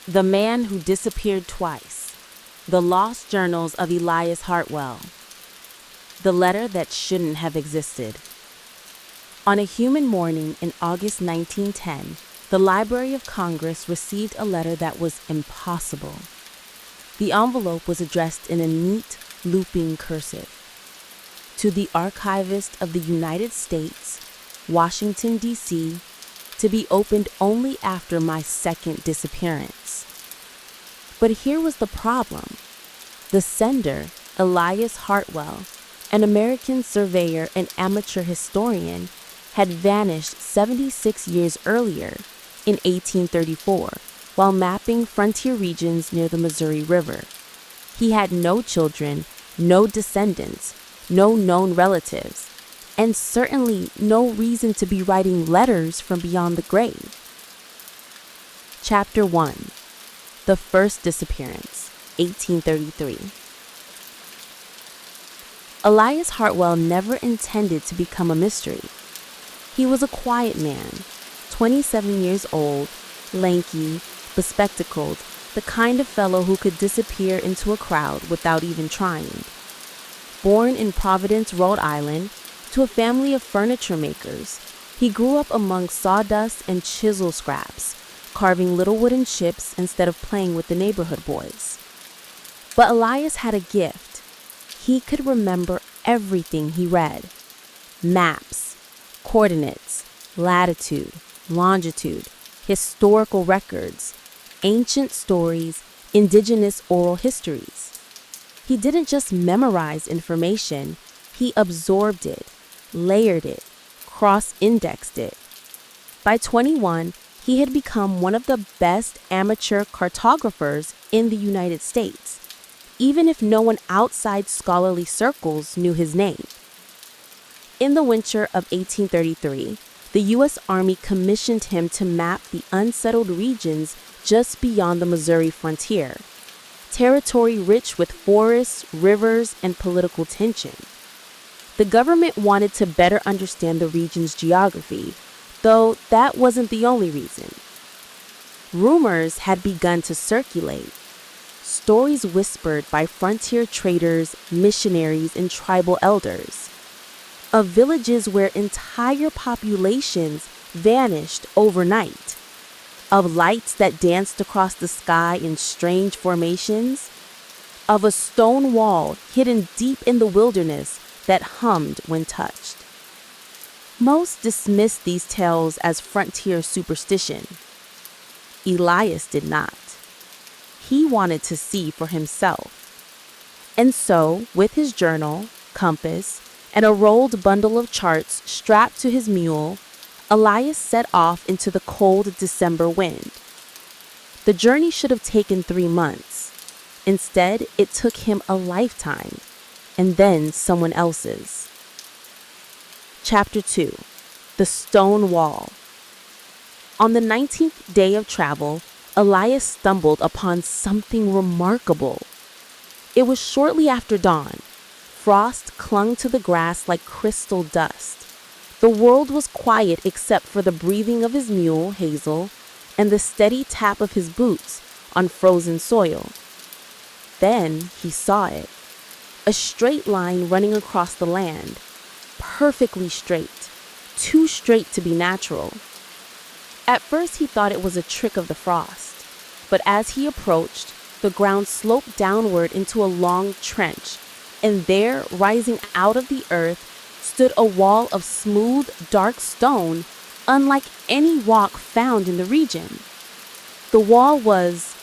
The Man Who Disappeared Twice. The Lost Journals of Elias Hartwell. The Letter That Shouldn't Have Existed. On a human morning in August 1910, the Library of Congress received a letter that was impossible. The envelope was addressed in a neat, looping cursive. To the Archivist of the United States, Washington, D.C., to be opened only after my second disappearance. But here was the problem. The sender, Elias Hartwell, an American surveyor and amateur historian, had vanished 76 years earlier, in 1834, while mapping frontier regions near the Missouri River. He had no children, no descendants, no known relatives, and certainly no reason to be writing letters from beyond the grave. Chapter 1. The First Disappearance, 1833. Elias Hartwell never intended to become a mystery. He was a quiet man, 27 years old, lanky, bespectacled, the kind of fellow who could disappear into a crowd without even trying. Born in Providence, Rhode Island, to a family of furniture makers, he grew up among sawdust and chisel scraps, carving little wooden ships instead of playing with the neighborhood boys. But Elias had a gift. He could remember everything he read. Maps, coordinates, latitude, longitude, historical records, ancient stories, indigenous oral histories. He didn't just memorize information, he absorbed it, layered it, cross-indexed it. By 21, he had become one of the best amateur cartographers in the United States, even if no one outside scholarly circles knew his name. In the winter of 1833, the U.S. Army commissioned him to map the unsettled regions just beyond the Missouri frontier, territory rich with forests, rivers, and political tension. The government wanted to better understand the region's geography, though that wasn't the only reason. Rumors had begun to circulate. Stories whispered by frontier traders, missionaries, and tribal elders of villages where entire populations vanished overnight, of lights that danced across the sky in strange formations, of a stone wall hidden deep in the wilderness that hummed when touched. Most dismissed these tales as frontier superstition. Elias did not. He wanted to see for himself. And so, with his journal, compass, and a rolled bundle of charts strapped to his mule, Elias set off into the cold December wind. The journey should have taken 3 months. Instead, it took him a lifetime, and then someone else's. Chapter 2. The Stone Wall. On the 19th day of travel, Elias stumbled upon something remarkable. It was shortly after dawn. Frost clung to the grass like crystal dust. The world was quiet except for the breathing of his mule, Hazel, and the steady tap of his boots on frozen soil. Then he saw it. A straight line running across the land. Perfectly straight. Too straight to be natural. At first he thought it was a trick of the frost, but as he approached, the ground sloped downward into a long trench, and there, rising out of the earth, stood a wall of smooth, dark stone, unlike any rock found in the region. The wall was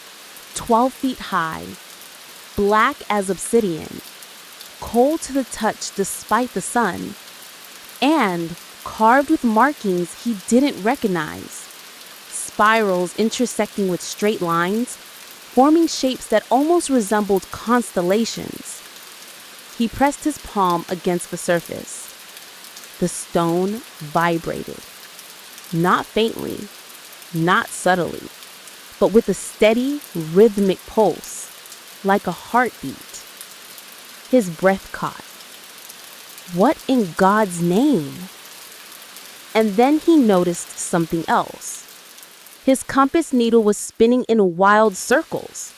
12 feet high, black as obsidian, cold to the touch despite the sun, and carved with markings he didn't recognize. Spirals intersecting with straight lines, forming shapes that almost resembled constellations. He pressed his palm against the surface. The stone vibrated. Not faintly, not subtly, but with a steady, rhythmic pulse, like a heartbeat. His breath caught. What in God's name? And then he noticed something else. His compass needle was spinning in wild circles.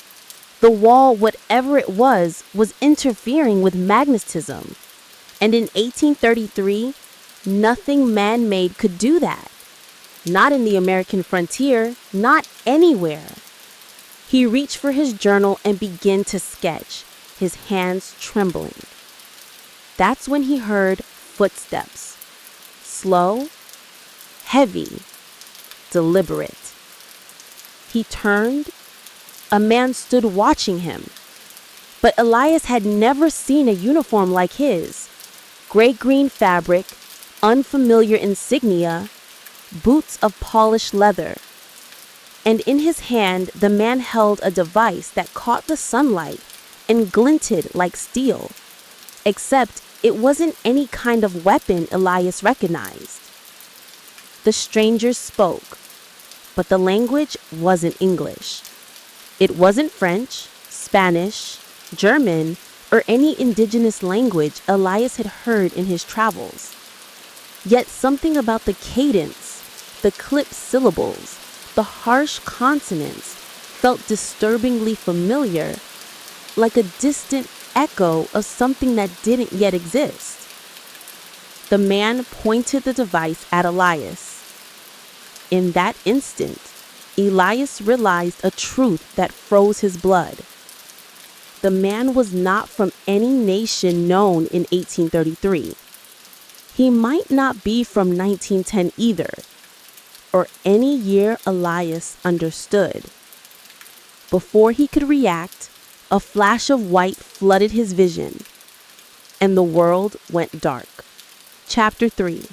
The wall, whatever it was interfering with magnetism. And in 1833, nothing man-made could do that. Not in the American frontier, not anywhere. He reached for his journal and began to sketch, his hands trembling. That's when he heard footsteps. Slow, heavy, deliberate. He turned. A man stood watching him. But Elias had never seen a uniform like his. Gray-green fabric, unfamiliar insignia, boots of polished leather. And in his hand, the man held a device that caught the sunlight and glinted like steel. Except it wasn't any kind of weapon Elias recognized. The stranger spoke, but the language wasn't English. It wasn't French, Spanish, German, or any indigenous language Elias had heard in his travels. Yet something about the cadence, the clipped syllables, the harsh consonants felt disturbingly familiar, like a distant echo of something that didn't yet exist. The man pointed the device at Elias. In that instant, Elias realized a truth that froze his blood. The man was not from any nation known in 1833. He might not be from 1910 either, or any year Elias understood. Before he could react, a flash of white flooded his vision, and the world went dark. Chapter 3.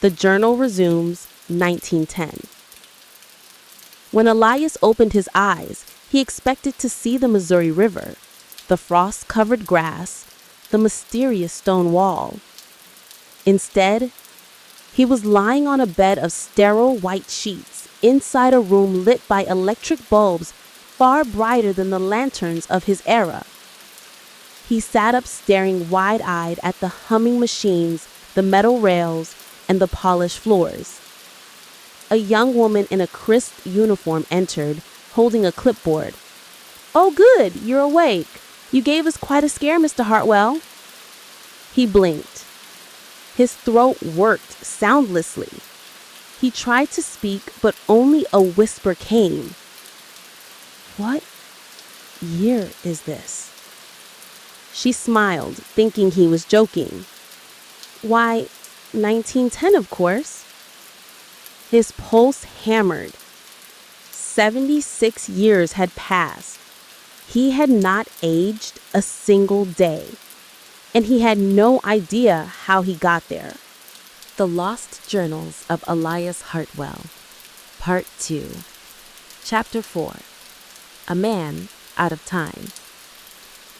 The journal resumes 1910. When Elias opened his eyes, he expected to see the Missouri River, the frost-covered grass, the mysterious stone wall. Instead, he was lying on a bed of sterile white sheets inside a room lit by electric bulbs far brighter than the lanterns of his era. He sat up staring wide-eyed at the humming machines, the metal rails, and the polished floors. A young woman in a crisp uniform entered, holding a clipboard. "Oh, good, you're awake. You gave us quite a scare, Mr. Hartwell." He blinked. His throat worked soundlessly. He tried to speak, but only a whisper came. "What year is this?" She smiled, thinking he was joking. "Why, 1910, of course." His pulse hammered. 76 years had passed. He had not aged a single day, and he had no idea how he got there. The Lost Journals of Elias Hartwell, Part 2, Chapter 4. A Man Out of Time.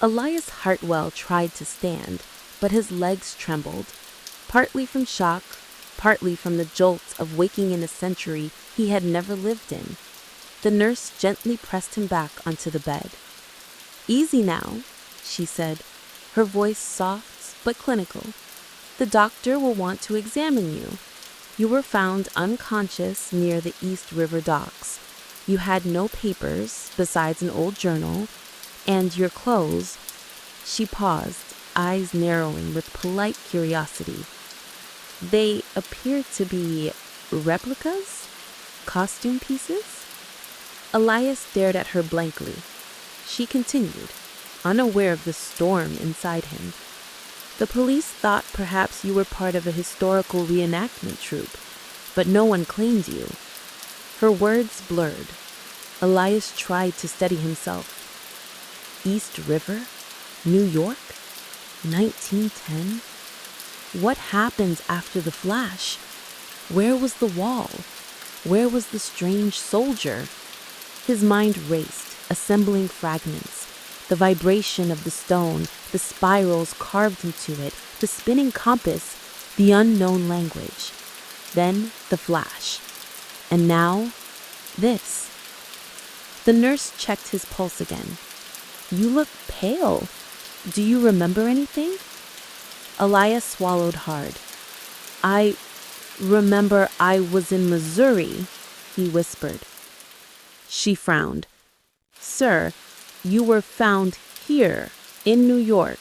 Elias Hartwell tried to stand, but his legs trembled, partly from shock, partly from the jolt of waking in a century he had never lived in. The nurse gently pressed him back onto the bed. "Easy now," she said, her voice soft but clinical. "The doctor will want to examine you. You were found unconscious near the East River docks. You had no papers besides an old journal, and your clothes." She paused, eyes narrowing with polite curiosity. "They appear to be replicas? Costume pieces?" Elias stared at her blankly. She continued, unaware of the storm inside him. "The police thought perhaps you were part of a historical reenactment troupe, but no one claimed you." Her words blurred. Elias tried to steady himself. East River? New York? 1910? What happened after the flash? Where was the wall? Where was the strange soldier? His mind raced, assembling fragments. The vibration of the stone, the spirals carved into it, the spinning compass, the unknown language. Then the flash. And now, this. The nurse checked his pulse again. "You look pale. Do you remember anything?" Elias swallowed hard. "I remember I was in Missouri," he whispered. She frowned. Sir, you were found here, in New York,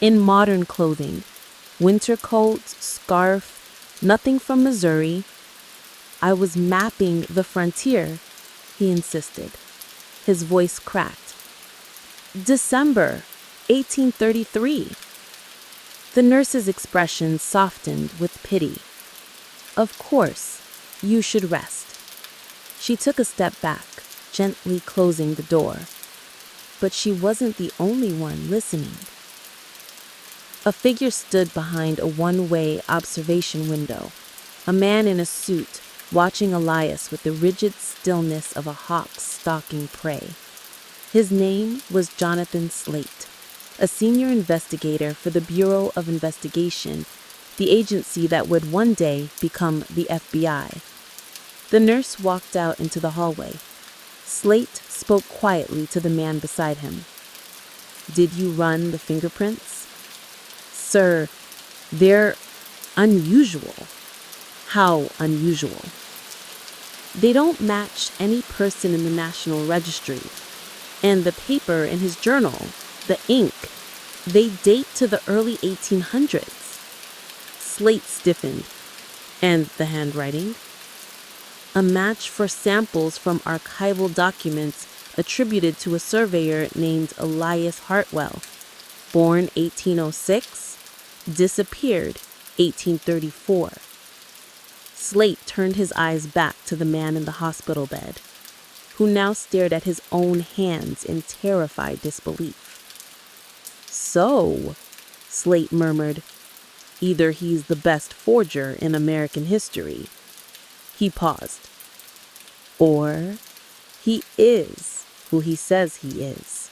in modern clothing. Winter coat, scarf, nothing from Missouri. I was mapping the frontier, he insisted. His voice cracked. December 1833. The nurse's expression softened with pity. Of course, you should rest. She took a step back, gently closing the door. But she wasn't the only one listening. A figure stood behind a one-way observation window, a man in a suit watching Elias with the rigid stillness of a hawk stalking prey. His name was Jonathan Slate, a senior investigator for the Bureau of Investigation, the agency that would one day become the FBI. The nurse walked out into the hallway. Slate spoke quietly to the man beside him. Did you run the fingerprints? Sir, they're unusual. How unusual? They don't match any person in the National Registry. And the paper in his journal, the ink, they date to the early 1800s. Slate stiffened. And the handwriting? A match for samples from archival documents attributed to a surveyor named Elias Hartwell, born 1806, disappeared 1834. Slate turned his eyes back to the man in the hospital bed, who now stared at his own hands in terrified disbelief. So, Slate murmured, either he's the best forger in American history. He paused. Or he is who he says he is.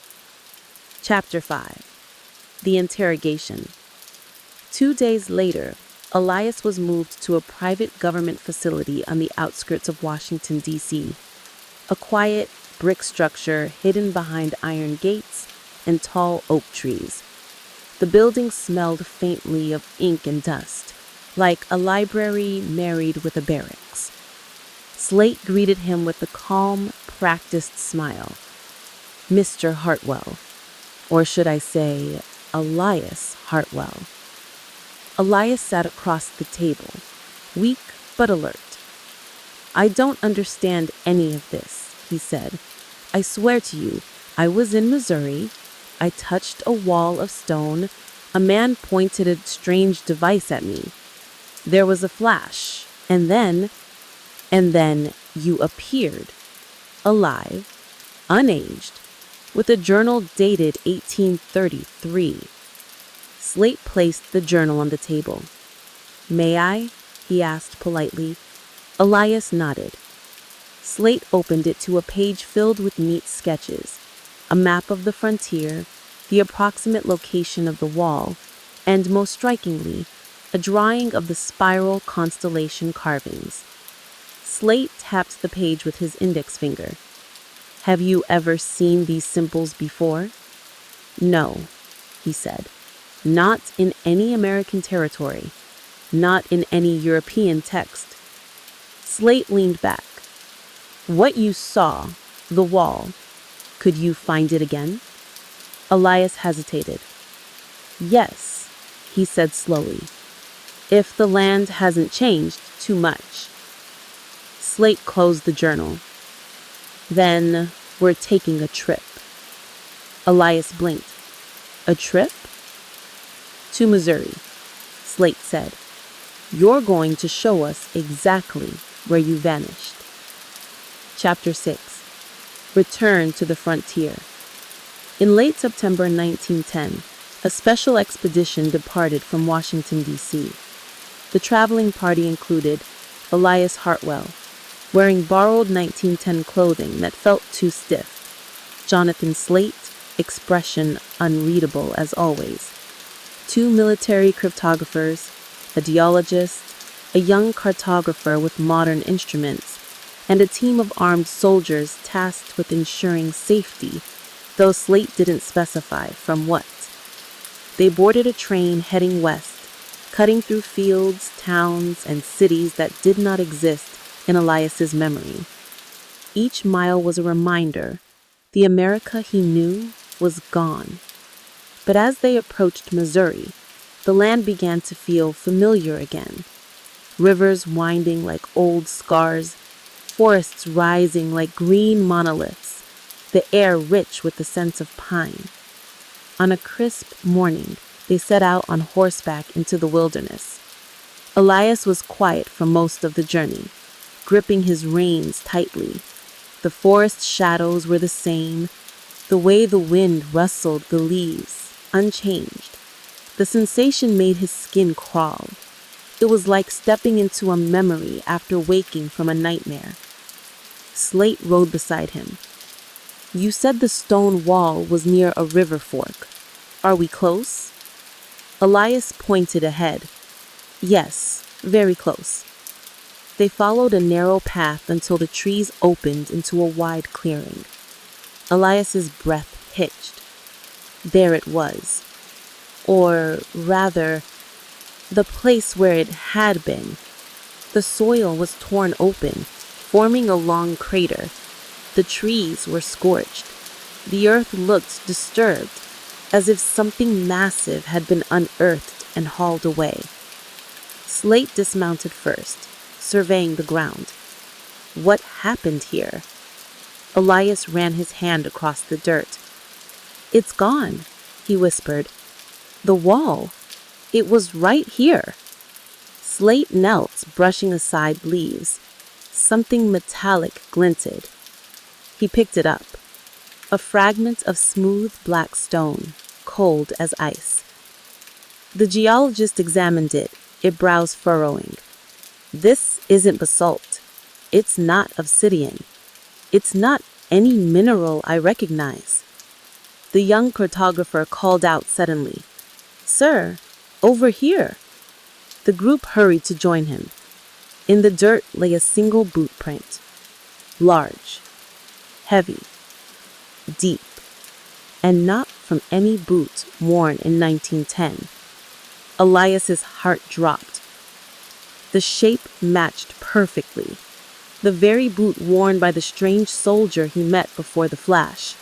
Chapter 5. The Interrogation. 2 days later, Elias was moved to a private government facility on the outskirts of Washington, D.C., a quiet brick structure hidden behind iron gates and tall oak trees. The building smelled faintly of ink and dust, like a library married with a barracks. Slate greeted him with a calm, practiced smile. Mr. Hartwell, or should I say, Elias Hartwell. Elias sat across the table, weak but alert. I don't understand any of this, he said. I swear to you, I was in Missouri. I touched a wall of stone. A man pointed a strange device at me. There was a flash, and then you appeared, alive, unaged, with a journal dated 1833. Slate placed the journal on the table. May I? He asked politely. Elias nodded. Slate opened it to a page filled with neat sketches, a map of the frontier, the approximate location of the wall, and most strikingly, a drawing of the spiral constellation carvings. Slate tapped the page with his index finger. Have you ever seen these symbols before? No, he said. Not in any American territory. Not in any European text. Slate leaned back. What you saw, the wall, could you find it again? Elias hesitated. Yes, he said slowly. If the land hasn't changed too much. Slate closed the journal. Then we're taking a trip. Elias blinked. A trip? To Missouri, Slate said. You're going to show us exactly where you vanished. Chapter 6. Return to the Frontier. In late September 1910, a special expedition departed from Washington, D.C. The traveling party included Elias Hartwell, wearing borrowed 1910 clothing that felt too stiff, Jonathan Slate, expression unreadable as always, 2 military cryptographers, a geologist, a young cartographer with modern instruments, and a team of armed soldiers tasked with ensuring safety, though Slate didn't specify from what. They boarded a train heading west, cutting through fields, towns, and cities that did not exist in Elias's memory. Each mile was a reminder the America he knew was gone. But as they approached Missouri, the land began to feel familiar again. Rivers winding like old scars, forests rising like green monoliths, the air rich with the scent of pine. On a crisp morning, they set out on horseback into the wilderness. Elias was quiet for most of the journey, gripping his reins tightly. The forest shadows were the same, the way the wind rustled the leaves, unchanged. The sensation made his skin crawl. It was like stepping into a memory after waking from a nightmare. Slate rode beside him. "You said the stone wall was near a river fork. Are we close?" Elias pointed ahead. "Yes, very close." They followed a narrow path until the trees opened into a wide clearing. Elias's breath hitched. There it was. Or rather, the place where it had been. The soil was torn open, forming a long crater. The trees were scorched. The earth looked disturbed, as if something massive had been unearthed and hauled away. Slate dismounted first, surveying the ground. What happened here? Elias ran his hand across the dirt. "It's gone," he whispered. "The wall. It was right here." Slate knelt, brushing aside leaves. Something metallic glinted. He picked it up. A fragment of smooth black stone, cold as ice. The geologist examined it, its brows furrowing. "This isn't basalt. It's not obsidian. It's not any mineral I recognize." The young cartographer called out suddenly, "Sir, over here!" The group hurried to join him. In the dirt lay a single boot print. Large, heavy, deep, and not from any boot worn in 1910. Elias's heart dropped. The shape matched perfectly. The very boot worn by the strange soldier he met before the flash.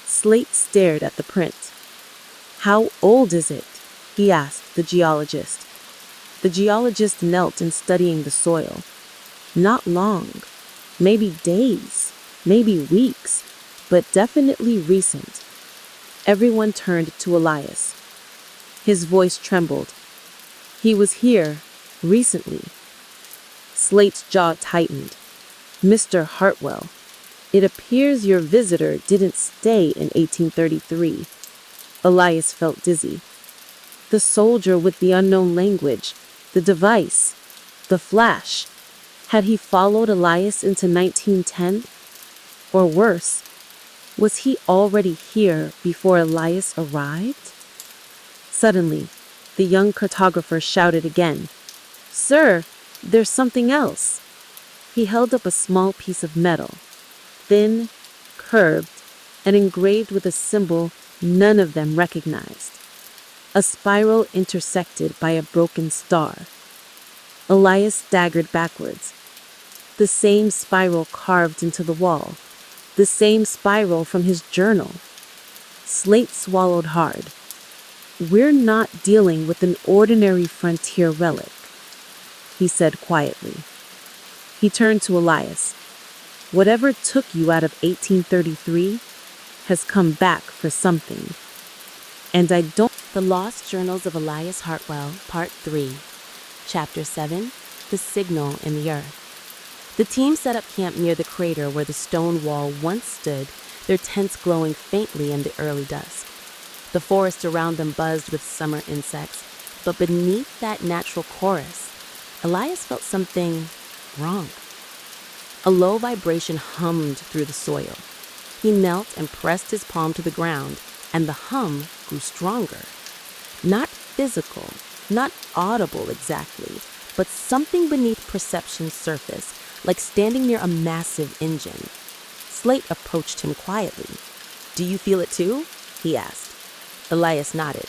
Slate stared at the print. "How old is it?" he asked the geologist. The geologist knelt in studying the soil. "Not long. Maybe days, maybe weeks, but definitely recent." Everyone turned to Elias. His voice trembled. "He was here, recently." Slate's jaw tightened. "Mr. Hartwell, it appears your visitor didn't stay in 1833. Elias felt dizzy. The soldier with the unknown language, the device, the flash. Had he followed Elias into 1910? Or worse, was he already here before Elias arrived? Suddenly, the young cartographer shouted again, "Sir, there's something else." He held up a small piece of metal, thin, curved, and engraved with a symbol none of them recognized. A spiral intersected by a broken star. Elias staggered backwards. The same spiral carved into the wall. The same spiral from his journal. Slate swallowed hard. "We're not dealing with an ordinary frontier relic," he said quietly. He turned to Elias. "Whatever took you out of 1833 has come back for something. And I don't..." The Lost Journals of Elias Hartwell, Part 3, Chapter 7, The Signal in the Earth. The team set up camp near the crater where the stone wall once stood, their tents glowing faintly in the early dusk. The forest around them buzzed with summer insects, but beneath that natural chorus, Elias felt something wrong. A low vibration hummed through the soil. He knelt and pressed his palm to the ground, and the hum grew stronger. Not physical, not audible exactly, but something beneath perception's surface, like standing near a massive engine. Slate approached him quietly. "Do you feel it too?" he asked. Elias nodded.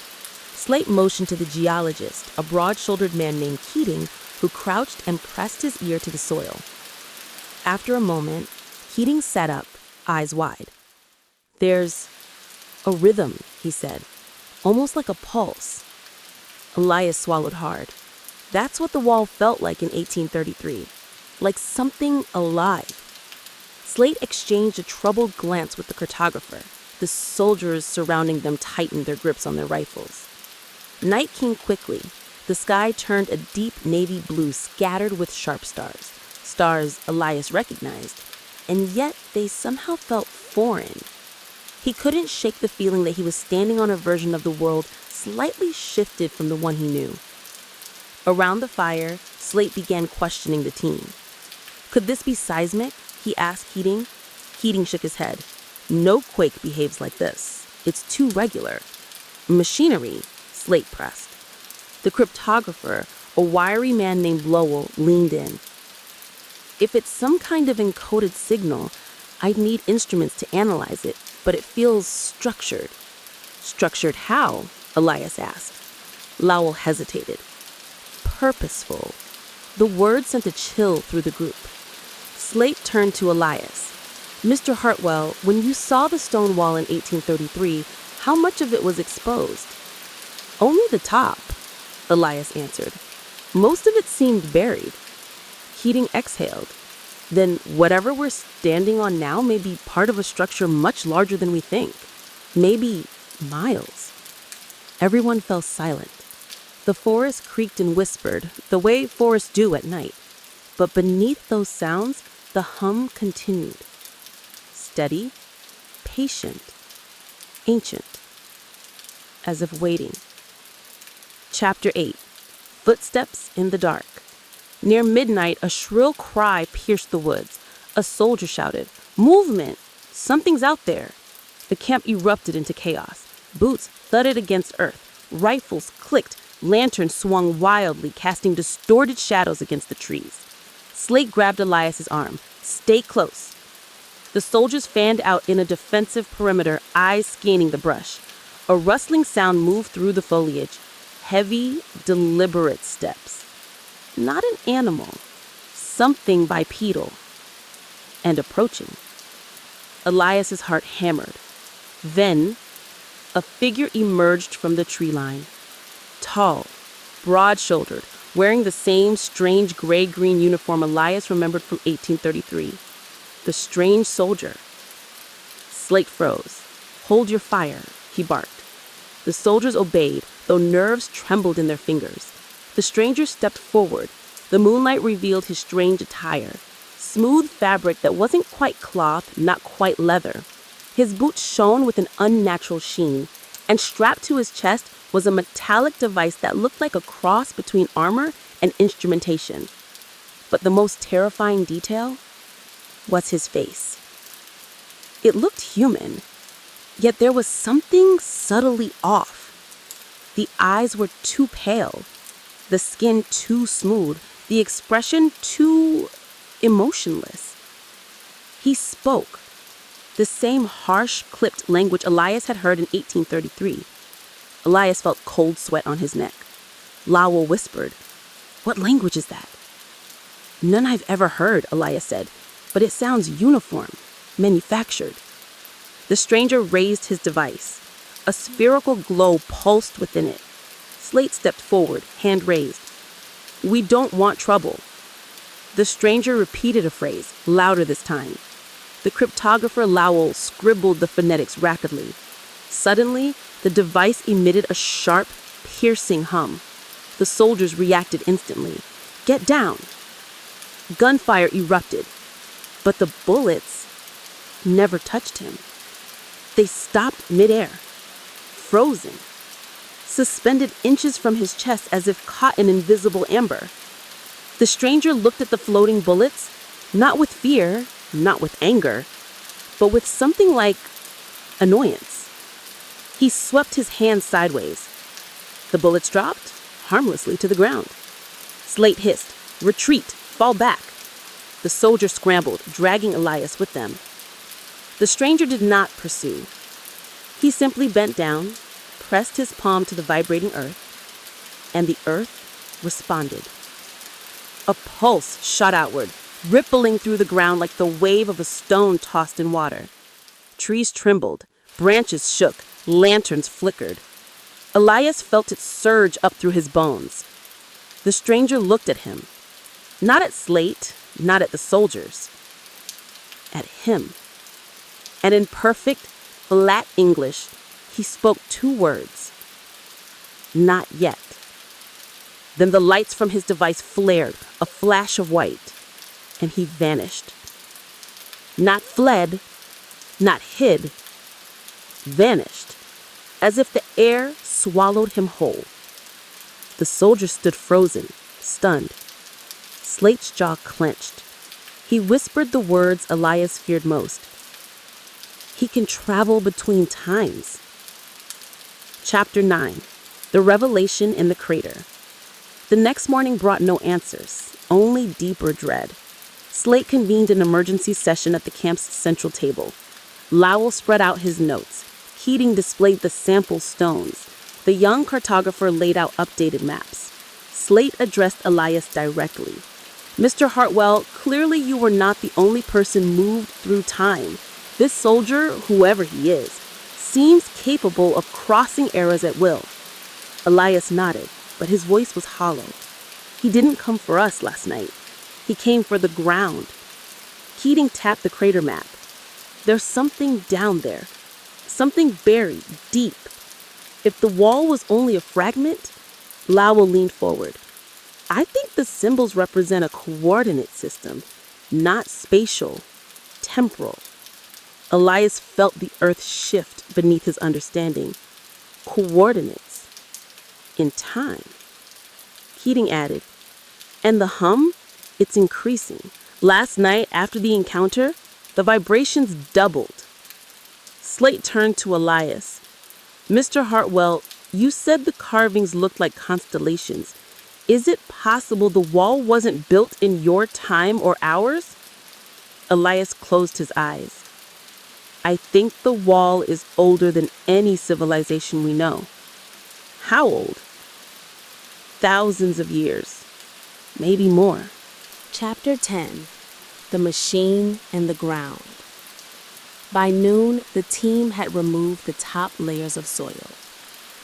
Slate motioned to the geologist, a broad-shouldered man named Keating, who crouched and pressed his ear to the soil. After a moment, Keating sat up, eyes wide. "There's a rhythm," he said, "almost like a pulse." Elias swallowed hard. That's what the wall felt like in 1833, like something alive. Slate exchanged a troubled glance with the cartographer. The soldiers surrounding them tightened their grips on their rifles. Night came quickly. The sky turned a deep navy blue scattered with sharp stars. Stars Elias recognized, and yet they somehow felt foreign. He couldn't shake the feeling that he was standing on a version of the world slightly shifted from the one he knew. Around the fire, Slate began questioning the team. "Could this be seismic?" he asked Keating. Keating shook his head. "No quake behaves like this. It's too regular." "Machinery," Slate pressed. The cryptographer, a wiry man named Lowell, leaned in. "If it's some kind of encoded signal, I'd need instruments to analyze it, but it feels structured." "Structured how?" Elias asked. Lowell hesitated. "Purposeful." The word sent a chill through the group. Slate turned to Elias. "Mr. Hartwell, when you saw the stone wall in 1833, how much of it was exposed?" "Only the top," Elias answered. "Most of it seemed buried." Keating exhaled. "Then whatever we're standing on now may be part of a structure much larger than we think. Maybe miles." Everyone fell silent. The forest creaked and whispered, the way forests do at night. But beneath those sounds, the hum continued. Steady, patient, ancient, as if waiting. Chapter 8. Footsteps in the dark. Near midnight, a shrill cry pierced the woods. A soldier shouted, "Movement! Something's out there!" The camp erupted into chaos. Boots thudded against earth. Rifles clicked. Lanterns swung wildly, casting distorted shadows against the trees. Slate grabbed Elias's arm. "Stay close." The soldiers fanned out in a defensive perimeter, eyes scanning the brush. A rustling sound moved through the foliage. Heavy, deliberate steps. Not an animal. Something bipedal. And approaching. Elias's heart hammered. Then, a figure emerged from the tree line. Tall, broad-shouldered, wearing the same strange gray-green uniform Elias remembered from 1833. The strange soldier. Slate froze. "Hold your fire," he barked. The soldiers obeyed, though nerves trembled in their fingers. The stranger stepped forward. The moonlight revealed his strange attire. Smooth fabric that wasn't quite cloth, not quite leather. His boots shone with an unnatural sheen, and strapped to his chest was a metallic device that looked like a cross between armor and instrumentation. But the most terrifying detail was his face. It looked human, yet there was something subtly off. The eyes were too pale, the skin too smooth, the expression too emotionless. He spoke, the same harsh, clipped language Elias had heard in 1833. Elias felt cold sweat on his neck. Lowell whispered, "What language is that?" "None I've ever heard," Elias said, "but it sounds uniform, manufactured." The stranger raised his device. A spherical glow pulsed within it. Slate stepped forward, hand raised. "We don't want trouble." The stranger repeated a phrase, louder this time. The cryptographer Lowell scribbled the phonetics rapidly. Suddenly, the device emitted a sharp, piercing hum. The soldiers reacted instantly. "Get down!" Gunfire erupted, but the bullets never touched him. They stopped midair, frozen, suspended inches from his chest as if caught in invisible amber. The stranger looked at the floating bullets, not with fear, not with anger, but with something like annoyance. He swept his hand sideways. The bullets dropped harmlessly to the ground. Slate hissed, "Retreat! Fall back!" The soldiers scrambled, dragging Elias with them. The stranger did not pursue. He simply bent down, pressed his palm to the vibrating earth, and the earth responded. A pulse shot outward. rippling through the ground like the wave of a stone tossed in water. Trees trembled, branches shook, lanterns flickered. Elias felt it surge up through his bones. The stranger looked at him. Not at Slate, not at the soldiers. At him. And in perfect, flat English, he spoke 2 words. Not yet. Then the lights from his device flared, a flash of white, and he vanished. Not fled, not hid, vanished, as if the air swallowed him whole. The soldier stood frozen, stunned. Slate's jaw clenched. He whispered the words Elias feared most. He can travel between times. Chapter 9. The Revelation in the Crater. The next morning brought no answers, only deeper dread. Slate convened an emergency session at the camp's central table. Lowell spread out his notes. Keating displayed the sample stones. The young cartographer laid out updated maps. Slate addressed Elias directly. Mr. Hartwell, clearly you were not the only person moved through time. This soldier, whoever he is, seems capable of crossing eras at will. Elias nodded, but his voice was hollow. He didn't come for us last night. He came for the ground. Keating tapped the crater map. There's something down there. Something buried deep. If the wall was only a fragment, Lowell leaned forward. I think the symbols represent a coordinate system, not spatial, temporal. Elias felt the earth shift beneath his understanding. Coordinates. In time. Keating added, and the hum? It's increasing. Last night, after the encounter, the vibrations doubled. Slate turned to Elias. Mr. Hartwell, you said the carvings looked like constellations. Is it possible the wall wasn't built in your time or ours? Elias closed his eyes. I think the wall is older than any civilization we know. How old? Thousands of years. Maybe more. Chapter 10. The Machine and the Ground. By noon, the team had removed the top layers of soil.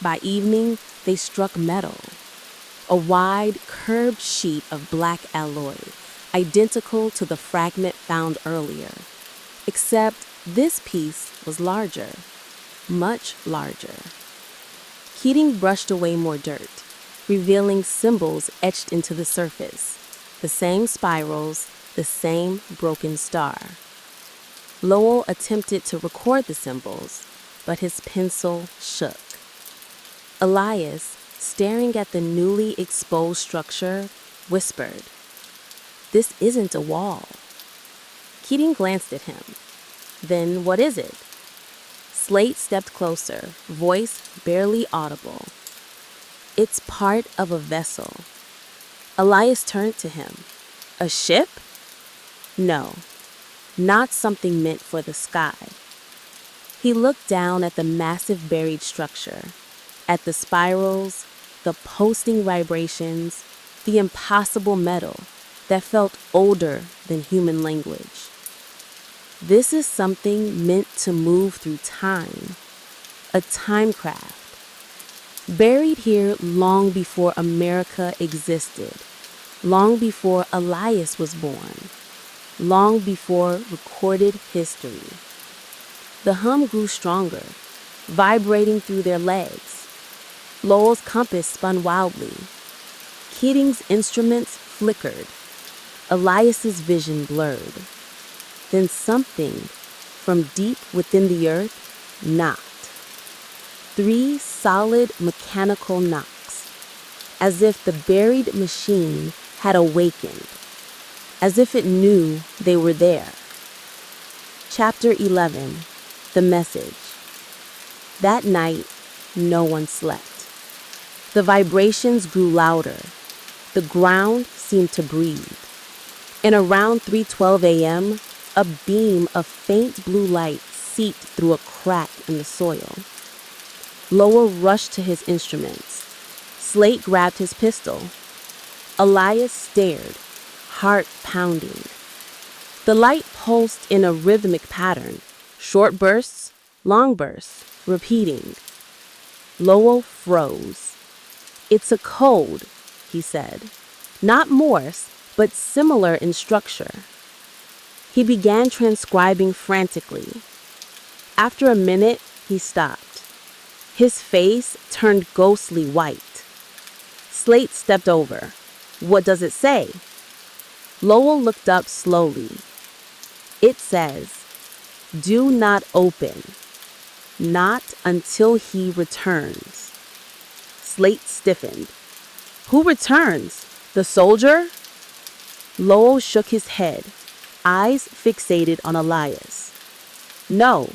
By evening, they struck metal. A wide, curved sheet of black alloy, identical to the fragment found earlier. Except this piece was larger, much larger. Keating brushed away more dirt, revealing symbols etched into the surface. The same spirals, the same broken star. Lowell attempted to record the symbols, but his pencil shook. Elias, staring at the newly exposed structure, whispered, "This isn't a wall." Keating glanced at him. "Then what is it?" Slate stepped closer, voice barely audible. "It's part of a vessel." Elias turned to him. "A ship?" "No, not something meant for the sky." He looked down at the massive buried structure, at the spirals, the pulsing vibrations, the impossible metal that felt older than human language. This is something meant to move through time, a time craft, buried here long before America existed, long before Elias was born, long before recorded history. The hum grew stronger, vibrating through their legs. Lowell's compass spun wildly. Keating's instruments flickered. Elias's vision blurred. Then something from deep within the earth knocked. 3 solid mechanical knocks, as if the buried machine had awakened, as if it knew they were there. Chapter 11. The Message. That night, no one slept. The vibrations grew louder. The ground seemed to breathe. And around 3:12 a.m., a beam of faint blue light seeped through a crack in the soil. Lowell rushed to his instruments. Slate grabbed his pistol. Elias stared, heart pounding. The light pulsed in a rhythmic pattern, short bursts, long bursts, repeating. Lowell froze. "It's a code," he said. "Not Morse, but similar in structure." He began transcribing frantically. After a minute, he stopped. His face turned ghostly white. Slate stepped over. "What does it say?" Lowell looked up slowly. "It says, 'Do not open. Not until he returns.'" Slate stiffened. "Who returns? The soldier?" Lowell shook his head, eyes fixated on Elias. "No.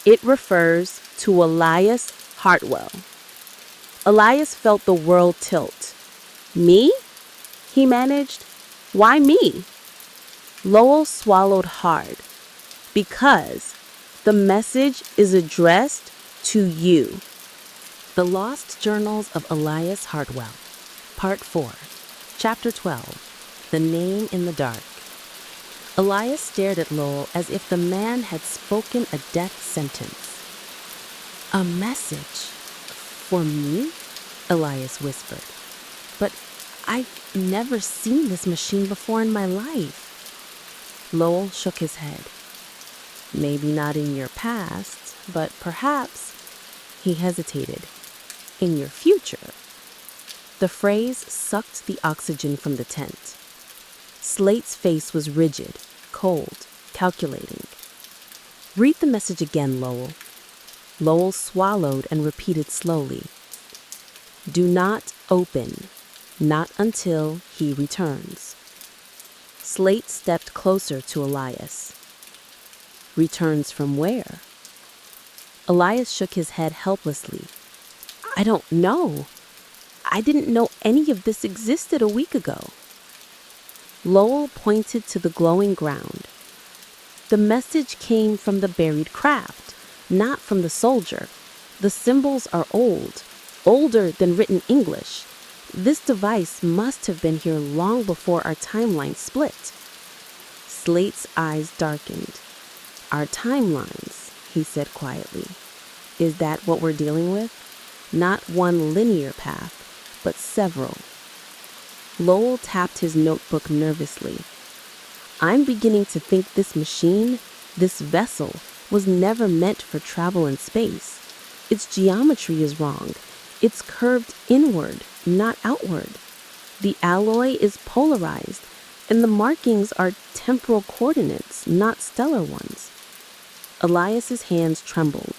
It refers to Elias Hartwell." Elias felt the world tilt. "Me?" he managed. "Why me?" Lowell swallowed hard. "Because the message is addressed to you." The Lost Journals of Elias Hartwell, Part 4, Chapter 12, The Name in the Dark. Elias stared at Lowell as if the man had spoken a death sentence. "A message for me?" Elias whispered. "But I've never seen this machine before in my life." Lowell shook his head. "Maybe not in your past, but perhaps," he hesitated, "in your future." The phrase sucked the oxygen from the tent. Slate's face was rigid, cold, calculating. "Read the message again, Lowell." Lowell swallowed and repeated slowly. "Do not open, not until he returns." Slate stepped closer to Elias. "Returns from where?" Elias shook his head helplessly. "I don't know. I didn't know any of this existed a week ago." Lowell pointed to the glowing ground. "The message came from the buried craft, not from the soldier. The symbols are old, older than written English. This device must have been here long before our timeline split." Slate's eyes darkened. "Our timelines," he said quietly. "Is that what we're dealing with? Not one linear path, but several." Lowell tapped his notebook nervously. "I'm beginning to think this machine, this vessel, was never meant for travel in space. Its geometry is wrong. It's curved inward, not outward. The alloy is polarized, and the markings are temporal coordinates, not stellar ones." Elias's hands trembled.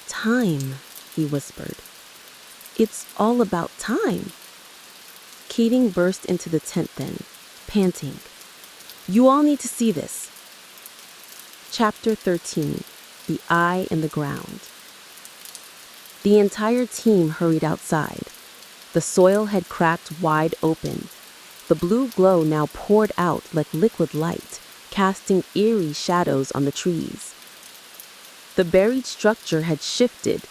"Time," he whispered. "It's all about time." Keating burst into the tent then, panting. "You all need to see this." Chapter 13, The Eye in the Ground. The entire team hurried outside. The soil had cracked wide open. The blue glow now poured out like liquid light, casting eerie shadows on the trees. The buried structure had shifted,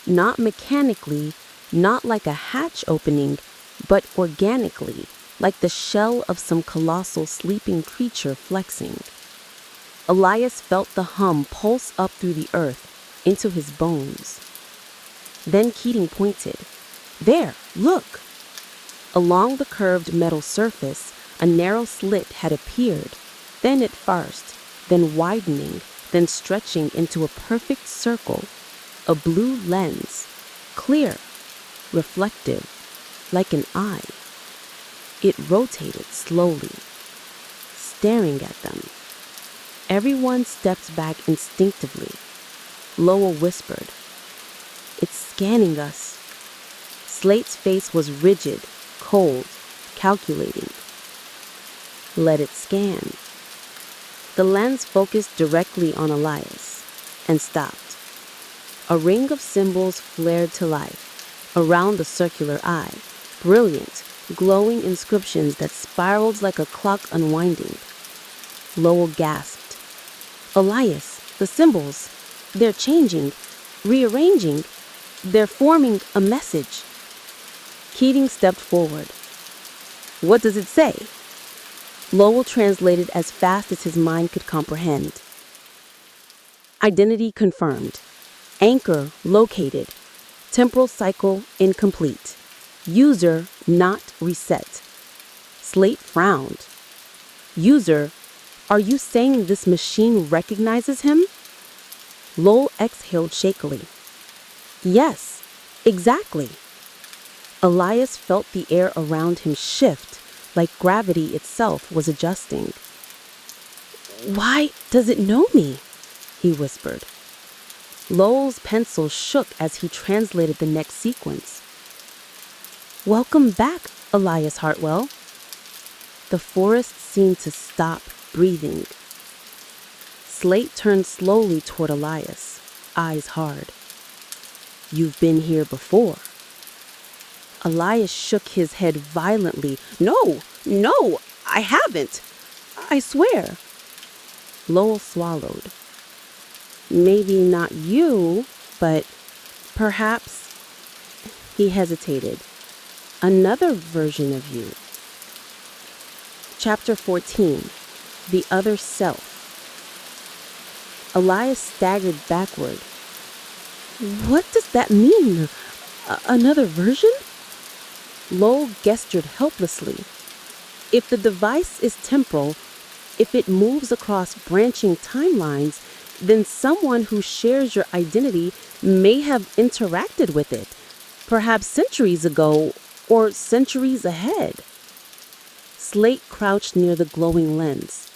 not mechanically, not like a hatch opening, but organically, like the shell of some colossal sleeping creature flexing. Elias felt the hum pulse up through the earth, into his bones. Then Keating pointed. "There, look!" Along the curved metal surface, a narrow slit had appeared, thin at first, then widening, then stretching into a perfect circle, a blue lens, clear, reflective, like an eye. It rotated slowly, staring at them. Everyone stepped back instinctively. Lowell whispered, "It's scanning us." Slate's face was rigid, cold, calculating. "Let it scan." The lens focused directly on Elias and stopped. A ring of symbols flared to life around the circular eye, brilliant, glowing inscriptions that spiraled like a clock unwinding. Lowell gasped. "Elias, the symbols, they're changing, rearranging, they're forming a message." Keating stepped forward. "What does it say?" Lowell translated as fast as his mind could comprehend. Identity confirmed. Anchor located. Temporal cycle incomplete. User not reset. Slate frowned. User, are you saying this machine recognizes him? Lowell exhaled shakily. Yes, exactly. Elias felt the air around him shift, like gravity itself was adjusting. Why does it know me? He whispered. Lowell's pencil shook as he translated the next sequence. Welcome back, Elias Hartwell. The forest seemed to stop breathing. Slate turned slowly toward Elias, eyes hard. You've been here before. Elias shook his head violently. No, I haven't. I swear. Lowell swallowed. Maybe not you, but perhaps, he hesitated, another version of you. Chapter 14, The Other Self. Elias staggered backward. What does that mean? Another version? Lowell gestured helplessly. If the device is temporal, if it moves across branching timelines, then someone who shares your identity may have interacted with it, perhaps centuries ago or centuries ahead. Slate crouched near the glowing lens.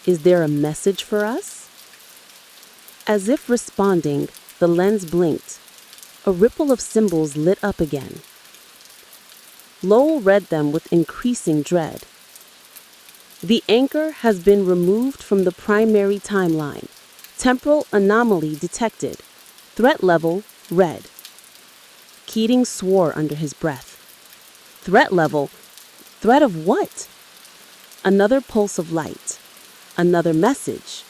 Is there a message for us? As if responding, the lens blinked. A ripple of symbols lit up again. Lowell read them with increasing dread. The anchor has been removed from the primary timeline. Temporal anomaly detected. Threat level, red. Keating swore under his breath. Threat level? Threat of what? Another pulse of light. Another message.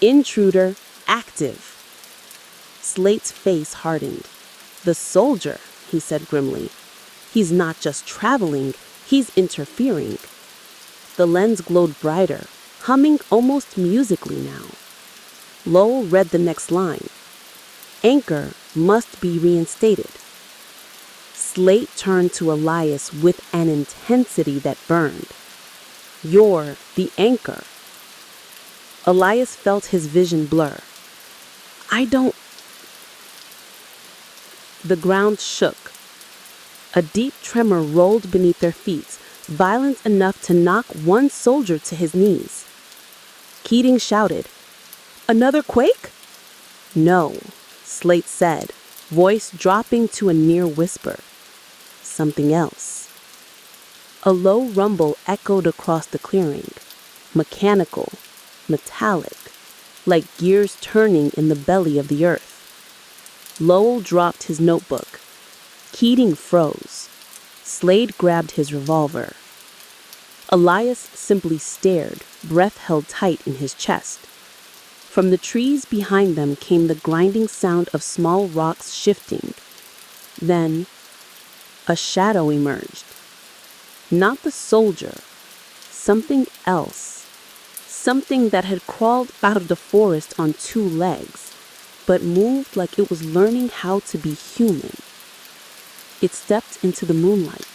Intruder active. Slate's face hardened. The soldier, he said grimly. He's not just traveling, he's interfering. The lens glowed brighter, humming almost musically now. Lowell read the next line. Anchor must be reinstated. Slate turned to Elias with an intensity that burned. You're the anchor. Elias felt his vision blur. I don't... The ground shook. A deep tremor rolled beneath their feet, violent enough to knock one soldier to his knees. Keating shouted, Another quake? No, Slate said, voice dropping to a near whisper. Something else. A low rumble echoed across the clearing, mechanical, metallic, like gears turning in the belly of the earth. Lowell dropped his notebook. Keating froze. Slade grabbed his revolver. Elias simply stared, breath held tight in his chest. From the trees behind them came the grinding sound of small rocks shifting. Then, a shadow emerged. Not the soldier. Something else. Something that had crawled out of the forest on two legs, but moved like it was learning how to be human. It stepped into the moonlight,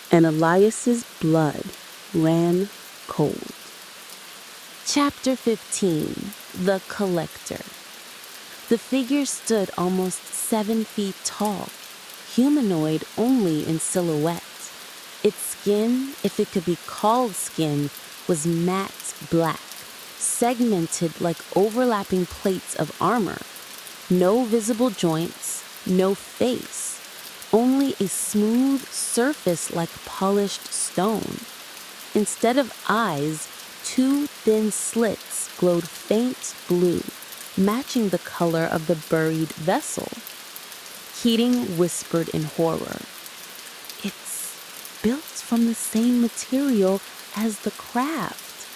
and Elias's blood ran cold. Chapter 15, The Collector. The figure stood almost 7 feet tall, humanoid only in silhouette. Its skin, if it could be called skin, was matte black, segmented like overlapping plates of armor. No visible joints, no face, only a smooth surface like polished stone. Instead of eyes, 2 thin slits glowed faint blue, matching the color of the buried vessel. Keating whispered in horror. It's built from the same material as the craft.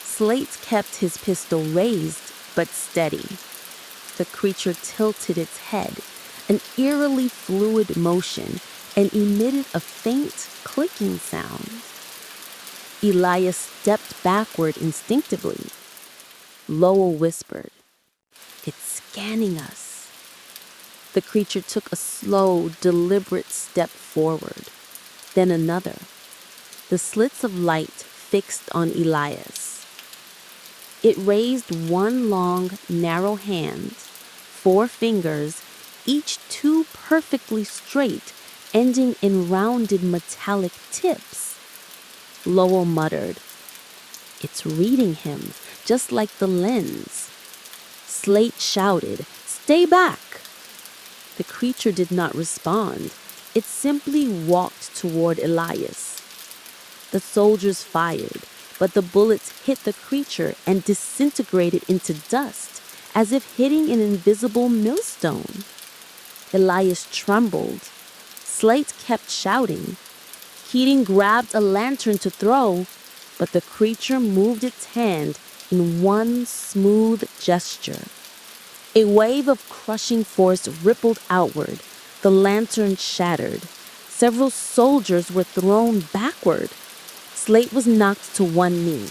Slate kept his pistol raised but steady. The creature tilted its head, an eerily fluid motion, and emitted a faint clicking sound. Elias stepped backward instinctively. Lowell whispered, "It's scanning us." The creature took a slow, deliberate step forward, then another. The slits of light fixed on Elias. It raised one long, narrow hand, 4 fingers, each 2 perfectly straight, ending in rounded metallic tips. Lowell muttered, "It's reading him, just like the lens." Slate shouted, "Stay back!" The creature did not respond. It simply walked toward Elias. The soldiers fired, but the bullets hit the creature and disintegrated into dust, as if hitting an invisible millstone. Elias trembled. Slate kept shouting. Keating grabbed a lantern to throw, but the creature moved its hand in one smooth gesture. A wave of crushing force rippled outward. The lantern shattered. Several soldiers were thrown backward. Slate was knocked to one knee.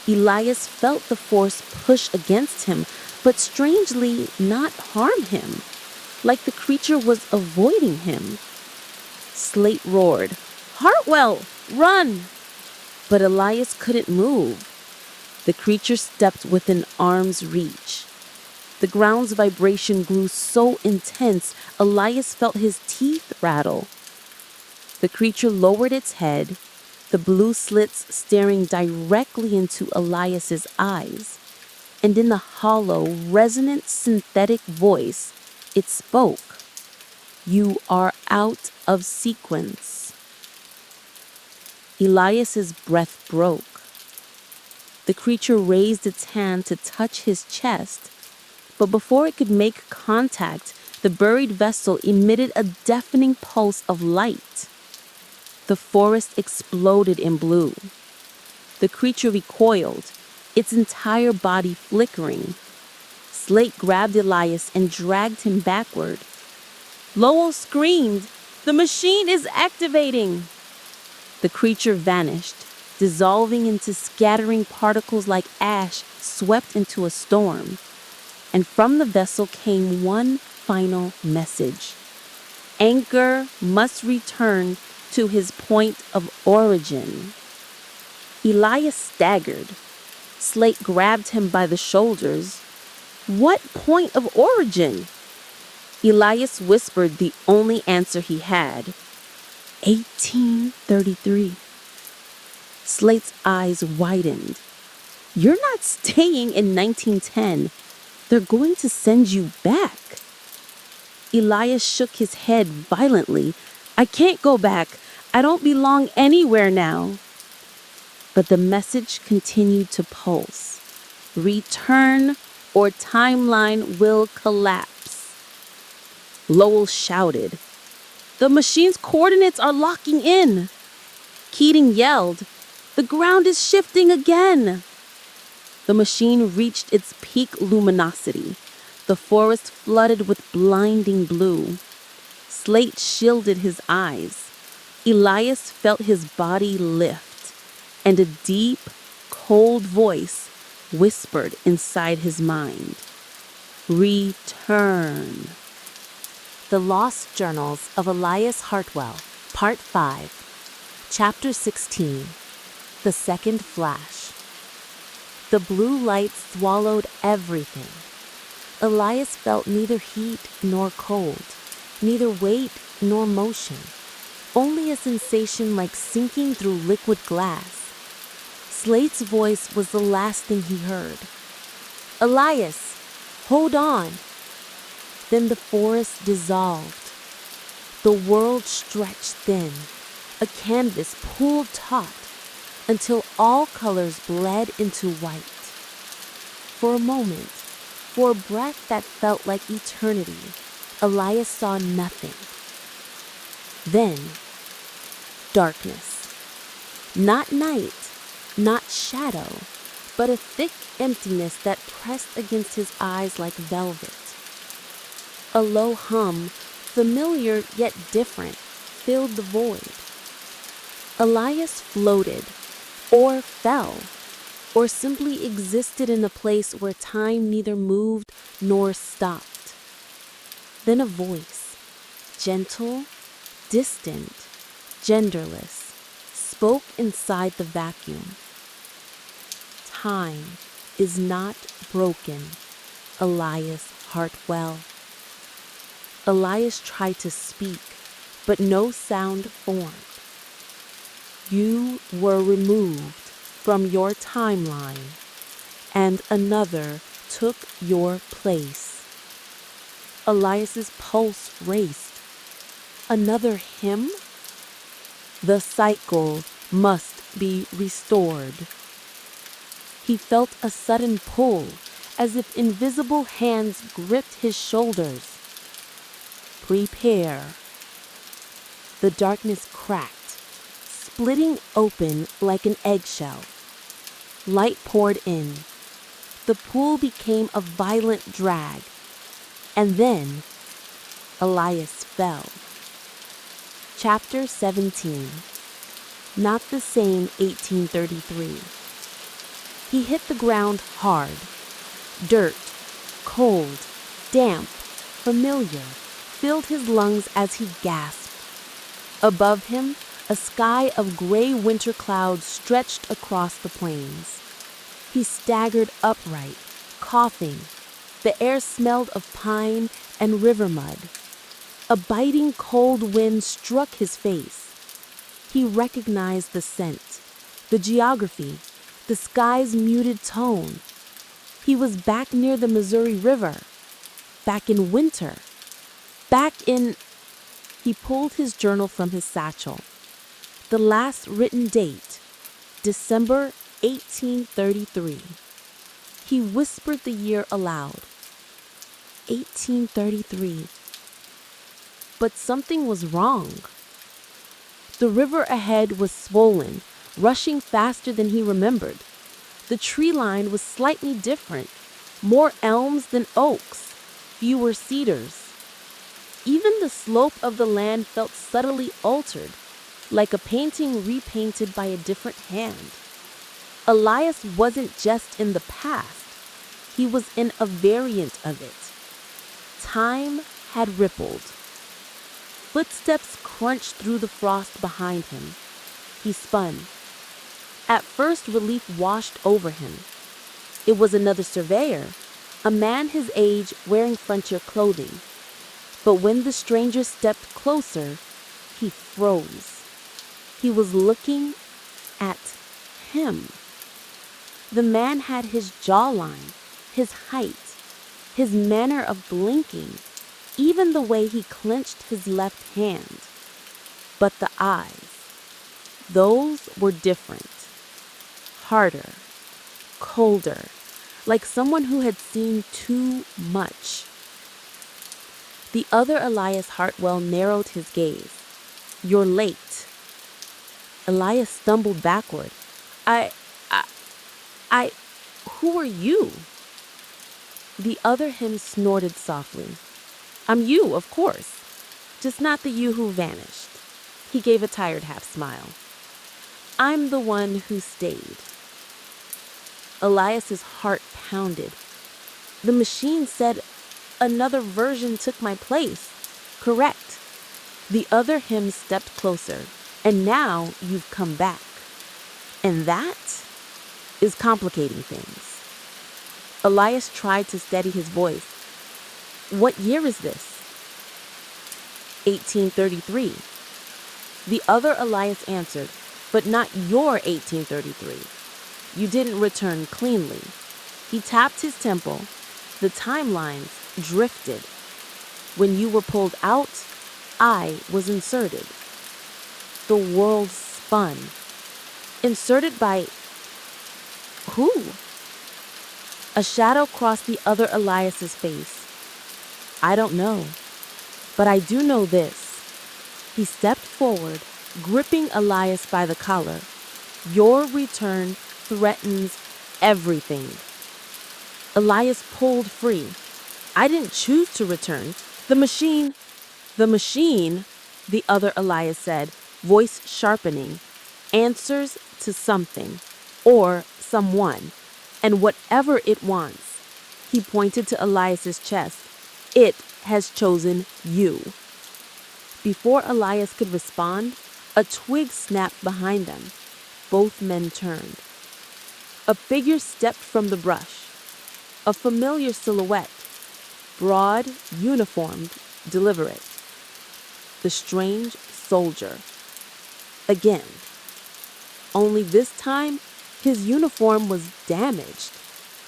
Elias felt the force push against him, but strangely not harm him, like the creature was avoiding him. Slate roared, "Hartwell, run!" But Elias couldn't move. The creature stepped within arm's reach. The ground's vibration grew so intense, Elias felt his teeth rattle. The creature lowered its head, the blue slits staring directly into Elias's eyes. And in the hollow, resonant, synthetic voice, it spoke, "You are out of sequence." Elias's breath broke. The creature raised its hand to touch his chest, but before it could make contact, the buried vessel emitted a deafening pulse of light. The forest exploded in blue. The creature recoiled, its entire body flickering. Slate grabbed Elias and dragged him backward. Lowell screamed, "The machine is activating!" The creature vanished, dissolving into scattering particles like ash swept into a storm. And from the vessel came one final message. Anchor must return to his point of origin. Elias staggered. Slate grabbed him by the shoulders. "What point of origin?" Elias whispered the only answer he had. 1833. Slate's eyes widened. "You're not staying in 1910. They're going to send you back." Elias shook his head violently. "I can't go back. I don't belong anywhere now." But the message continued to pulse. "Return or timeline will collapse." Lowell shouted, "The machine's coordinates are locking in." Keating yelled, "The ground is shifting again." The machine reached its peak luminosity. The forest flooded with blinding blue. Slate shielded his eyes. Elias felt his body lift, and a deep, cold voice whispered inside his mind, "Return." The Lost Journals of Elias Hartwell, Part 5, Chapter 16, The Second Flash. The blue light swallowed everything. Elias felt neither heat nor cold, neither weight nor motion, only a sensation like sinking through liquid glass. Slate's voice was the last thing he heard. "Elias, hold on." Then the forest dissolved. The world stretched thin, a canvas pulled taut, until all colors bled into white. For a moment, for a breath that felt like eternity, Elias saw nothing. Then, darkness. Not night, not shadow, but a thick emptiness that pressed against his eyes like velvet. A low hum, familiar yet different, filled the void. Elias floated, or fell, or simply existed in a place where time neither moved nor stopped. Then a voice, gentle, distant, genderless, spoke inside the vacuum. Time is not broken, Elias Hartwell. Elias tried to speak, but no sound formed. You were removed from your timeline, and another took your place. Elias's pulse raced. Another him? The cycle must be restored. He felt a sudden pull, as if invisible hands gripped his shoulders. Prepare. The darkness cracked, splitting open like an eggshell. Light poured in. The pool became a violent drag, and then Elias fell. Chapter 17. Not the same 1833. He hit the ground hard. Dirt, cold, damp, familiar, filled his lungs as he gasped. Above him, a sky of gray winter clouds stretched across the plains. He staggered upright, coughing. The air smelled of pine and river mud. A biting cold wind struck his face. He recognized the scent, the geography, the sky's muted tone. He was back near the Missouri River, back in winter, back in... He pulled his journal from his satchel. The last written date, December 1833. He whispered the year aloud. 1833. But something was wrong. The river ahead was swollen, rushing faster than he remembered. The tree line was slightly different, more elms than oaks, fewer cedars. Even the slope of the land felt subtly altered, like a painting repainted by a different hand. Elias wasn't just in the past, he was in a variant of it. Time had rippled. Footsteps crunched through the frost behind him. He spun. At first, relief washed over him. It was another surveyor, a man his age wearing frontier clothing. But when the stranger stepped closer, he froze. He was looking at him. The man had his jawline, his height, his manner of blinking, even the way he clenched his left hand. But the eyes, those were different. Harder, colder, like someone who had seen too much. The other Elias Hartwell narrowed his gaze. You're late. Elias stumbled backward. Who are you? The other him snorted softly. I'm you, of course. Just not the you who vanished. He gave a tired half smile. I'm the one who stayed. Elias's heart pounded. The machine said another version took my place. Correct. The other him stepped closer, and now you've come back. And that is complicating things. Elias tried to steady his voice. What year is this? 1833. The other Elias answered, but not your 1833. You didn't return cleanly. He tapped his temple. The timelines drifted. When you were pulled out, I was inserted. The world spun. Inserted by who? A shadow crossed the other Elias's face. I don't know, but I do know this. He stepped forward, gripping Elias by the collar. Your return threatens everything. Elias pulled free. I didn't choose to return. The machine, the other Elias said, voice sharpening, answers to something or someone, and whatever it wants, he pointed to Elias's chest, it has chosen you. Before Elias could respond, a twig snapped behind them. Both men turned. A figure stepped from the brush. A familiar silhouette, broad, uniformed, deliberate. The strange soldier. Again. Only this time, his uniform was damaged,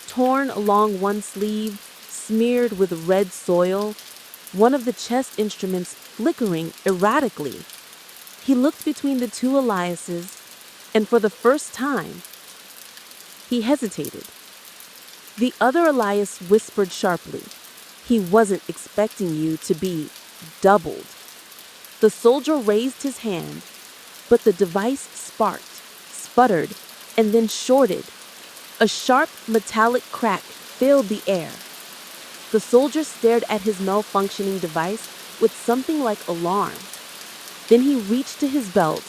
torn along one sleeve, smeared with red soil, one of the chest instruments flickering erratically. He looked between the two Eliases, and for the first time, he hesitated. The other Elias whispered sharply, "He wasn't expecting you to be doubled." The soldier raised his hand, but the device sparked, sputtered, and then shorted. A sharp metallic crack filled the air. The soldier stared at his malfunctioning device with something like alarm. Then he reached to his belt,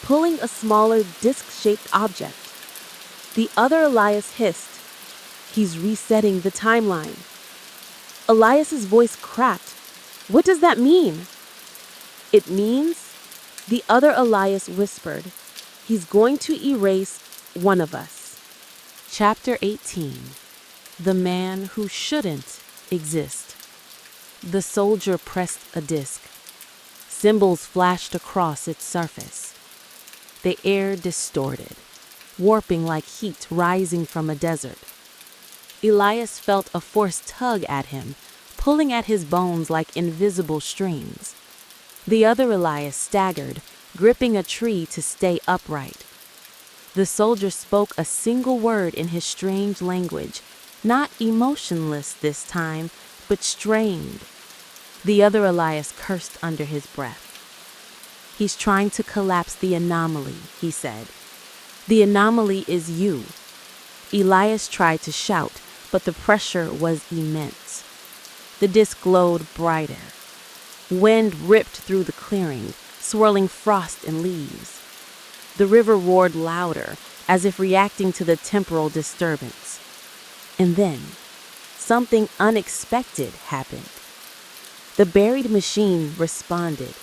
pulling a smaller disc-shaped object. The other Elias hissed, "He's resetting the timeline." Elias's voice cracked. "What does that mean?" "It means," the other Elias whispered, "he's going to erase one of us." Chapter 18. The Man Who Shouldn't Exist. The soldier pressed a disc. Symbols flashed across its surface. The air distorted, warping like heat rising from a desert. Elias felt a force tug at him, pulling at his bones like invisible strings. The other Elias staggered, gripping a tree to stay upright. The soldier spoke a single word in his strange language, not emotionless this time, but strained. The other Elias cursed under his breath. "He's trying to collapse the anomaly," he said. "The anomaly is you." Elias tried to shout, but the pressure was immense. The disc glowed brighter. Wind ripped through the clearing, swirling frost and leaves. The river roared louder, as if reacting to the temporal disturbance. And then, something unexpected happened. The buried machine responded.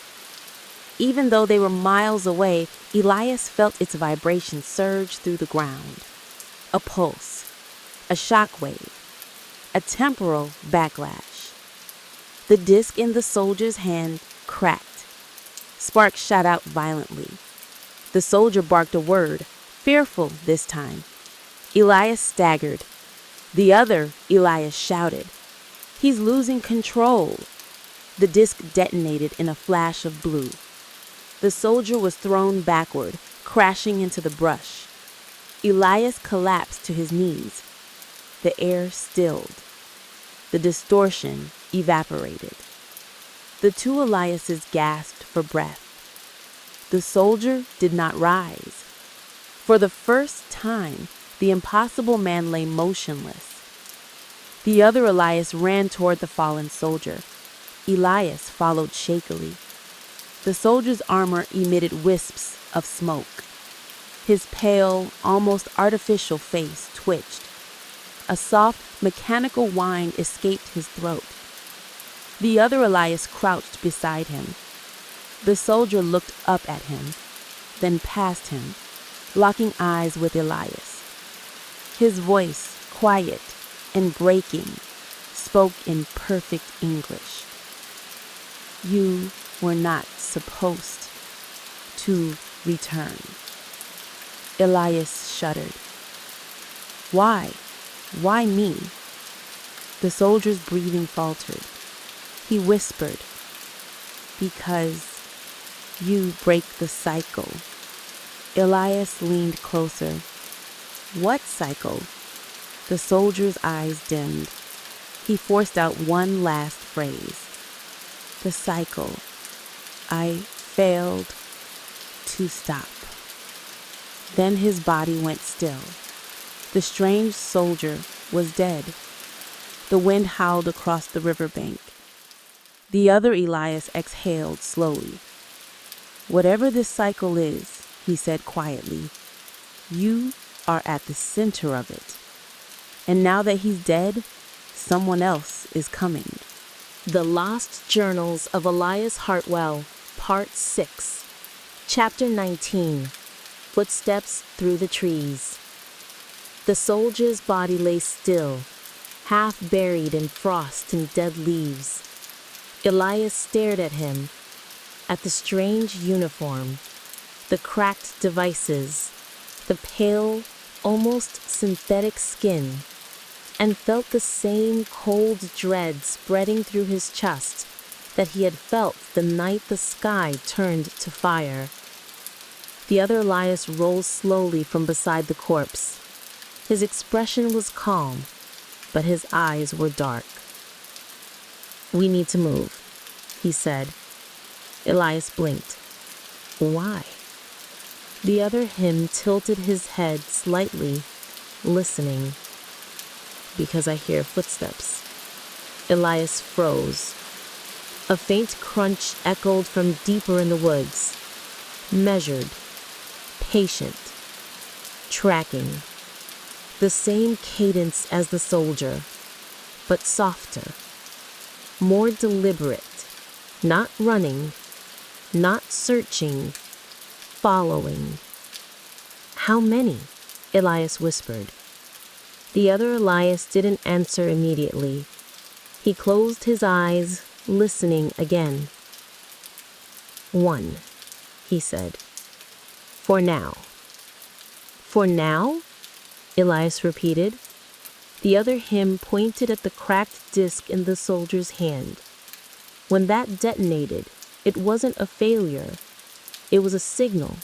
Even though they were miles away, Elias felt its vibration surge through the ground. A pulse, a shockwave, a temporal backlash. The disc in the soldier's hand cracked. Sparks shot out violently. The soldier barked a word, fearful this time. Elias staggered. The other Elias shouted, "He's losing control." The disc detonated in a flash of blue. The soldier was thrown backward, crashing into the brush. Elias collapsed to his knees. The air stilled. The distortion evaporated. The two Eliases gasped for breath. The soldier did not rise. For the first time, the impossible man lay motionless. The other Elias ran toward the fallen soldier. Elias followed shakily. The soldier's armor emitted wisps of smoke. His pale, almost artificial face twitched. A soft, mechanical whine escaped his throat. The other Elias crouched beside him. The soldier looked up at him, then past him, locking eyes with Elias. His voice, quiet and breaking, spoke in perfect English. "You were not supposed to return." Elias shuddered. "Why? Why me?" The soldier's breathing faltered. He whispered, "Because you break the cycle." Elias leaned closer. "What cycle?" The soldier's eyes dimmed. He forced out one last phrase. "The cycle I failed to stop." Then his body went still. The strange soldier was dead. The wind howled across the riverbank. The other Elias exhaled slowly. "Whatever this cycle is," he said quietly, You are at the center of it. And now that he's dead, someone else is coming. The Lost Journals of Elias Hartwell, Part 6, Chapter 19, Footsteps Through the Trees. The soldier's body lay still, half buried in frost and dead leaves. Elias stared at him, at the strange uniform, the cracked devices, the pale, almost synthetic skin, and felt the same cold dread spreading through his chest that he had felt the night the sky turned to fire. The other Elias rose slowly from beside the corpse. His expression was calm, but his eyes were dark. "We need to move," he said. Elias blinked. "Why?" The other him tilted his head slightly, listening. "Because I hear footsteps." Elias froze. A faint crunch echoed from deeper in the woods. Measured, patient, tracking. The same cadence as the soldier, but softer, more deliberate, not running, not searching, following. "How many?" Elias whispered. The other Elias didn't answer immediately. He closed his eyes, listening again. "One," he said. "For now." "For now?" Elias repeated. The other him pointed at the cracked disc in the soldier's hand. When that detonated, it wasn't a failure. It was a signal.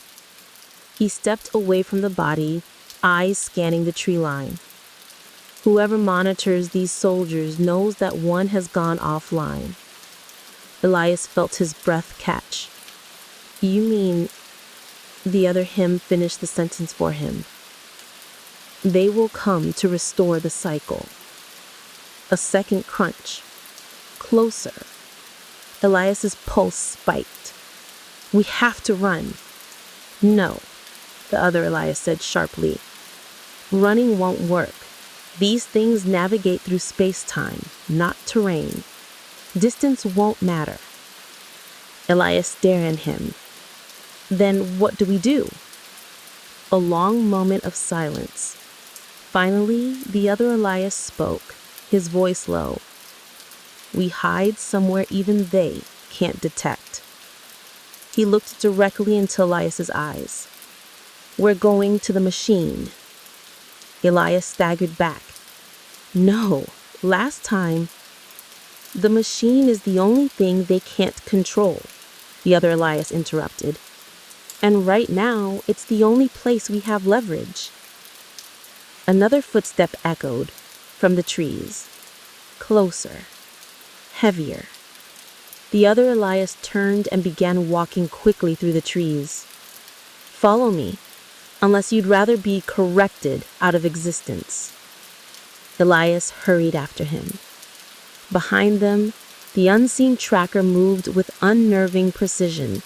He stepped away from the body, eyes scanning the tree line. Whoever monitors these soldiers knows that one has gone offline. Elias felt his breath catch. "You mean..." The other him finished the sentence for him. "They will come to restore the cycle." A second crunch. Closer. Elias's pulse spiked. "We have to run." "No," the other Elias said sharply. "Running won't work. These things navigate through space-time, not terrain. Distance won't matter." Elias stared at him. "Then what do we do?" A long moment of silence. Finally, the other Elias spoke, his voice low. "We hide somewhere even they can't detect." He looked directly into Elias's eyes. "We're going to the machine." Elias staggered back. "No, last time..." "The machine is the only thing they can't control," the other Elias interrupted. "And right now, it's the only place we have leverage." Another footstep echoed from the trees. Closer. Heavier. The other Elias turned and began walking quickly through the trees. "Follow me, unless you'd rather be corrected out of existence." Elias hurried after him. Behind them, the unseen tracker moved with unnerving precision,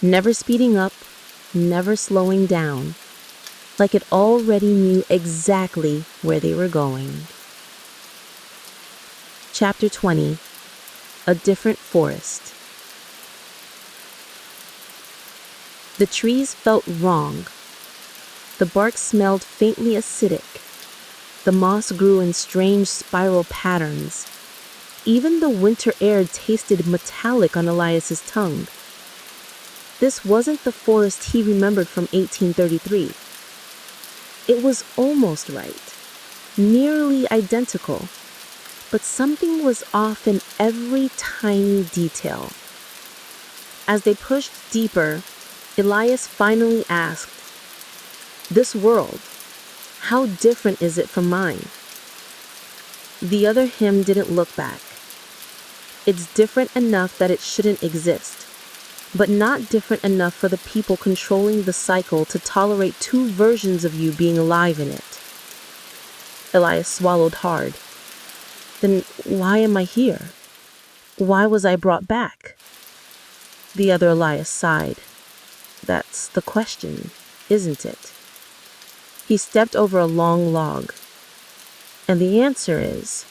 never speeding up, never slowing down, like it already knew exactly where they were going. Chapter 20. A Different Forest. The trees felt wrong. The bark smelled faintly acidic. The moss grew in strange spiral patterns. Even the winter air tasted metallic on Elias's tongue. This wasn't the forest he remembered from 1833. It was almost right, nearly identical, but something was off in every tiny detail. As they pushed deeper, Elias finally asked, "This world, how different is it from mine?" The other him didn't look back. "It's different enough that it shouldn't exist, but not different enough for the people controlling the cycle to tolerate two versions of you being alive in it." Elias swallowed hard. "Then why am I here? Why was I brought back?" The other Elias sighed. "That's the question, isn't it?" He stepped over a long log. And the answer is,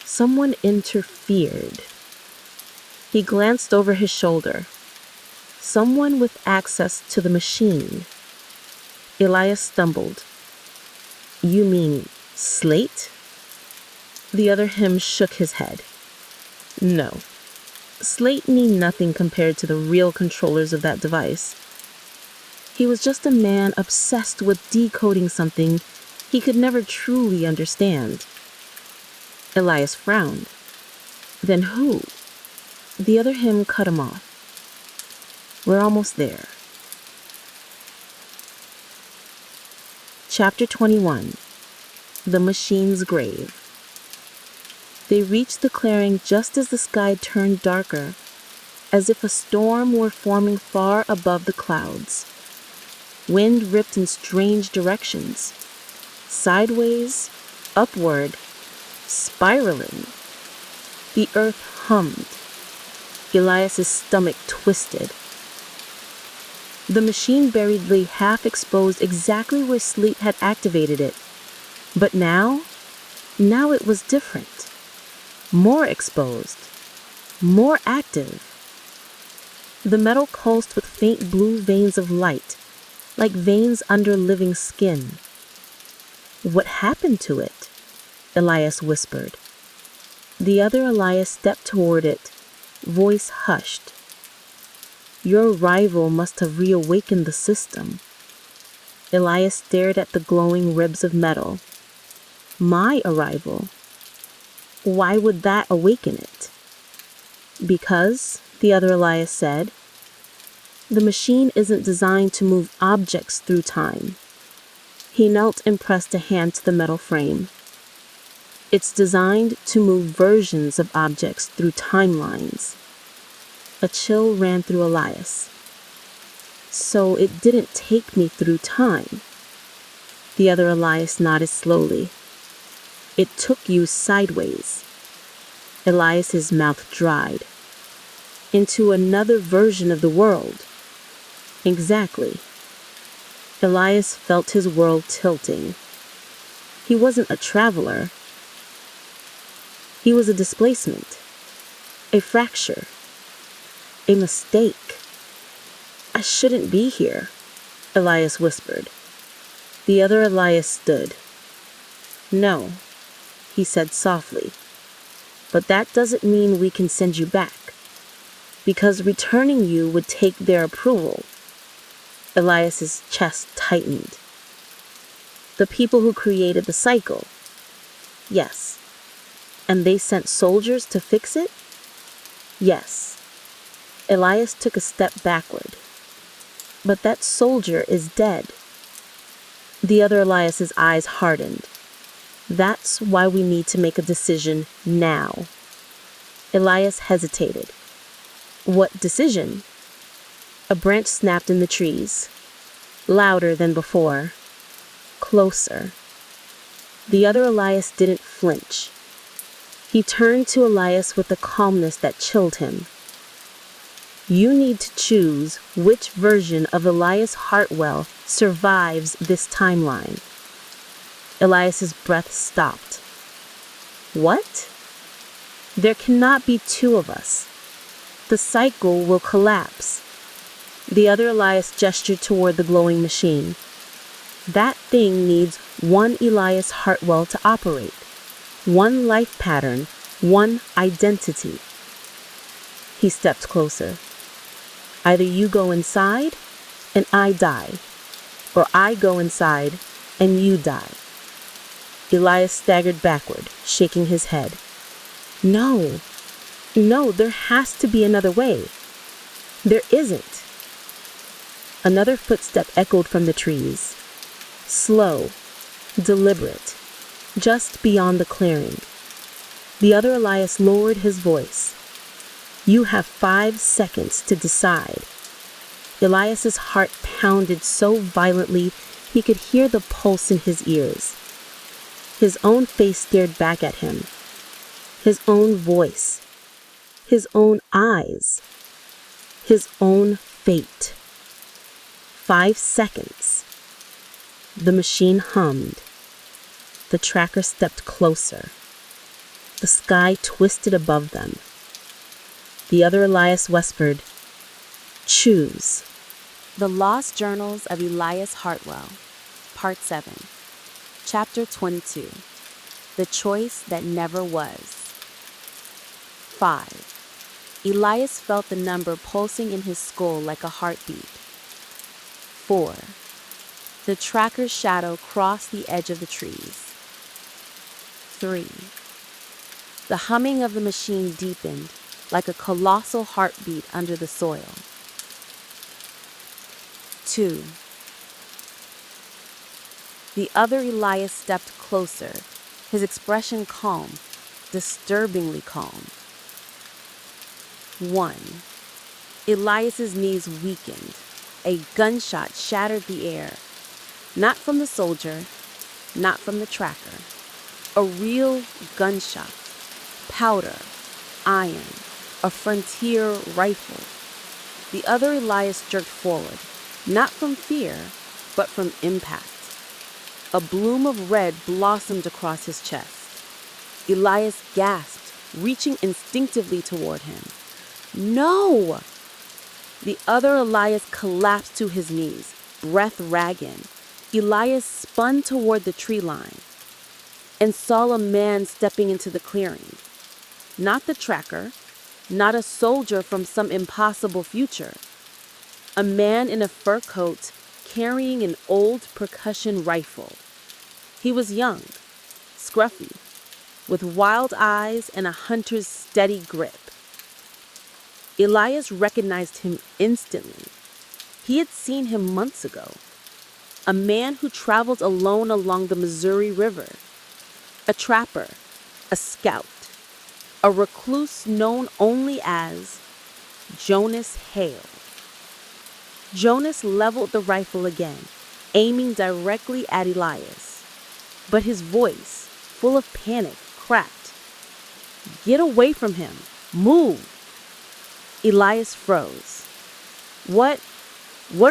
someone interfered. He glanced over his shoulder. Someone with access to the machine. Elias stumbled. You mean Slate? The other him shook his head. No. Slate mean nothing compared to the real controllers of that device. He was just a man obsessed with decoding something he could never truly understand. Elias frowned. Then who? The other him cut him off. We're almost there. Chapter 21. The Machine's Grave. They reached the clearing just as the sky turned darker, as if a storm were forming far above the clouds. Wind ripped in strange directions, sideways, upward, spiraling. The earth hummed. Elias's stomach twisted. The machine buried lay half exposed exactly where Slate had activated it. But now it was different. More exposed. More active. The metal pulsed with faint blue veins of light, like veins under living skin. What happened to it? Elias whispered. The other Elias stepped toward it, voice hushed. Your arrival must have reawakened the system. Elias stared at the glowing ribs of metal. My arrival? Why would that awaken it? Because, the other Elias said, the machine isn't designed to move objects through time. He knelt and pressed a hand to the metal frame. It's designed to move versions of objects through timelines. A chill ran through Elias. So it didn't take me through time. The other Elias nodded slowly. It took you sideways. Elias's mouth dried. Into another version of the world. Exactly. Elias felt his world tilting. He wasn't a traveler. He was a displacement. A fracture. A mistake. I shouldn't be here, Elias whispered. The other Elias stood. No, he said softly. But that doesn't mean we can send you back. Because returning you would take their approval. Elias's chest tightened. The people who created the cycle. Yes. And they sent soldiers to fix it? Yes. Elias took a step backward. But that soldier is dead. The other Elias's eyes hardened. That's why we need to make a decision now. Elias hesitated. What decision? A branch snapped in the trees. Louder than before. Closer. The other Elias didn't flinch. He turned to Elias with a calmness that chilled him. You need to choose which version of Elias Hartwell survives this timeline. Elias's breath stopped. What? There cannot be two of us. The cycle will collapse. The other Elias gestured toward the glowing machine. That thing needs one Elias Hartwell to operate. One life pattern, one identity. He stepped closer. Either you go inside and I die, or I go inside and you die. Elias staggered backward, shaking his head. No, there has to be another way. There isn't. Another footstep echoed from the trees. Slow, deliberate, just beyond the clearing. The other Elias lowered his voice. You have 5 seconds to decide. Elias's heart pounded so violently he could hear the pulse in his ears. His own face stared back at him. His own voice. His own eyes. His own fate. 5 seconds. The machine hummed. The tracker stepped closer. The sky twisted above them. The other Elias whispered, "Choose." The Lost Journals of Elias Hartwell, Part 7, Chapter 22, The Choice That Never Was. 5. Elias felt the number pulsing in his skull like a heartbeat. 4. The tracker's shadow crossed the edge of the trees. 3. The humming of the machine deepened like a colossal heartbeat under the soil. 2. The other Elias stepped closer, his expression calm, disturbingly calm. 1. Elias's knees weakened. A gunshot shattered the air. Not from the soldier, not from the tracker. A real gunshot. Powder, iron, a frontier rifle. The other Elias jerked forward, not from fear, but from impact. A bloom of red blossomed across his chest. Elias gasped, reaching instinctively toward him. No! The other Elias collapsed to his knees, breath ragging. Elias spun toward the tree line and saw a man stepping into the clearing. Not the tracker, not a soldier from some impossible future. A man in a fur coat carrying an old percussion rifle. He was young, scruffy, with wild eyes and a hunter's steady grip. Elias recognized him instantly. He had seen him months ago. A man who traveled alone along the Missouri River. A trapper, a scout, a recluse known only as Jonas Hale. Jonas leveled the rifle again, aiming directly at Elias. But his voice, full of panic, cracked. "Get away from him! Move!" Elias froze. What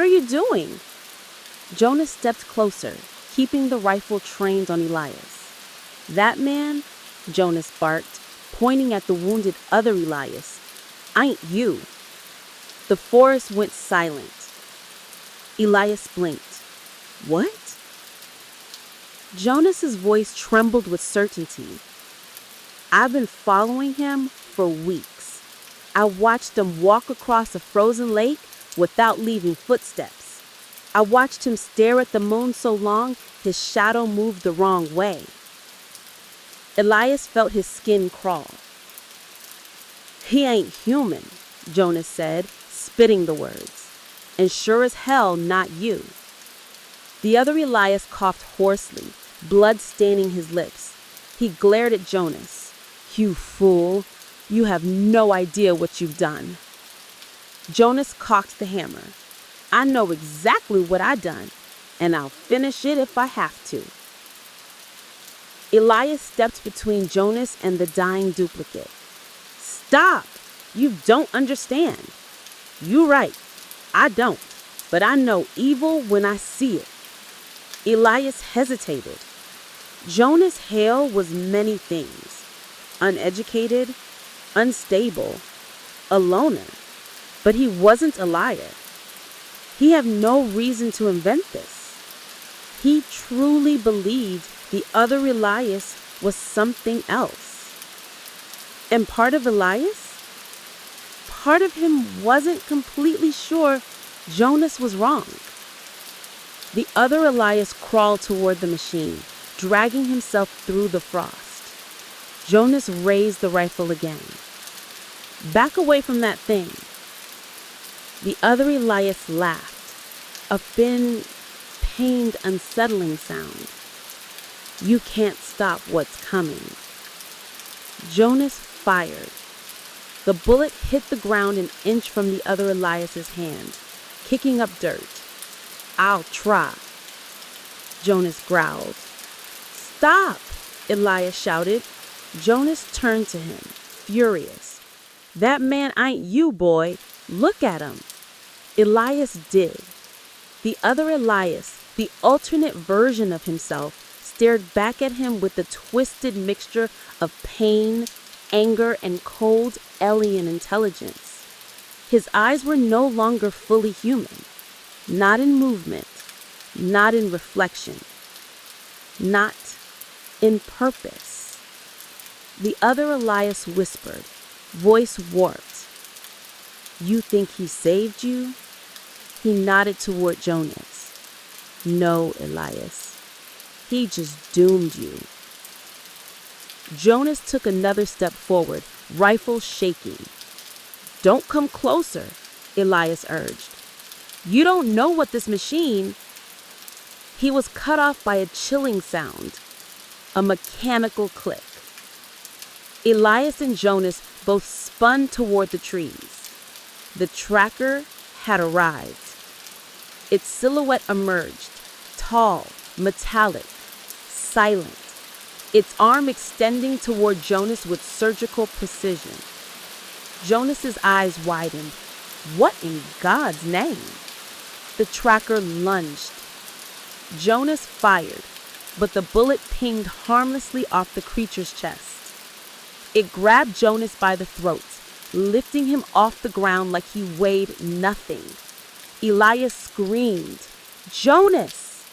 are you doing?" Jonas stepped closer, keeping the rifle trained on Elias. "That man," Jonas barked, pointing at the wounded other Elias, "ain't you." The forest went silent. Elias blinked. "What?" Jonas's voice trembled with certainty. "I've been following him for weeks. I watched him walk across a frozen lake without leaving footsteps. I watched him stare at the moon so long his shadow moved the wrong way." Elias felt his skin crawl. "He ain't human," Jonas said, spitting the words. "And sure as hell not you." The other Elias coughed hoarsely, blood staining his lips. He glared at Jonas. "You fool! You have no idea what you've done." Jonas cocked the hammer. "I know exactly what I done, and I'll finish it if I have to." Elias stepped between Jonas and the dying duplicate. "Stop! You don't understand." "You right. I don't. But I know evil when I see it." Elias hesitated. Jonas Hale was many things. Uneducated, unstable, a loner. But he wasn't a liar. He had no reason to invent this. He truly believed the other Elias was something else. And part of Elias? Part of him wasn't completely sure Jonas was wrong. The other Elias crawled toward the machine, dragging himself through the frost. Jonas raised the rifle again. "Back away from that thing." The other Elias laughed, a thin, pained, unsettling sound. "You can't stop what's coming." Jonas fired. The bullet hit the ground an inch from the other Elias's hand, kicking up dirt. "I'll try." Jonas growled. "Stop!" Elias shouted. Jonas turned to him, furious. "That man ain't you, boy. Look at him." Elias did. The other Elias, the alternate version of himself, stared back at him with a twisted mixture of pain, anger, and cold alien intelligence. His eyes were no longer fully human, not in movement, not in reflection, not in purpose. The other Elias whispered, voice warped, "You think he saved you?" He nodded toward Jonas. "No, Elias. He just doomed you." Jonas took another step forward, rifle shaking. "Don't come closer," Elias urged. "You don't know what this machine—" He was cut off by a chilling sound, a mechanical click. Elias and Jonas both spun toward the trees. The tracker had arrived. Its silhouette emerged, tall, metallic, silent, its arm extending toward Jonas with surgical precision. Jonas's eyes widened. What in God's name? The tracker lunged. Jonas fired, but the bullet pinged harmlessly off the creature's chest. It grabbed Jonas by the throat, lifting him off the ground like he weighed nothing. Elias screamed, "Jonas!"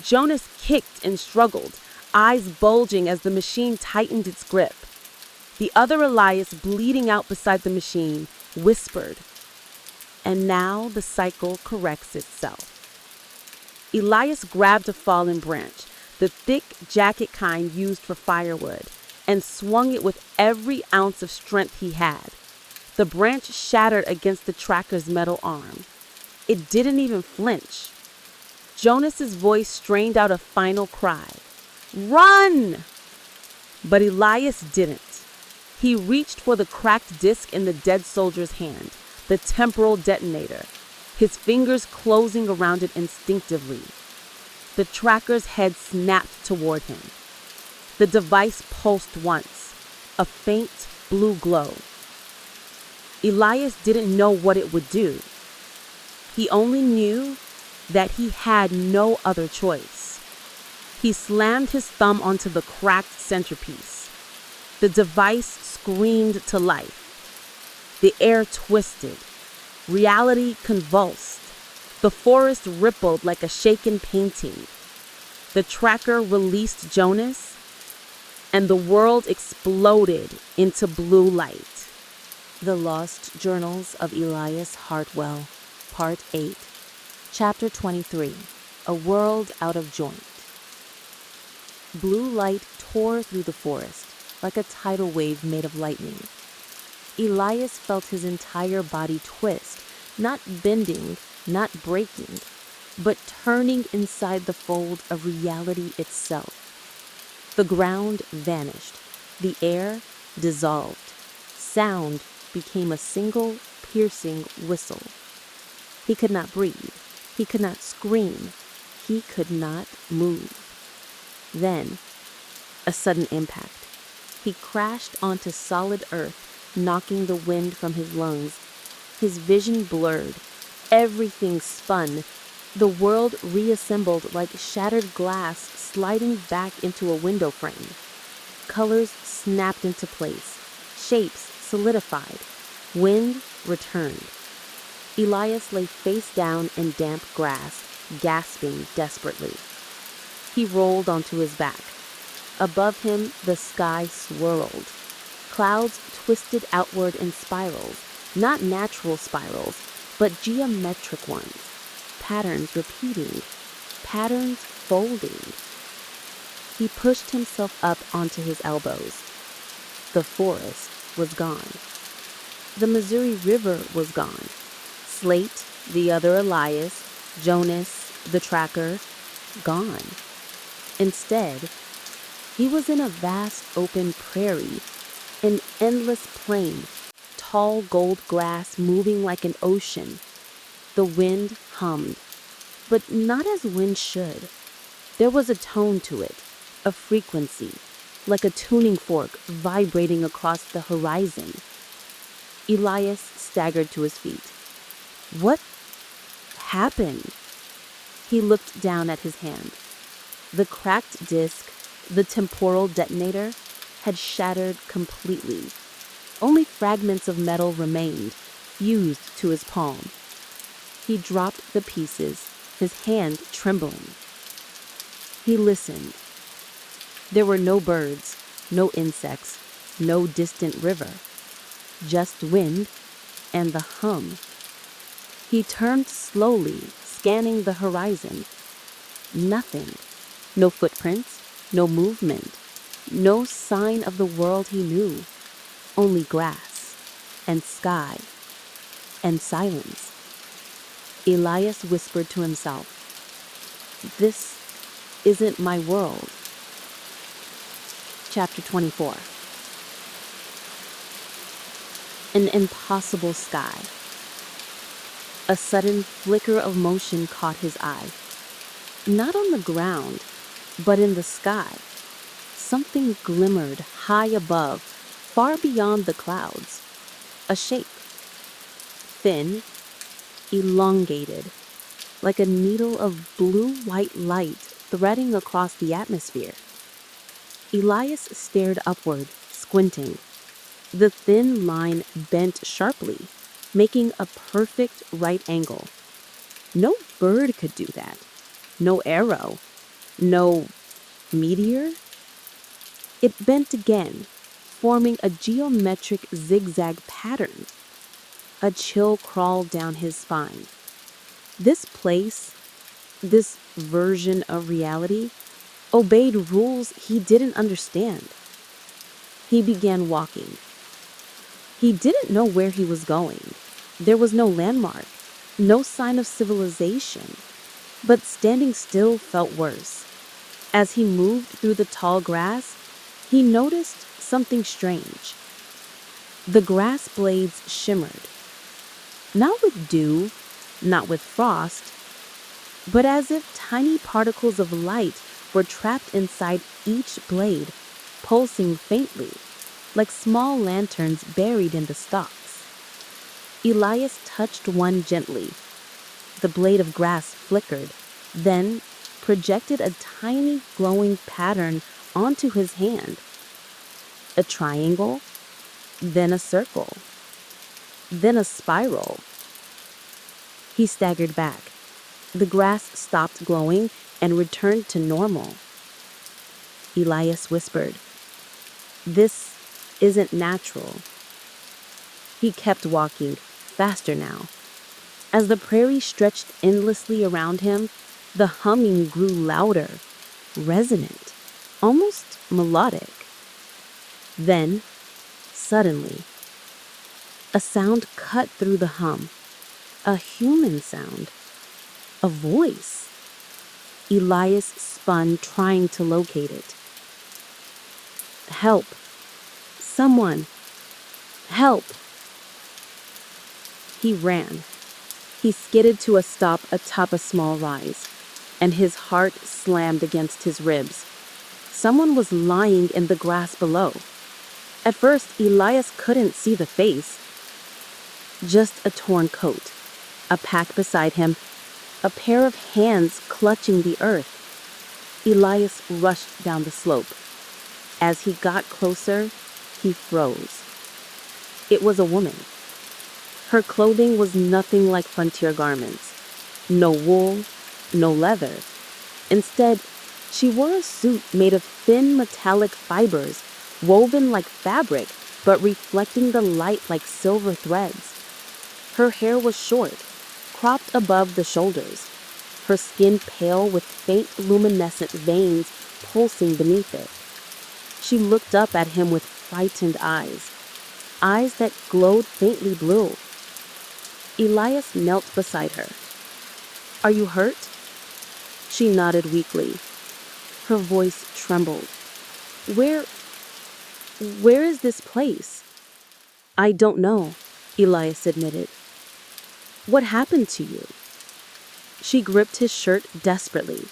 Jonas kicked and struggled, eyes bulging as the machine tightened its grip. The other Elias, bleeding out beside the machine, whispered. And now the cycle corrects itself. Elias grabbed a fallen branch, the thick jacket kind used for firewood, and swung it with every ounce of strength he had. The branch shattered against the tracker's metal arm. It didn't even flinch. Jonas's voice strained out a final cry. "Run!" But Elias didn't. He reached for the cracked disc in the dead soldier's hand, the temporal detonator, his fingers closing around it instinctively. The tracker's head snapped toward him. The device pulsed once, a faint blue glow. Elias didn't know what it would do. He only knew that he had no other choice. He slammed his thumb onto the cracked centerpiece. The device screamed to life. The air twisted. Reality convulsed. The forest rippled like a shaken painting. The tracker released Jonas, and the world exploded into blue light. The Lost Journals of Elias Hartwell, Part 8, Chapter 23, A World Out of Joint. Blue light tore through the forest like a tidal wave made of lightning. Elias felt his entire body twist, not bending, not breaking, but turning inside the fold of reality itself. The ground vanished. The air dissolved. Sound became a single, piercing whistle. He could not breathe. He could not scream. He could not move. Then, a sudden impact. He crashed onto solid earth, knocking the wind from his lungs. His vision blurred. Everything spun. The world reassembled like shattered glass sliding back into a window frame. Colors snapped into place. Shapes solidified. Wind returned. Elias lay face down in damp grass, gasping desperately. He rolled onto his back. Above him, the sky swirled. Clouds twisted outward in spirals, not natural spirals, but geometric ones. Patterns repeating, patterns folding. He pushed himself up onto his elbows. The forest was gone. The Missouri River was gone. Slate, the other Elias, Jonas, the tracker, gone. Instead, he was in a vast open prairie, an endless plain, tall gold grass moving like an ocean. The wind hummed, but not as wind should. There was a tone to it, a frequency, like a tuning fork vibrating across the horizon. Elias staggered to his feet. What happened? He looked down at his hand. The cracked disc, the temporal detonator, had shattered completely. Only fragments of metal remained, fused to his palm. He dropped the pieces, his hand trembling. He listened. There were no birds, no insects, no distant river. Just wind and the hum. He turned slowly, scanning the horizon. Nothing. No footprints, no movement, no sign of the world he knew. Only grass and sky and silence. Elias whispered to himself, "This isn't my world." Chapter 24. An impossible sky. A sudden flicker of motion caught his eye. Not on the ground, but in the sky. Something glimmered high above, far beyond the clouds. A shape. Thin, elongated, like a needle of blue-white light threading across the atmosphere. Elias stared upward, squinting. The thin line bent sharply, making a perfect right angle. No bird could do that. No arrow. No meteor. It bent again, forming a geometric zigzag pattern. A chill crawled down his spine. This place, this version of reality, obeyed rules he didn't understand. He began walking. He didn't know where he was going. There was no landmark, no sign of civilization. But standing still felt worse. As he moved through the tall grass, he noticed something strange. The grass blades shimmered. Not with dew, not with frost, but as if tiny particles of light were trapped inside each blade, pulsing faintly, like small lanterns buried in the stalks. Elias touched one gently. The blade of grass flickered, then projected a tiny glowing pattern onto his hand. A triangle, then a circle, then a spiral. He staggered back. The grass stopped glowing and returned to normal. Elias whispered, "This isn't natural." He kept walking, faster now. As the prairie stretched endlessly around him, the humming grew louder, resonant, almost melodic. Then, suddenly, a sound cut through the hum. A human sound. A voice. Elias spun, trying to locate it. "Help! Someone! Help!" He ran. He skidded to a stop atop a small rise, and his heart slammed against his ribs. Someone was lying in the grass below. At first, Elias couldn't see the face. Just a torn coat, a pack beside him, a pair of hands clutching the earth. Elias rushed down the slope. As he got closer, he froze. It was a woman. Her clothing was nothing like frontier garments. No wool, no leather. Instead, she wore a suit made of thin metallic fibers, woven like fabric, but reflecting the light like silver threads. Her hair was short, cropped above the shoulders, her skin pale with faint luminescent veins pulsing beneath it. She looked up at him with frightened eyes that glowed faintly blue. Elias knelt beside her. "Are you hurt?" She nodded weakly. Her voice trembled. Where is this place?" "I don't know," Elias admitted. "What happened to you?" She gripped his shirt desperately.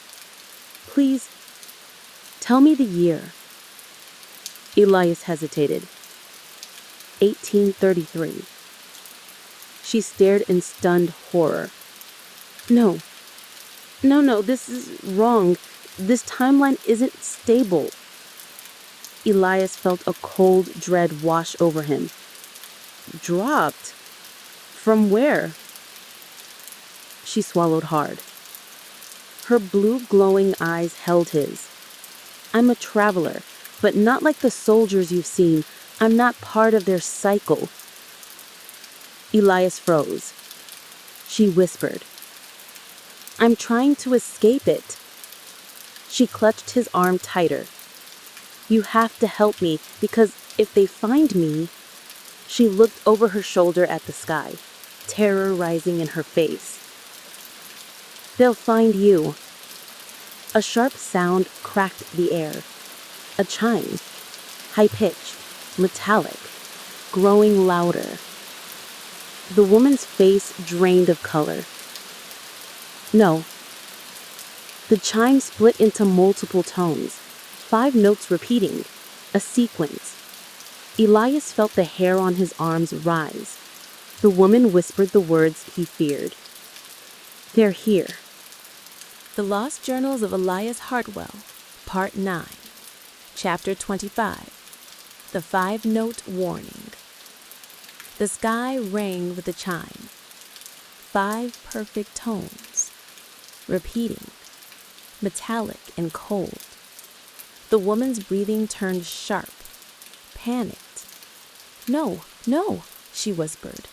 "Please, tell me the year." Elias hesitated. 1833. She stared in stunned horror. "No, No, this is wrong. This timeline isn't stable. Elias felt a cold dread wash over him. Dropped? From where? She swallowed hard. Her blue glowing eyes held his. I'm a traveler, but not like the soldiers you've seen. I'm not part of their cycle. Elias froze. She whispered, I'm trying to escape it. She clutched his arm tighter. You have to help me, because if they find me... She looked over her shoulder at the sky, terror rising in her face. They'll find you. A sharp sound cracked the air. A chime, high-pitched, metallic, growing louder. The woman's face drained of color. No. The chime split into multiple tones, 5 notes repeating, a sequence. Elias felt the hair on his arms rise. The woman whispered the words he feared. They're here. The Lost Journals of Elias Hartwell, Part 9, Chapter 25, The 5-Note Warning. The sky rang with a chime. 5 perfect tones, repeating, metallic and cold. The woman's breathing turned sharp, panicked. No, she whispered.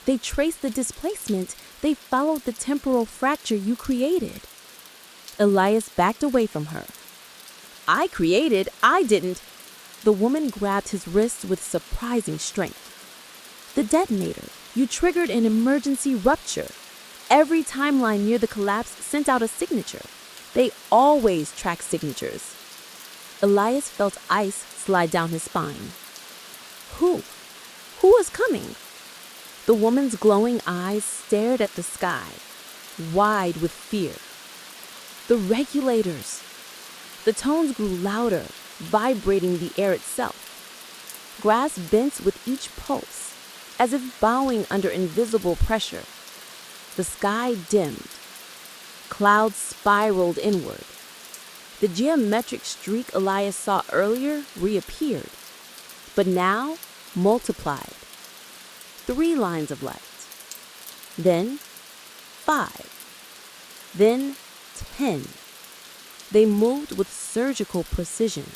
They traced the displacement. They followed the temporal fracture you created. Elias backed away from her. I didn't. The woman grabbed his wrist with surprising strength. The detonator. You triggered an emergency rupture. Every timeline near the collapse sent out a signature. They always track signatures. Elias felt ice slide down his spine. Who? Who is coming? The woman's glowing eyes stared at the sky, wide with fear. The Regulators. The tones grew louder, vibrating the air itself. Grass bent with each pulse, as if bowing under invisible pressure. The sky dimmed. Clouds spiraled inward. The geometric streak Elias saw earlier reappeared, but now multiplied. 3 lines of light. Then 5. Then 10. They moved with surgical precision,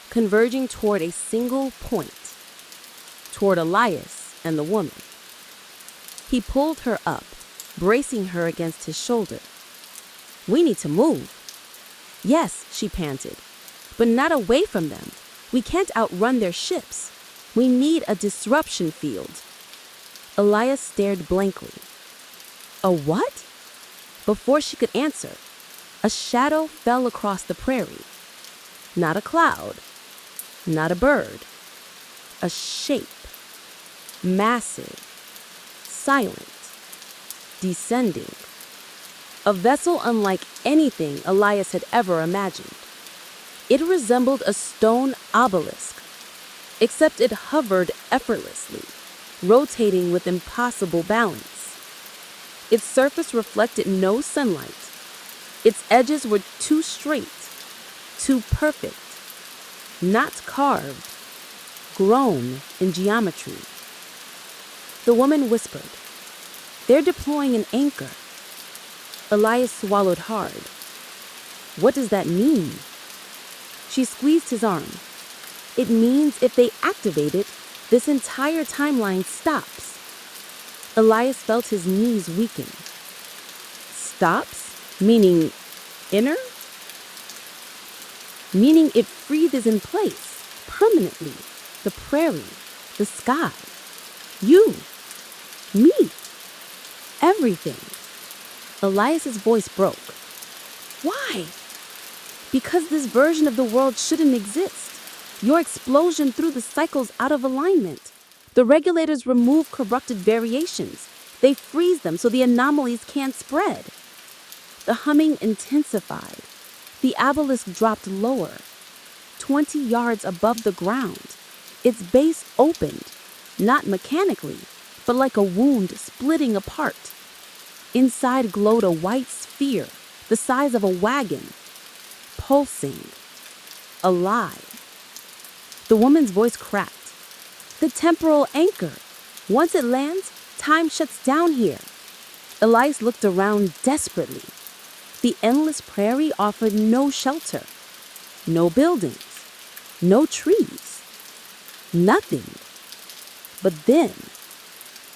converging toward a single point, toward Elias and the woman. He pulled her up, bracing her against his shoulder. We need to move. Yes, she panted, but not away from them. We can't outrun their ships. We need a disruption field. Elias stared blankly. A what? Before she could answer, a shadow fell across the prairie. Not a cloud, not a bird. A shape. Massive, silent, descending. A vessel unlike anything Elias had ever imagined. It resembled a stone obelisk, except it hovered effortlessly, rotating with impossible balance. Its surface reflected no sunlight. Its edges were too straight, too perfect, not carved, grown in geometry. The woman whispered, They're deploying an anchor. Elias swallowed hard. What does that mean? She squeezed his arm. It means if they activate it, this entire timeline stops. Elias felt his knees weaken. Stops? Meaning inner? Meaning it freezes in place, permanently. The prairie, the sky, you, me, everything. Elias's voice broke. Why? Because this version of the world shouldn't exist. Your explosion threw the cycles out of alignment. The regulators remove corrupted variations. They freeze them so the anomalies can't spread. The humming intensified. The obelisk dropped lower, 20 yards above the ground. Its base opened, not mechanically, but like a wound splitting apart. Inside glowed a white sphere, the size of a wagon, pulsing, alive. The woman's voice cracked. The temporal anchor. Once it lands, time shuts down here. Elias looked around desperately. The endless prairie offered no shelter, no buildings, no trees, nothing. But then,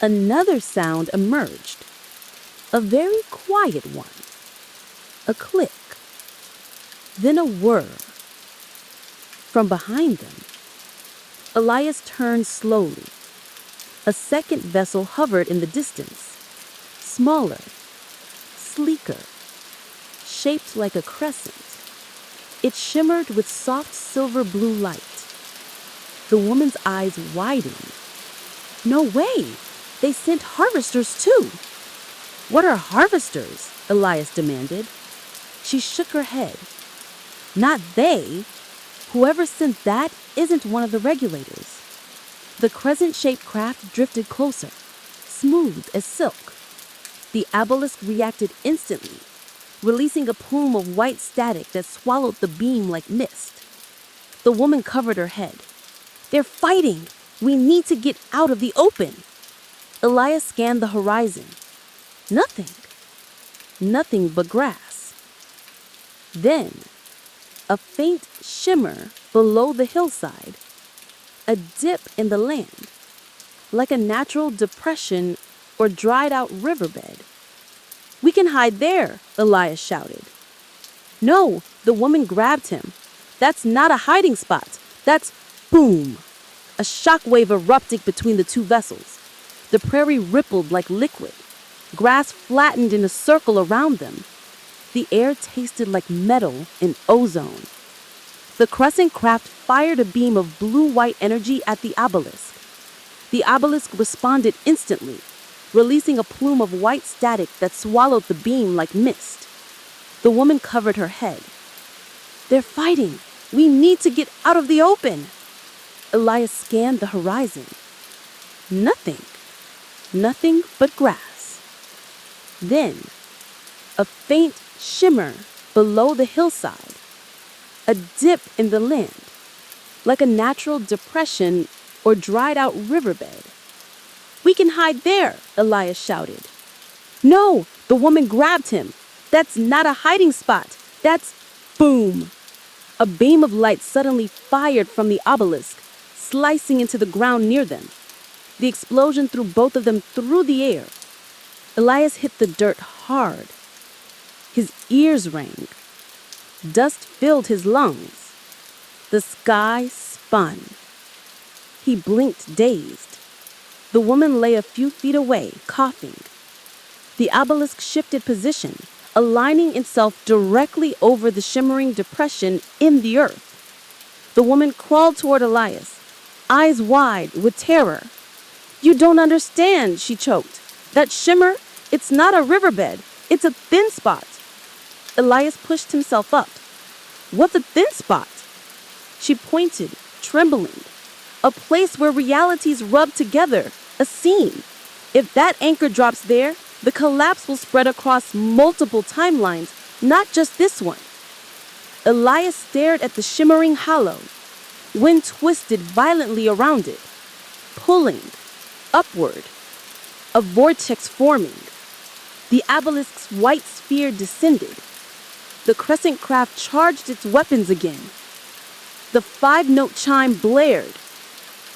another sound emerged, a very quiet one, a click, then a whir. From behind them, Elias turned slowly. A second vessel hovered in the distance, smaller, sleeker, shaped like a crescent. It shimmered with soft silver blue light. The woman's eyes widened. No way! They sent harvesters too! What are harvesters? Elias demanded. She shook her head. Not they. Whoever sent that isn't one of the regulators. The crescent-shaped craft drifted closer, smooth as silk. The obelisk reacted instantly, releasing a plume of white static that swallowed the beam like mist. The woman covered her head. They're fighting! We need to get out of the open! Elias scanned the horizon. Nothing. Nothing but grass. Then, a faint shimmer below the hillside, a dip in the land, like a natural depression or dried-out riverbed. We can hide there, Elias shouted. No, the woman grabbed him. That's not a hiding spot. That's boom. A shockwave erupted between the two vessels. The prairie rippled like liquid. Grass flattened in a circle around them. The air tasted like metal and ozone. The crescent craft fired a beam of blue-white energy at the obelisk. The obelisk responded instantly, releasing a plume of white static that swallowed the beam like mist. The woman covered her head. They're fighting. We need to get out of the open. Elias scanned the horizon. Nothing. Nothing but grass. Then, a faint shimmer below the hillside, a dip in the land, like a natural depression or dried-out riverbed. We can hide there, Elias shouted. No, the woman grabbed him. That's not a hiding spot. That's boom. A beam of light suddenly fired from the obelisk, slicing into the ground near them. The explosion threw both of them through the air. Elias hit the dirt hard. His ears rang. Dust filled his lungs. The sky spun. He blinked, dazed. The woman lay a few feet away, coughing. The obelisk shifted position, aligning itself directly over the shimmering depression in the earth. The woman crawled toward Elias, eyes wide with terror. You don't understand, she choked. That shimmer, it's not a riverbed. It's a thin spot. Elias pushed himself up. What's a thin spot? She pointed, trembling. A place where realities rub together, a seam. If that anchor drops there, the collapse will spread across multiple timelines, not just this one. Elias stared at the shimmering hollow. Wind twisted violently around it, pulling upward, a vortex forming. The obelisk's white sphere descended. The crescent craft charged its weapons again. The 5-note chime blared,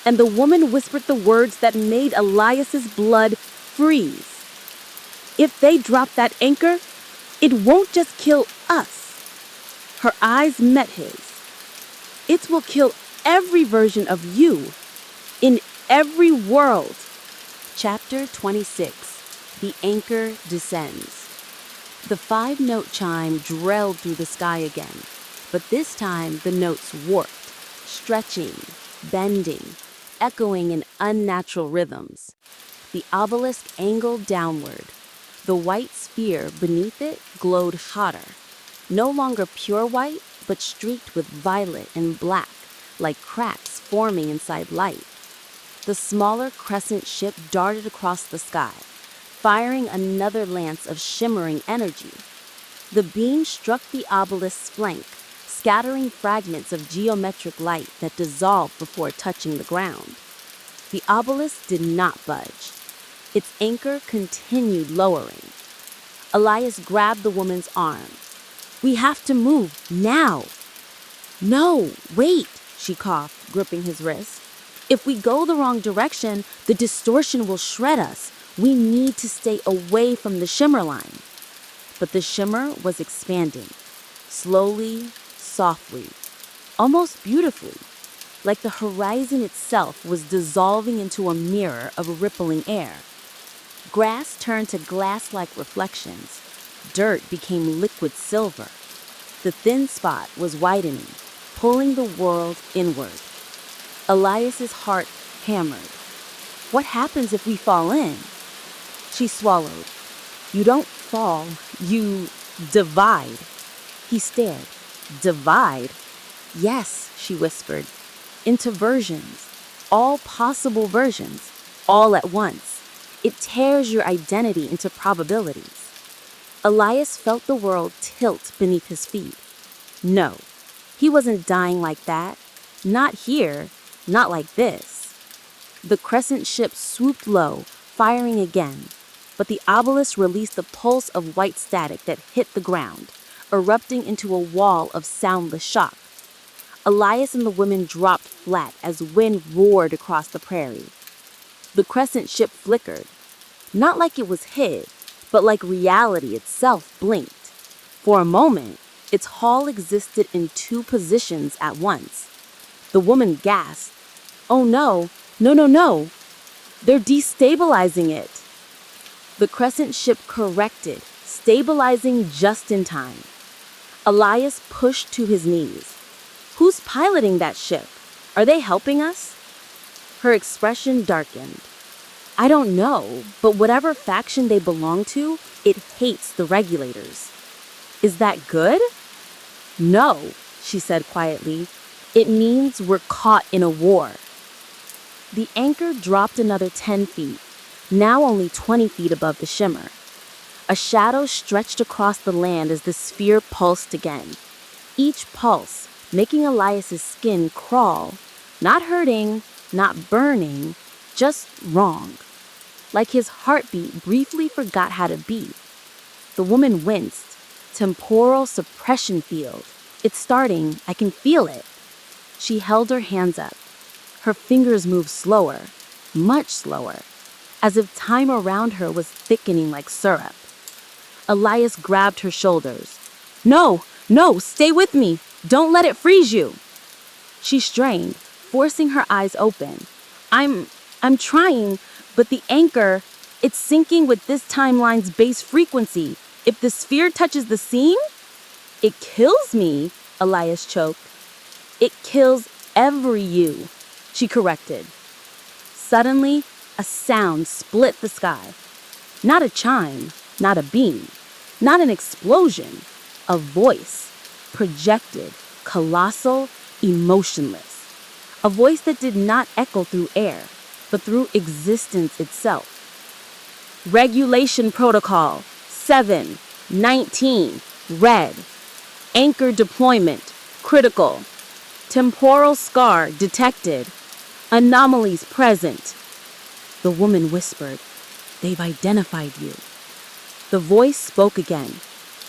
and the woman whispered the words that made Elias's blood freeze. If they drop that anchor, it won't just kill us. Her eyes met his. It will kill every version of you, in every world. Chapter 26. The Anchor Descends. The 5-note chime drilled through the sky again, but this time the notes warped, stretching, bending, echoing in unnatural rhythms. The obelisk angled downward. The white sphere beneath it glowed hotter, no longer pure white, but streaked with violet and black, like cracks forming inside light. The smaller crescent ship darted across the sky, firing another lance of shimmering energy. The beam struck the obelisk's flank, scattering fragments of geometric light that dissolved before touching the ground. The obelisk did not budge. Its anchor continued lowering. Elias grabbed the woman's arm. "We have to move, now!" "No, wait," she coughed, gripping his wrist. "If we go the wrong direction, the distortion will shred us. We need to stay away from the shimmer line." But the shimmer was expanding, slowly, softly, almost beautifully, like the horizon itself was dissolving into a mirror of rippling air. Grass turned to glass-like reflections. Dirt became liquid silver. The thin spot was widening, pulling the world inward. Elias's heart hammered. "What happens if we fall in?" She swallowed. "You don't fall, you divide." He stared. "Divide?" "Yes," she whispered. "Into versions. All possible versions. All at once. It tears your identity into probabilities." Elias felt the world tilt beneath his feet. No, he wasn't dying like that. Not here. Not like this. The crescent ship swooped low, firing again, but the obelisk released a pulse of white static that hit the ground, erupting into a wall of soundless shock. Elias and the women dropped flat as wind roared across the prairie. The crescent ship flickered, not like it was hid, but like reality itself blinked. For a moment, its hull existed in two positions at once. The woman gasped. "Oh no, no. They're destabilizing it." The crescent ship corrected, stabilizing just in time. Elias pushed to his knees. "Who's piloting that ship? Are they helping us?" Her expression darkened. "I don't know, but whatever faction they belong to, it hates the Regulators." "Is that good?" "No," she said quietly. "It means we're caught in a war." The anchor dropped another 10 feet, now only 20 feet above the shimmer. A shadow stretched across the land as the sphere pulsed again. Each pulse making Elias's skin crawl, not hurting, not burning, just wrong. Like his heartbeat briefly forgot how to beat. The woman winced. Temporal suppression field. It's starting. I can feel it. She held her hands up. Her fingers moved slower, much slower, as if time around her was thickening like syrup. Elias grabbed her shoulders. No, stay with me. Don't let it freeze you." She strained, forcing her eyes open. I'm trying, but the anchor, it's syncing with this timeline's base frequency. If the sphere touches the seam, it kills me," Elias choked. "It kills every you," she corrected. Suddenly, a sound split the sky. Not a chime, not a beam, not an explosion. A voice, projected, colossal, emotionless. A voice that did not echo through air, but through existence itself. "Regulation protocol, 7-19, red. Anchor deployment, critical. Temporal scar detected. Anomalies present." The woman whispered, "They've identified you." The voice spoke again.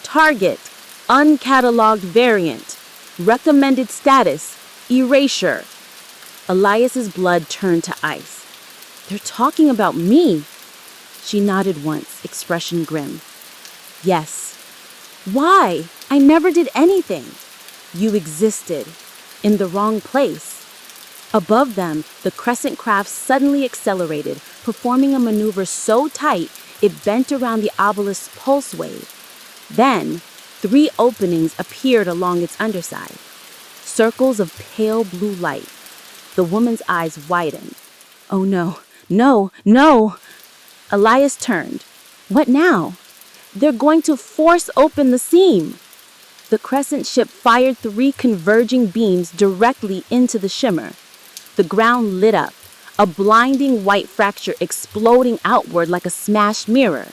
"Target, uncatalogued variant. Recommended status, erasure." Elias's blood turned to ice. "They're talking about me." She nodded once, expression grim. "Yes." "Why? I never did anything." "You existed. In the wrong place." Above them, the crescent craft suddenly accelerated, performing a maneuver so tight it bent around the obelisk's pulse wave. Then, 3 openings appeared along its underside. Circles of pale blue light. The woman's eyes widened. "Oh no. Elias turned. "What now?" "They're going to force open the seam." The crescent ship fired 3 converging beams directly into the shimmer. The ground lit up. a blinding white fracture exploding outward like a smashed mirror.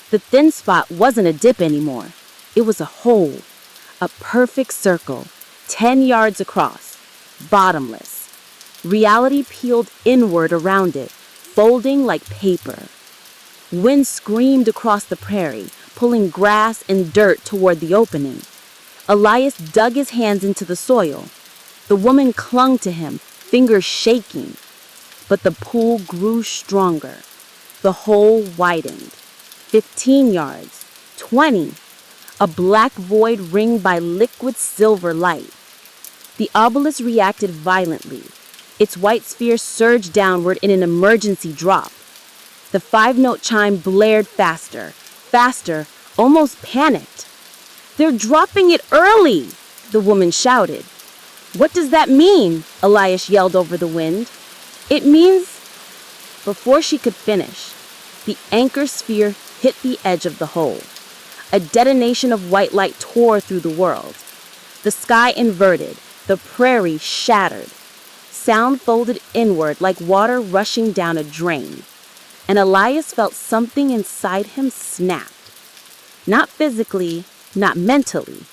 The thin spot wasn't a dip anymore. It was a hole, a perfect circle, 10 yards across, bottomless. Reality peeled inward around it, folding like paper. Wind screamed across the prairie, pulling grass and dirt toward the opening. Elias dug his hands into the soil. The woman clung to him, fingers shaking. But the pool grew stronger. The hole widened. 15 yards, 20. A black void ringed by liquid silver light. The obelisk reacted violently. Its white sphere surged downward in an emergency drop. The 5-note chime blared faster, faster, almost panicked. "They're dropping it early," the woman shouted. "What does that mean?" Elias yelled over the wind. "It means—" Before she could finish, the anchor sphere hit the edge of the hole. A detonation of white light tore through the world. The sky inverted, the prairie shattered. Sound folded inward like water rushing down a drain. And Elias felt something inside him snap. Not physically, not mentally.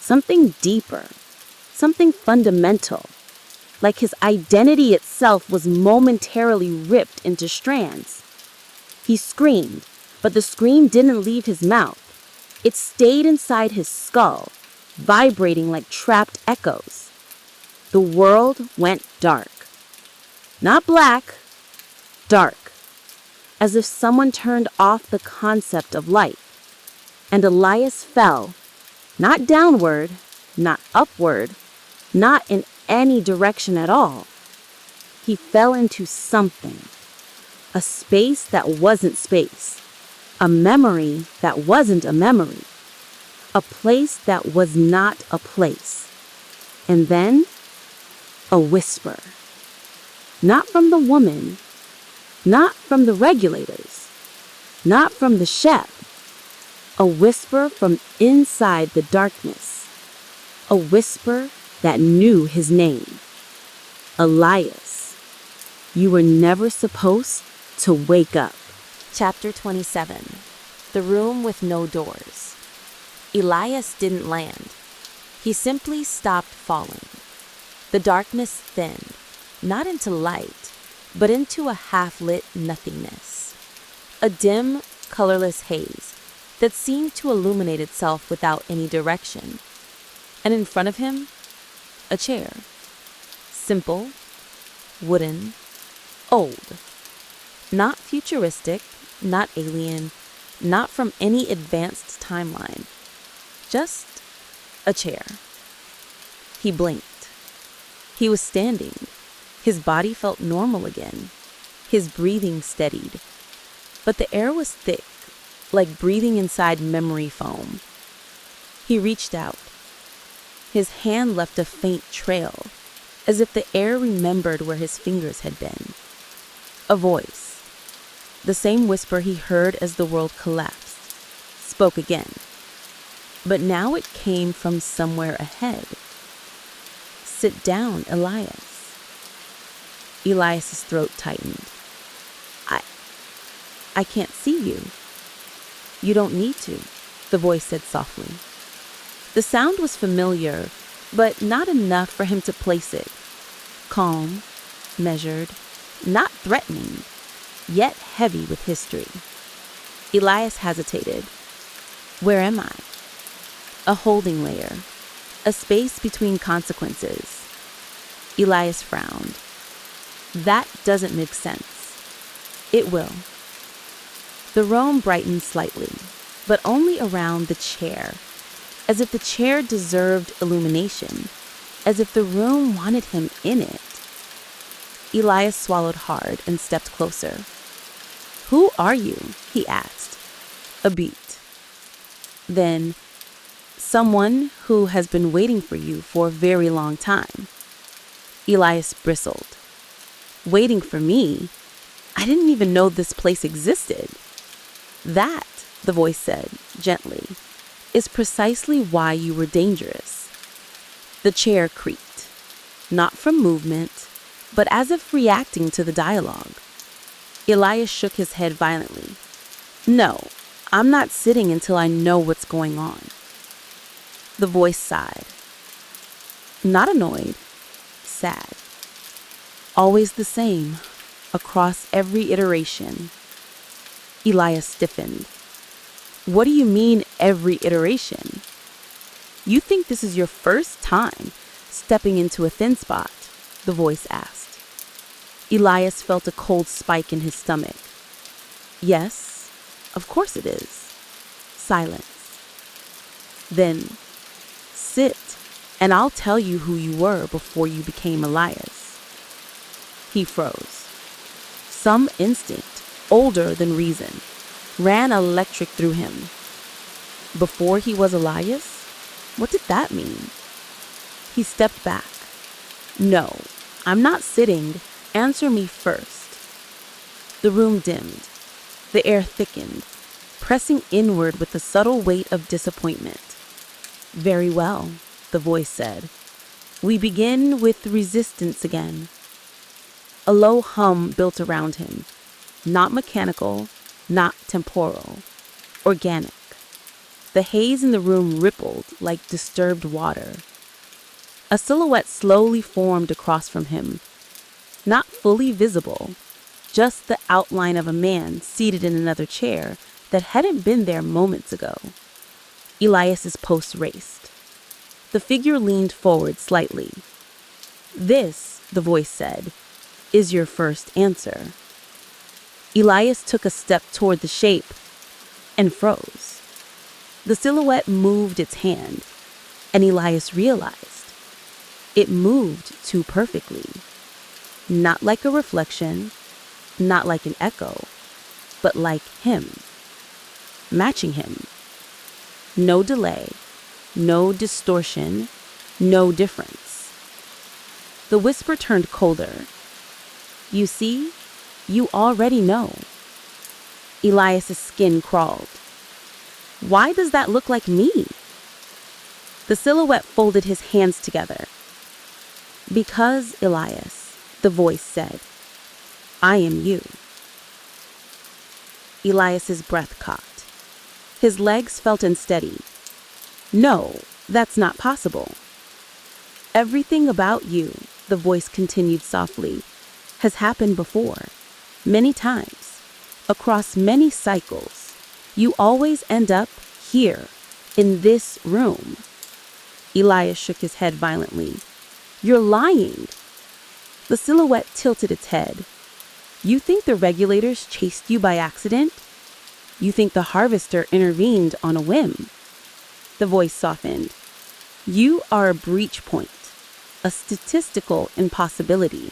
Something deeper. Something fundamental. Like his identity itself was momentarily ripped into strands. He screamed, but the scream didn't leave his mouth. It stayed inside his skull, vibrating like trapped echoes. The world went dark. Not black, dark. As if someone turned off the concept of light. And Elias fell, not downward, not upward, not in any direction at all. He fell into something. A space that wasn't space. A memory that wasn't a memory. A place that was not a place. And then, a whisper. Not from the woman, not from the regulators, not from the chef. A whisper from inside the darkness. A whisper that knew his name. Elias, you were never supposed to wake up. Chapter 27. The Room with No Doors. Elias didn't land. He simply stopped falling. The darkness thinned, not into light, but into a half-lit nothingness. A dim, colorless haze that seemed to illuminate itself without any direction. And in front of him, a chair. Simple, wooden, old. Not futuristic, not alien, not from any advanced timeline. Just a chair. He blinked. He was standing. His body felt normal again. His breathing steadied. But the air was thick, like breathing inside memory foam. He reached out. His hand left a faint trail, as if the air remembered where his fingers had been. A voice, the same whisper he heard as the world collapsed, spoke again. But now it came from somewhere ahead. "Sit down, Elias." Elias's throat tightened. I can't see you." "You don't need to," the voice said softly. The sound was familiar, but not enough for him to place it. Calm, measured, not threatening, yet heavy with history. Elias hesitated. Where am I? A holding layer, a space between consequences. Elias frowned. That doesn't make sense. It will. The room brightened slightly, but only around the chair, as if the chair deserved illumination, as if the room wanted him in it. Elias swallowed hard and stepped closer. "Who are you?" he asked. A beat. Then, "Someone who has been waiting for you for a very long time." Elias bristled. "Waiting for me? I didn't even know this place existed." "That," the voice said, gently, "is precisely why you were dangerous." The chair creaked. Not from movement, but as if reacting to the dialogue. Elias shook his head violently. No, I'm not sitting until I know what's going on. The voice sighed. Not annoyed, sad. Always the same, across every iteration. Elias stiffened. What do you mean, every iteration? You think this is your first time stepping into a thin spot? The voice asked. Elias felt a cold spike in his stomach. Yes, of course it is. Silence. Then, sit, and I'll tell you who you were before you became Elias. He froze. Some instinct, older than reason, ran electric through him. Before he was Elias? What did that mean? He stepped back. No, I'm not sitting. Answer me first. The room dimmed. The air thickened, pressing inward with the subtle weight of disappointment. Very well, the voice said. We begin with resistance again. A low hum built around him, not mechanical, not temporal, organic. The haze in the room rippled like disturbed water. A silhouette slowly formed across from him, not fully visible, just the outline of a man seated in another chair that hadn't been there moments ago. Elias's pulse raced. The figure leaned forward slightly. This, the voice said, is your first answer. Elias took a step toward the shape and froze. The silhouette moved its hand, and Elias realized it moved too perfectly. Not like a reflection, not like an echo, but like him, matching him. No delay, no distortion, no difference. The whisper turned colder. You see, you already know. Elias's skin crawled. Why does that look like me? The silhouette folded his hands together. Because, Elias, the voice said, I am you. Elias's breath caught. His legs felt unsteady. No, that's not possible. Everything about you, the voice continued softly, has happened before, many times, across many cycles. You always end up here, in this room. Elias shook his head violently. You're lying. The silhouette tilted its head. You think the regulators chased you by accident? You think the harvester intervened on a whim? The voice softened. You are a breach point, a statistical impossibility.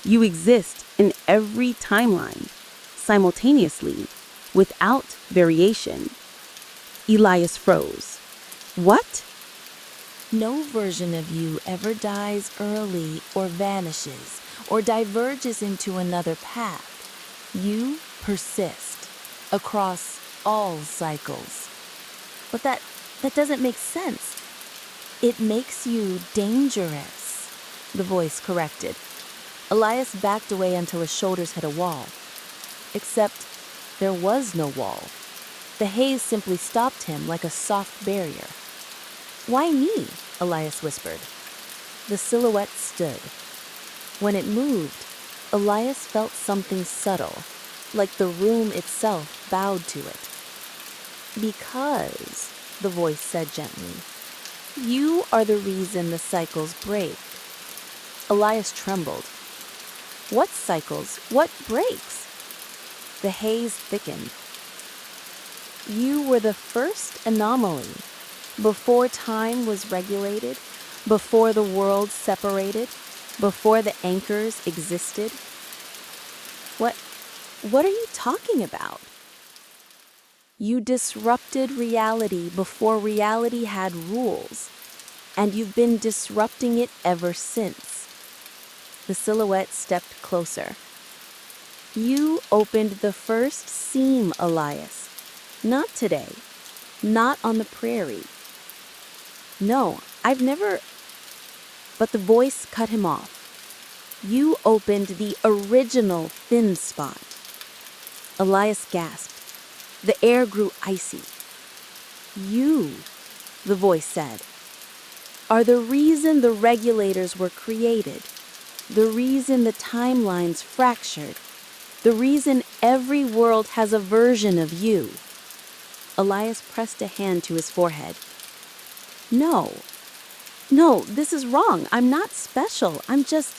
You exist in every timeline, simultaneously, without variation. Elias froze. What? No version of you ever dies early or vanishes or diverges into another path. You persist across all cycles. But that doesn't make sense. It makes you dangerous, the voice corrected. Elias backed away until his shoulders hit a wall. Except there was no wall. The haze simply stopped him like a soft barrier. Why me? Elias whispered. The silhouette stood. When it moved, Elias felt something subtle, like the room itself bowed to it. Because, the voice said gently, you are the reason the cycles break. Elias trembled. What cycles? What breaks? The haze thickened. You were the first anomaly. Before time was regulated, before the world separated, before the anchors existed. What are you talking about? You disrupted reality before reality had rules, and you've been disrupting it ever since. The silhouette stepped closer. You opened the first seam, Elias. Not today. Not on the prairie. No, I've never... But the voice cut him off. You opened the original thin spot. Elias gasped. The air grew icy. You, the voice said, are the reason the regulators were created, the reason the timelines fractured, the reason every world has a version of you. Elias pressed a hand to his forehead. No, this is wrong. I'm not special. I'm just...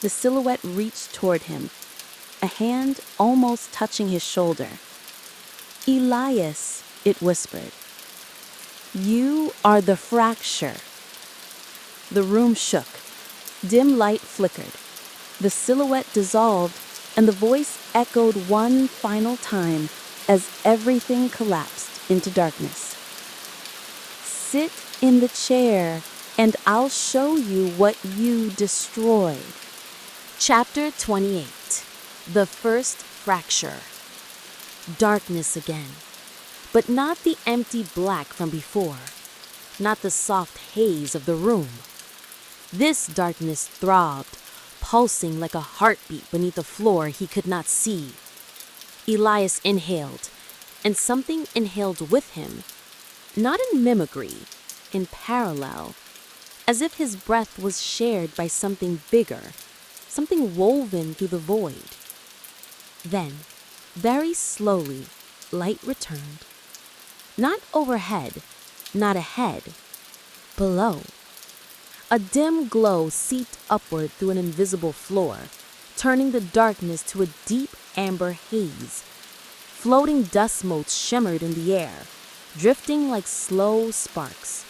The silhouette reached toward him, a hand almost touching his shoulder. Elias, it whispered. You are the fracture. The room shook. Dim light flickered. The silhouette dissolved, and the voice echoed one final time as everything collapsed into darkness. Sit in the chair, and I'll show you what you destroyed. Chapter 28. The First Fracture. Darkness again, but not the empty black from before, not the soft haze of the room. This darkness throbbed, pulsing like a heartbeat beneath a floor he could not see. Elias inhaled, and something inhaled with him, not in mimicry, in parallel, as if his breath was shared by something bigger, something woven through the void. Then, very slowly, light returned. Not overhead, not ahead, below. A dim glow seeped upward through an invisible floor, turning the darkness to a deep amber haze. Floating dust motes shimmered in the air, drifting like slow sparks.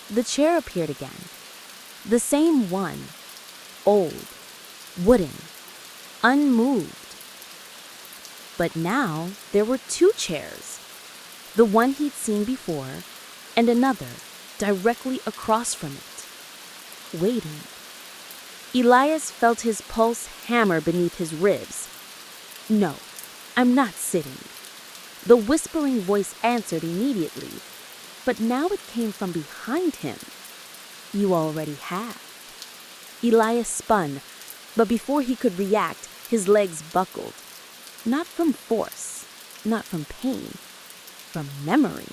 The chair appeared again. The same one, old, wooden, unmoved. But now there were two chairs, the one he'd seen before and another directly across from it, waiting. Elias felt his pulse hammer beneath his ribs. No, I'm not sitting. The whispering voice answered immediately, but now it came from behind him. You already have. Elias spun, but before he could react, his legs buckled. Not from force, not from pain, from memory.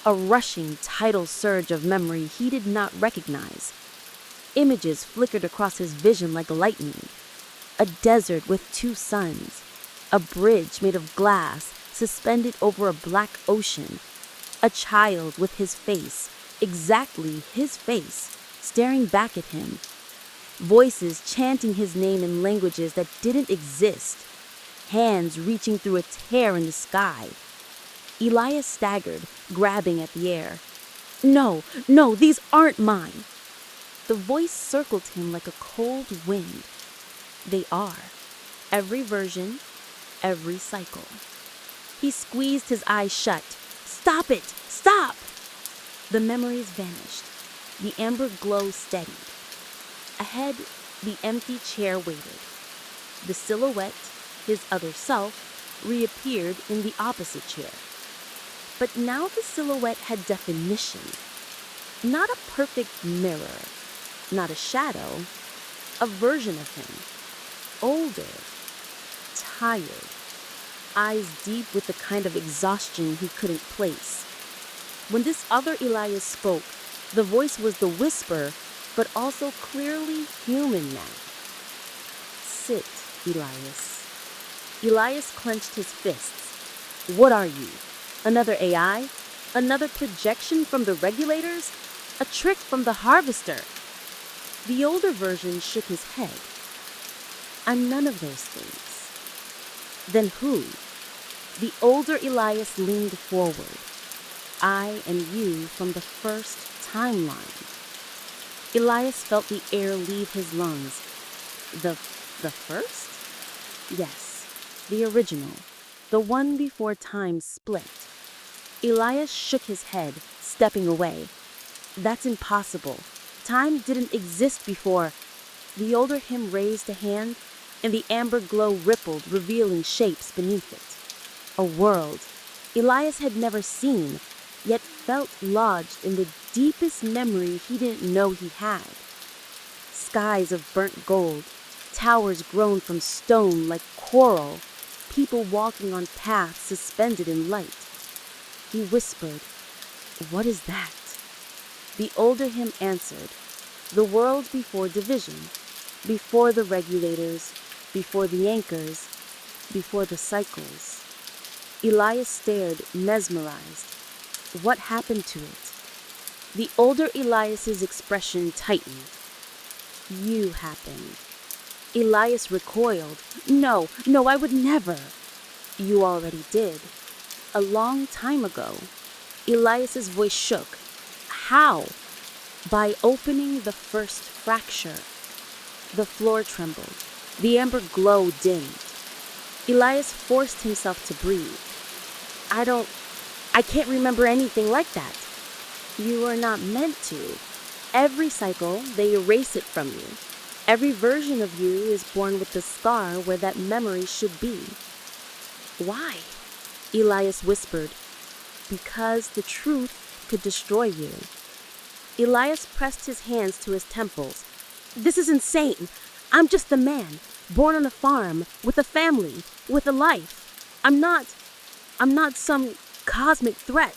A rushing tidal surge of memory he did not recognize. Images flickered across his vision like lightning. A desert with two suns, a bridge made of glass suspended over a black ocean, a child with his face, exactly his face, staring back at him. Voices chanting his name in languages that didn't exist. Hands reaching through a tear in the sky. Elias staggered, grabbing at the air. No, these aren't mine. The voice circled him like a cold wind. They are. Every version, every cycle. He squeezed his eyes shut. Stop it! Stop! The memories vanished. The amber glow steadied. Ahead, the empty chair waited. The silhouette, his other self, reappeared in the opposite chair. But now the silhouette had definition. Not a perfect mirror, not a shadow, a version of him. Older, tired, eyes deep with the kind of exhaustion he couldn't place. When this other Elias spoke, the voice was the whisper, but also clearly human now. Sit, Elias. Elias clenched his fists. What are you? Another AI? Another projection from the Regulators? A trick from the Harvester? The older version shook his head. I'm none of those things. Then who? The older Elias leaned forward. I and you from the first timeline. Elias felt the air leave his lungs. The first? Yes, the original. The one before time split. Elias shook his head, stepping away. That's impossible. Time didn't exist before. The older him raised a hand, and the amber glow rippled, revealing shapes beneath it. A world Elias had never seen, yet felt lodged in the deepest memory he didn't know he had. skies of burnt gold, towers grown from stone like coral, people walking on paths suspended in light. He whispered, "What is that?" The older him answered, "The world before division, before the regulators, before the anchors, before the cycles." Elias stared, mesmerized. What happened to it? The older Elias's expression tightened. "You happened." Elias recoiled. No, I would never." "You already did. A long time ago." Elias's voice shook. "How?" "By opening the first fracture." The floor trembled. The amber glow dimmed. Elias forced himself to breathe. I can't remember anything like that." "You are not meant to. Every cycle, they erase it from you. Every version of you is born with the scar where that memory should be." "Why?" Elias whispered. "Because the truth could destroy you." Elias pressed his hands to his temples. "This is insane. I'm just a man, born on a farm, with a family, with a life. I'm not some cosmic threat."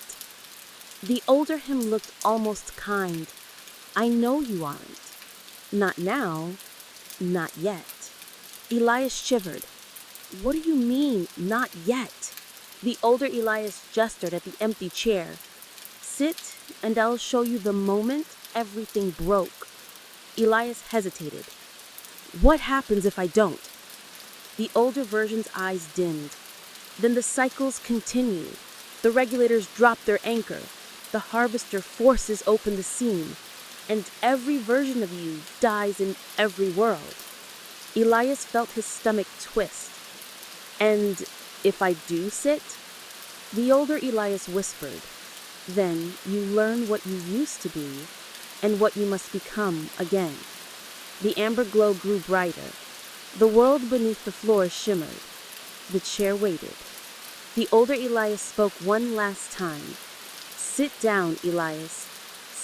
The older him looked almost kind. "I know you aren't. Not now. Not yet." Elias shivered. "What do you mean, not yet?" The older Elias gestured at the empty chair. "Sit, and I'll show you the moment everything broke." Elias hesitated. "What happens if I don't?" The older version's eyes dimmed. Then the cycles continue. The regulators drop their anchor. The harvester forces open the seam. And every version of you dies in every world. Elias felt his stomach twist. "And if I do sit?" The older Elias whispered. "Then you learn what you used to be and what you must become again." The amber glow grew brighter. The world beneath the floor shimmered. The chair waited. The older Elias spoke one last time. "Sit down, Elias.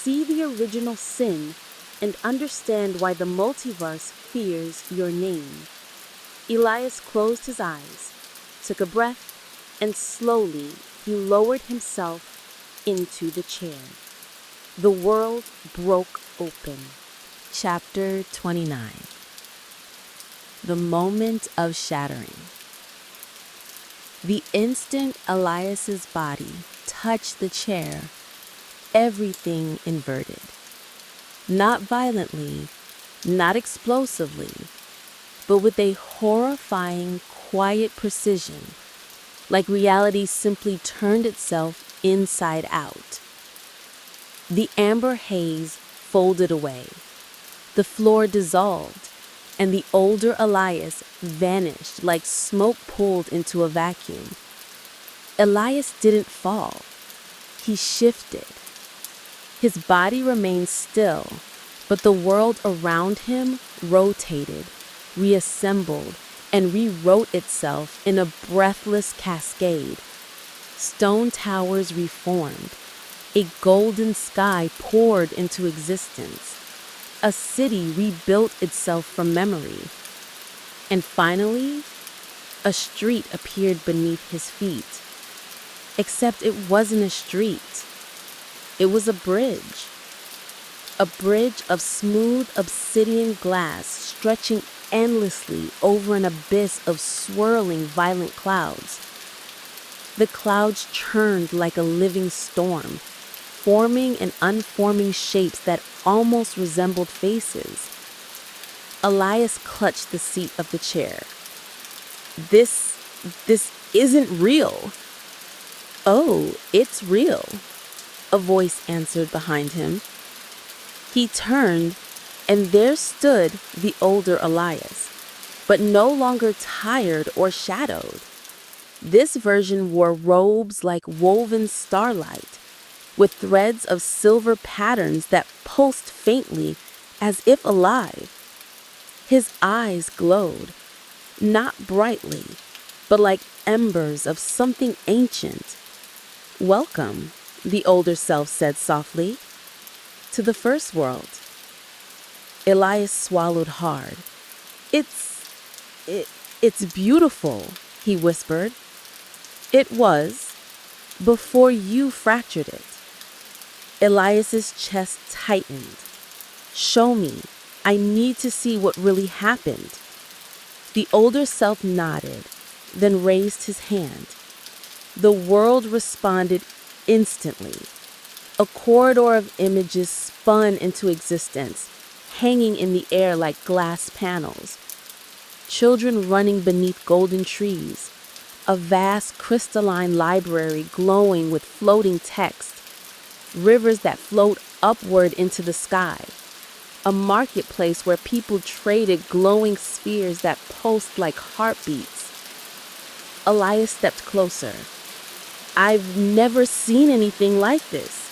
See the original sin and understand why the multiverse fears your name." Elias closed his eyes, took a breath, and slowly he lowered himself into the chair. The world broke open. Chapter 29. The moment of shattering. The instant Elias's body touched the chair, everything inverted. Not violently, not explosively, but with a horrifying, quiet precision, like reality simply turned itself inside out. The amber haze folded away. The floor dissolved, and the older Elias vanished like smoke pulled into a vacuum. Elias didn't fall. He shifted. His body remained still, but the world around him rotated, reassembled, and rewrote itself in a breathless cascade. Stone towers reformed. A golden sky poured into existence. A city rebuilt itself from memory. And finally, a street appeared beneath his feet. Except it wasn't a street. It was a bridge. A bridge of smooth obsidian glass stretching endlessly over an abyss of swirling violent clouds. The clouds churned like a living storm, forming and unforming shapes that almost resembled faces. Elias clutched the seat of the chair. This isn't real." "Oh, it's real," a voice answered behind him. He turned, and there stood the older Elias, but no longer tired or shadowed. This version wore robes like woven starlight, with threads of silver patterns that pulsed faintly as if alive. His eyes glowed, not brightly, but like embers of something ancient. "Welcome," the older self said softly, "to the first world." Elias swallowed hard. It's beautiful, he whispered. It was, before you fractured it. Elias's chest tightened. Show me. I need to see what really happened. The older self nodded, then raised his hand. The world responded instantly. A corridor of images spun into existence, hanging in the air like glass panels. Children running beneath golden trees, a vast crystalline library glowing with floating text, rivers that float upward into the sky, a marketplace where people traded glowing spheres that pulsed like heartbeats. Elias stepped closer. I've never seen anything like this.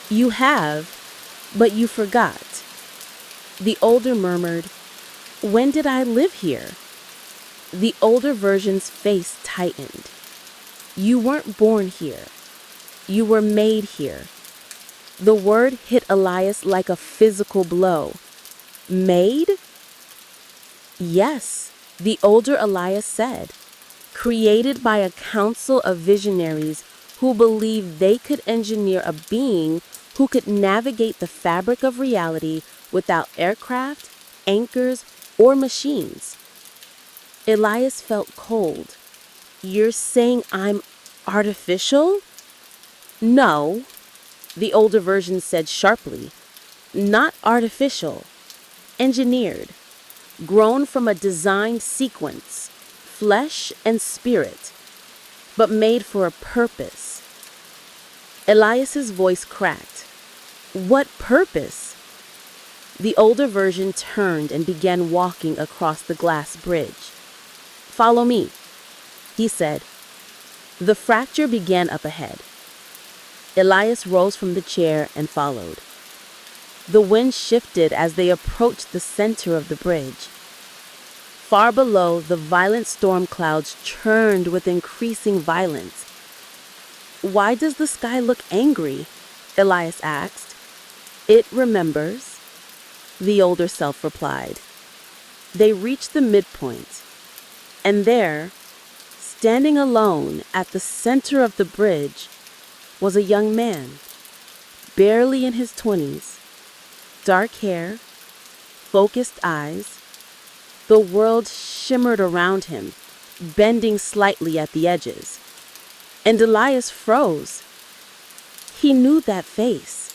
You have, but you forgot. The older murmured, when did I live here? The older version's face tightened. You weren't born here. You were made here. The word hit Elias like a physical blow. Made? Yes, the older Elias said. Created by a council of visionaries who believed they could engineer a being who could navigate the fabric of reality without aircraft, anchors, or machines. Elias felt cold. You're saying I'm artificial? No, the older version said sharply. Not artificial. Engineered. Grown from a designed sequence, flesh and spirit, but made for a purpose. Elias's voice cracked. What purpose? The older version turned and began walking across the glass bridge. Follow me, he said. The fracture began up ahead. Elias rose from the chair and followed. The wind shifted as they approached the center of the bridge. Far below, the violent storm clouds churned with increasing violence. Why does the sky look angry? Elias asked. It remembers, the older self replied. They reached the midpoint, and there, standing alone at the center of the bridge, was a young man, barely in his 20s, dark hair, focused eyes. The world shimmered around him, bending slightly at the edges. And Elias froze. He knew that face.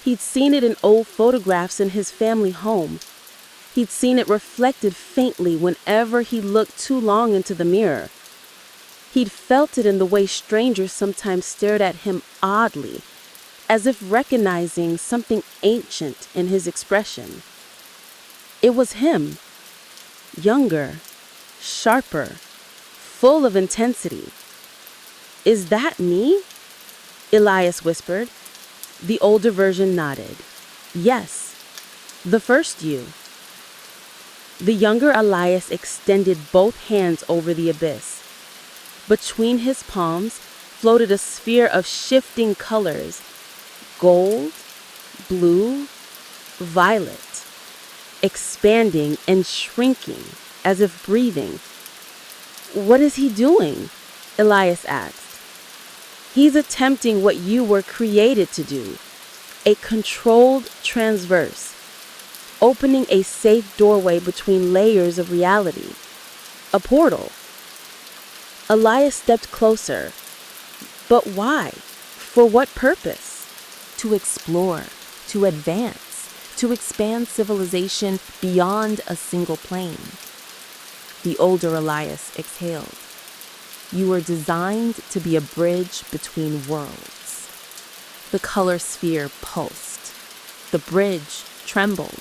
He'd seen it in old photographs in his family home. He'd seen it reflected faintly whenever he looked too long into the mirror. He'd felt it in the way strangers sometimes stared at him oddly, as if recognizing something ancient in his expression. It was him. Younger, sharper, full of intensity. Is that me? Elias whispered. The older version nodded. Yes, the first you. The younger Elias extended both hands over the abyss. Between his palms floated a sphere of shifting colors, gold, blue, violet, expanding and shrinking as if breathing. What is he doing? Elias asked. He's attempting what you were created to do, a controlled transverse, opening a safe doorway between layers of reality, a portal. Elias stepped closer. But why? For what purpose? To explore, to advance, to expand civilization beyond a single plane. The older Elias exhaled. You were designed to be a bridge between worlds. The color sphere pulsed. The bridge trembled.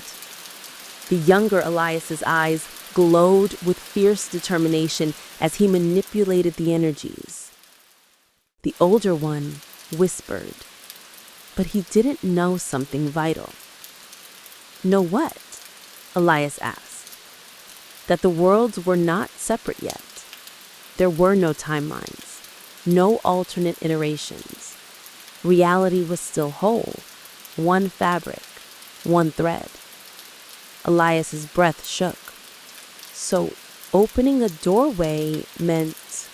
The younger Elias's eyes glowed with fierce determination as he manipulated the energies. The older one whispered, but he didn't know something vital. Know what? Elias asked. That the worlds were not separate yet. There were no timelines, no alternate iterations. Reality was still whole, one fabric, one thread. Elias's breath shook. So opening a doorway meant...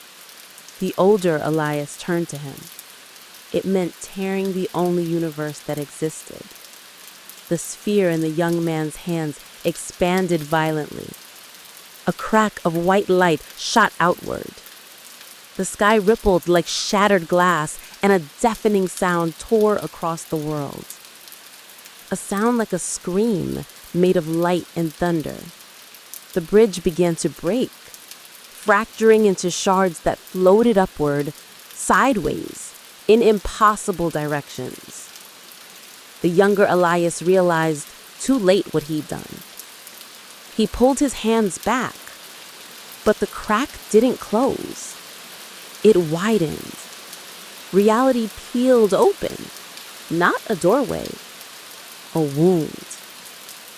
The older Elias turned to him. It meant tearing the only universe that existed. The sphere in the young man's hands expanded violently. A crack of white light shot outward. The sky rippled like shattered glass, and a deafening sound tore across the world. A sound like a scream made of light and thunder. The bridge began to break, fracturing into shards that floated upward, sideways, in impossible directions. The younger Elias realized too late what he'd done. He pulled his hands back, but the crack didn't close. It widened. Reality peeled open, not a doorway, a wound.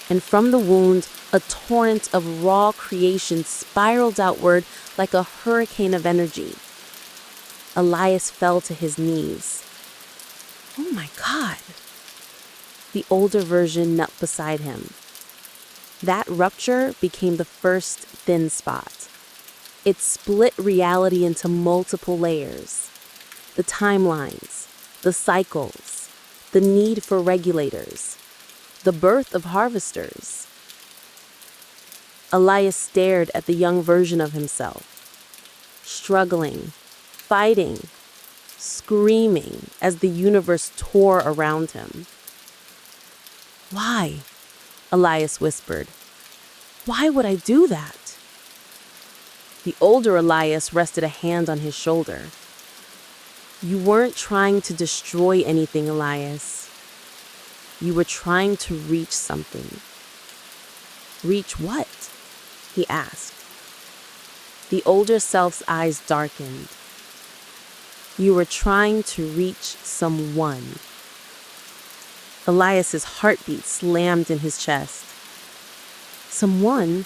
And from the wound, a torrent of raw creation spiraled outward like a hurricane of energy. Elias fell to his knees. Oh my God! The older version knelt beside him. That rupture became the first thin spot. It split reality into multiple layers. The timelines, the cycles, the need for regulators, the birth of harvesters. Elias stared at the young version of himself, struggling, fighting, screaming as the universe tore around him. Why? Elias whispered. Why would I do that? The older Elias rested a hand on his shoulder. You weren't trying to destroy anything, Elias. You were trying to reach something. Reach what? He asked. The older self's eyes darkened. You were trying to reach someone. Elias's heartbeat slammed in his chest. Someone?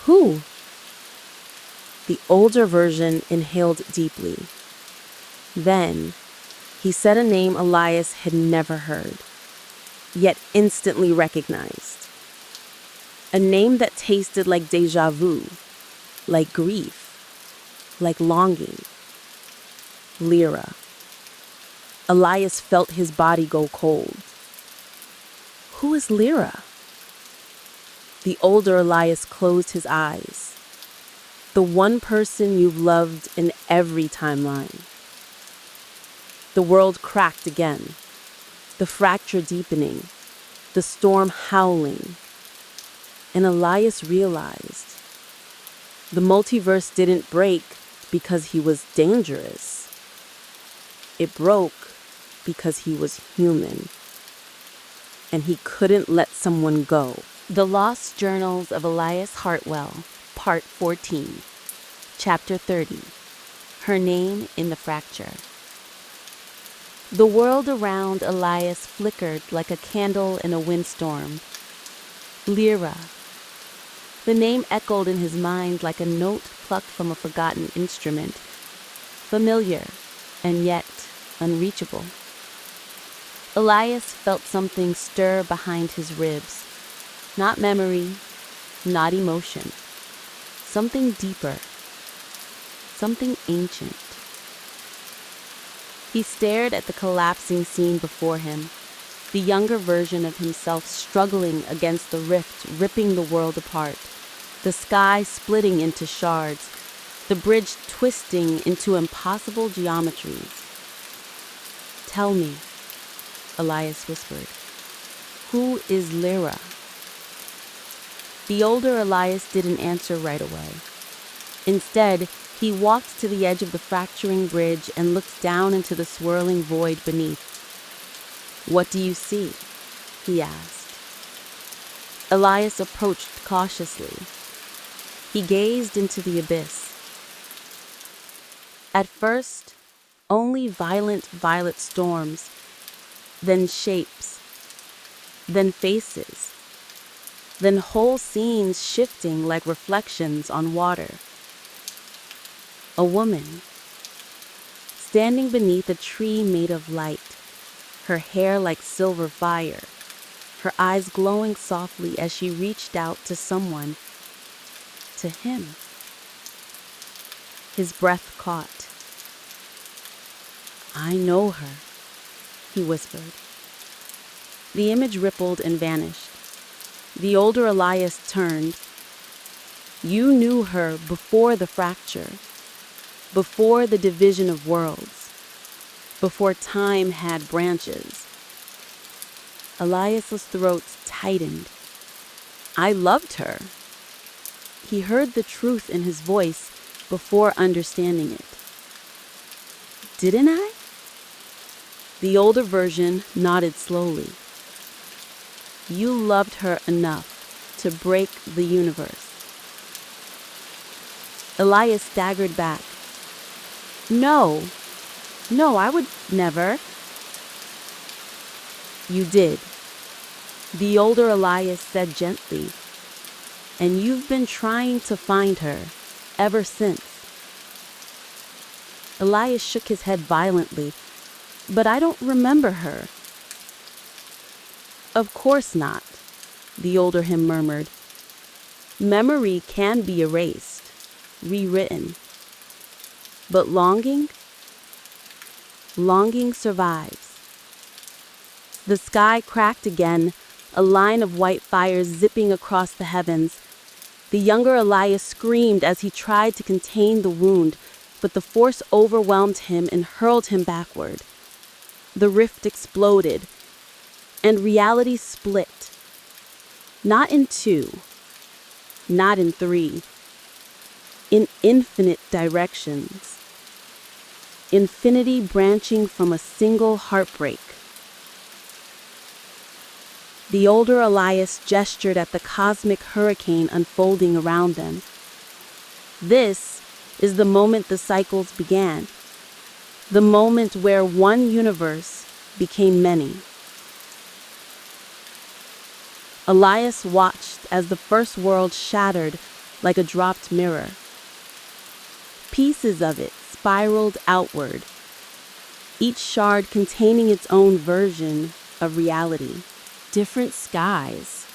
Who? The older version inhaled deeply. Then, he said a name Elias had never heard, yet instantly recognized. A name that tasted like déjà vu, like grief, like longing. Lira. Elias felt his body go cold. Who is Lira? The older Elias closed his eyes. The one person you've loved in every timeline. The world cracked again, the fracture deepening, the storm howling. And Elias realized the multiverse didn't break because he was dangerous. It broke because he was human. And he couldn't let someone go. The Lost Journals of Elias Hartwell, Part 14, Chapter 30, Her Name in the Fracture. The world around Elias flickered like a candle in a windstorm. Lira. The name echoed in his mind like a note plucked from a forgotten instrument, familiar and yet unreachable. Elias felt something stir behind his ribs. Not memory, not emotion. Something deeper. Something ancient. He stared at the collapsing scene before him, the younger version of himself struggling against the rift ripping the world apart, the sky splitting into shards, the bridge twisting into impossible geometries. Tell me, Elias whispered, who is Lira? The older Elias didn't answer right away. Instead, he walked to the edge of the fracturing bridge and looked down into the swirling void beneath. What do you see? He asked. Elias approached cautiously. He gazed into the abyss. At first, only violent violet storms, then shapes, then faces, then whole scenes shifting like reflections on water. A woman, standing beneath a tree made of light, her hair like silver fire, her eyes glowing softly as she reached out to someone, to him. His breath caught. "I know her," he whispered. The image rippled and vanished. The older Elias turned. "You knew her before the fracture, before the division of worlds, before time had branches." Elias's throat tightened. "I loved her." He heard the truth in his voice before understanding it. "Didn't I?" The older version nodded slowly. "You loved her enough to break the universe." Elias staggered back. No, I would never." "You did," the older Elias said gently, "and you've been trying to find her ever since." Elias shook his head violently. "But I don't remember her." "Of course not," the older him murmured. "Memory can be erased, rewritten. But longing survives." The sky cracked again, a line of white fire zipping across the heavens. The younger Elias screamed as he tried to contain the wound, but the force overwhelmed him and hurled him backward. The rift exploded, and reality split. Not in two, not in three, in infinite directions. Infinity branching from a single heartbreak. The older Elias gestured at the cosmic hurricane unfolding around them. This is the moment the cycles began. The moment where one universe became many. Elias watched as the first world shattered like a dropped mirror. Pieces of it spiraled outward, each shard containing its own version of reality. Different skies,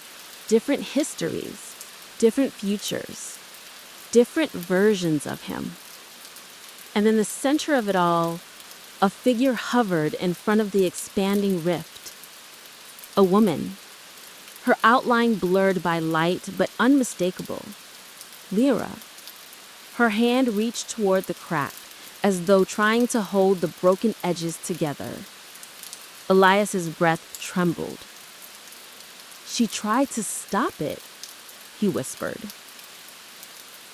different histories, different futures, different versions of him. And in the center of it all, a figure hovered in front of the expanding rift. A woman, her outline blurred by light but unmistakable. Lira. Her hand reached toward the crack, as though trying to hold the broken edges together. Elias's breath trembled. "She tried to stop it," he whispered.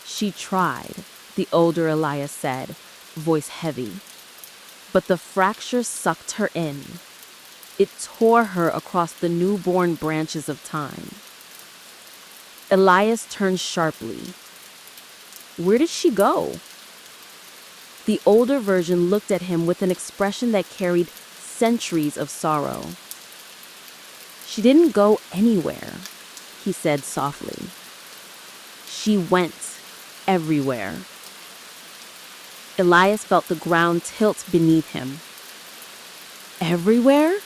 "She tried," the older Elias said, voice heavy. But the fracture sucked her in. It tore her across the newborn branches of time. Elias turned sharply. "Where did she go?" The older version looked at him with an expression that carried centuries of sorrow. "She didn't go anywhere," he said softly. "She went everywhere." Elias felt the ground tilt beneath him. Everywhere?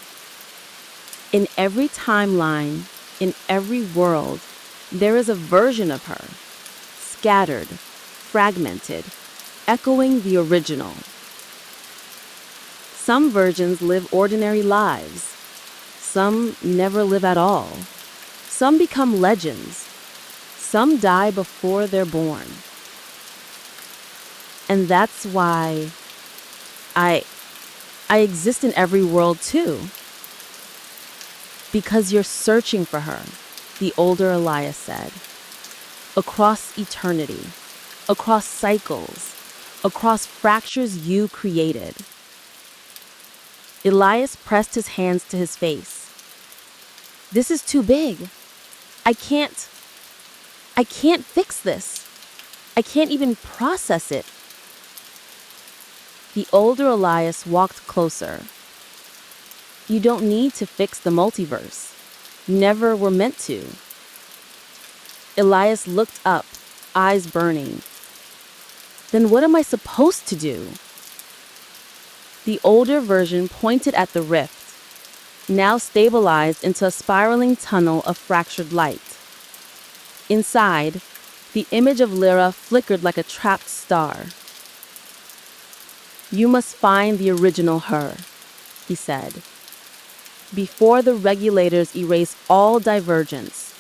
In every timeline, in every world, there is a version of her, scattered, fragmented, echoing the original. Some versions live ordinary lives. Some never live at all. Some become legends. Some die before they're born. And that's why I exist in every world too. Because you're searching for her, the older Elias said. Across eternity, across cycles, across fractures you created. Elias pressed his hands to his face. "This is too big. I can't fix this. I can't even process it." The older Elias walked closer. "You don't need to fix the multiverse. Never were meant to." Elias looked up, eyes burning. "Then what am I supposed to do?" The older version pointed at the rift. now stabilized into a spiraling tunnel of fractured light. Inside, the image of Lira flickered like a trapped star. "You must find the original her," he said, "before the regulators erase all divergence,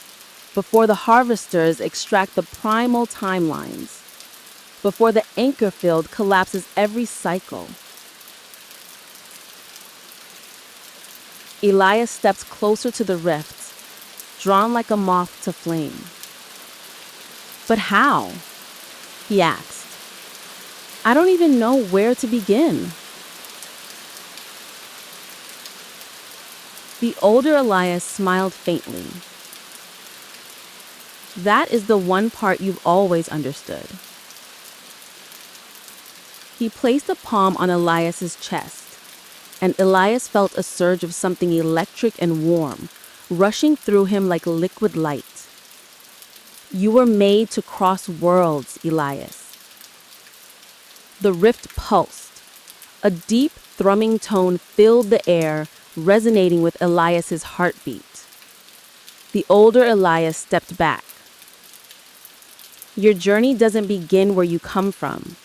before the harvesters extract the primal timelines, before the anchor field collapses every cycle." Elias stepped closer to the rift, drawn like a moth to flame. "But how?" he asked. "I don't even know where to begin." The older Elias smiled faintly. "That is the one part you've always understood." He placed a palm on Elias's chest, and Elias felt a surge of something electric and warm, rushing through him like liquid light. "You were made to cross worlds, Elias." The rift pulsed. A deep, thrumming tone filled the air, resonating with Elias's heartbeat. The older Elias stepped back. "Your journey doesn't begin where you come from."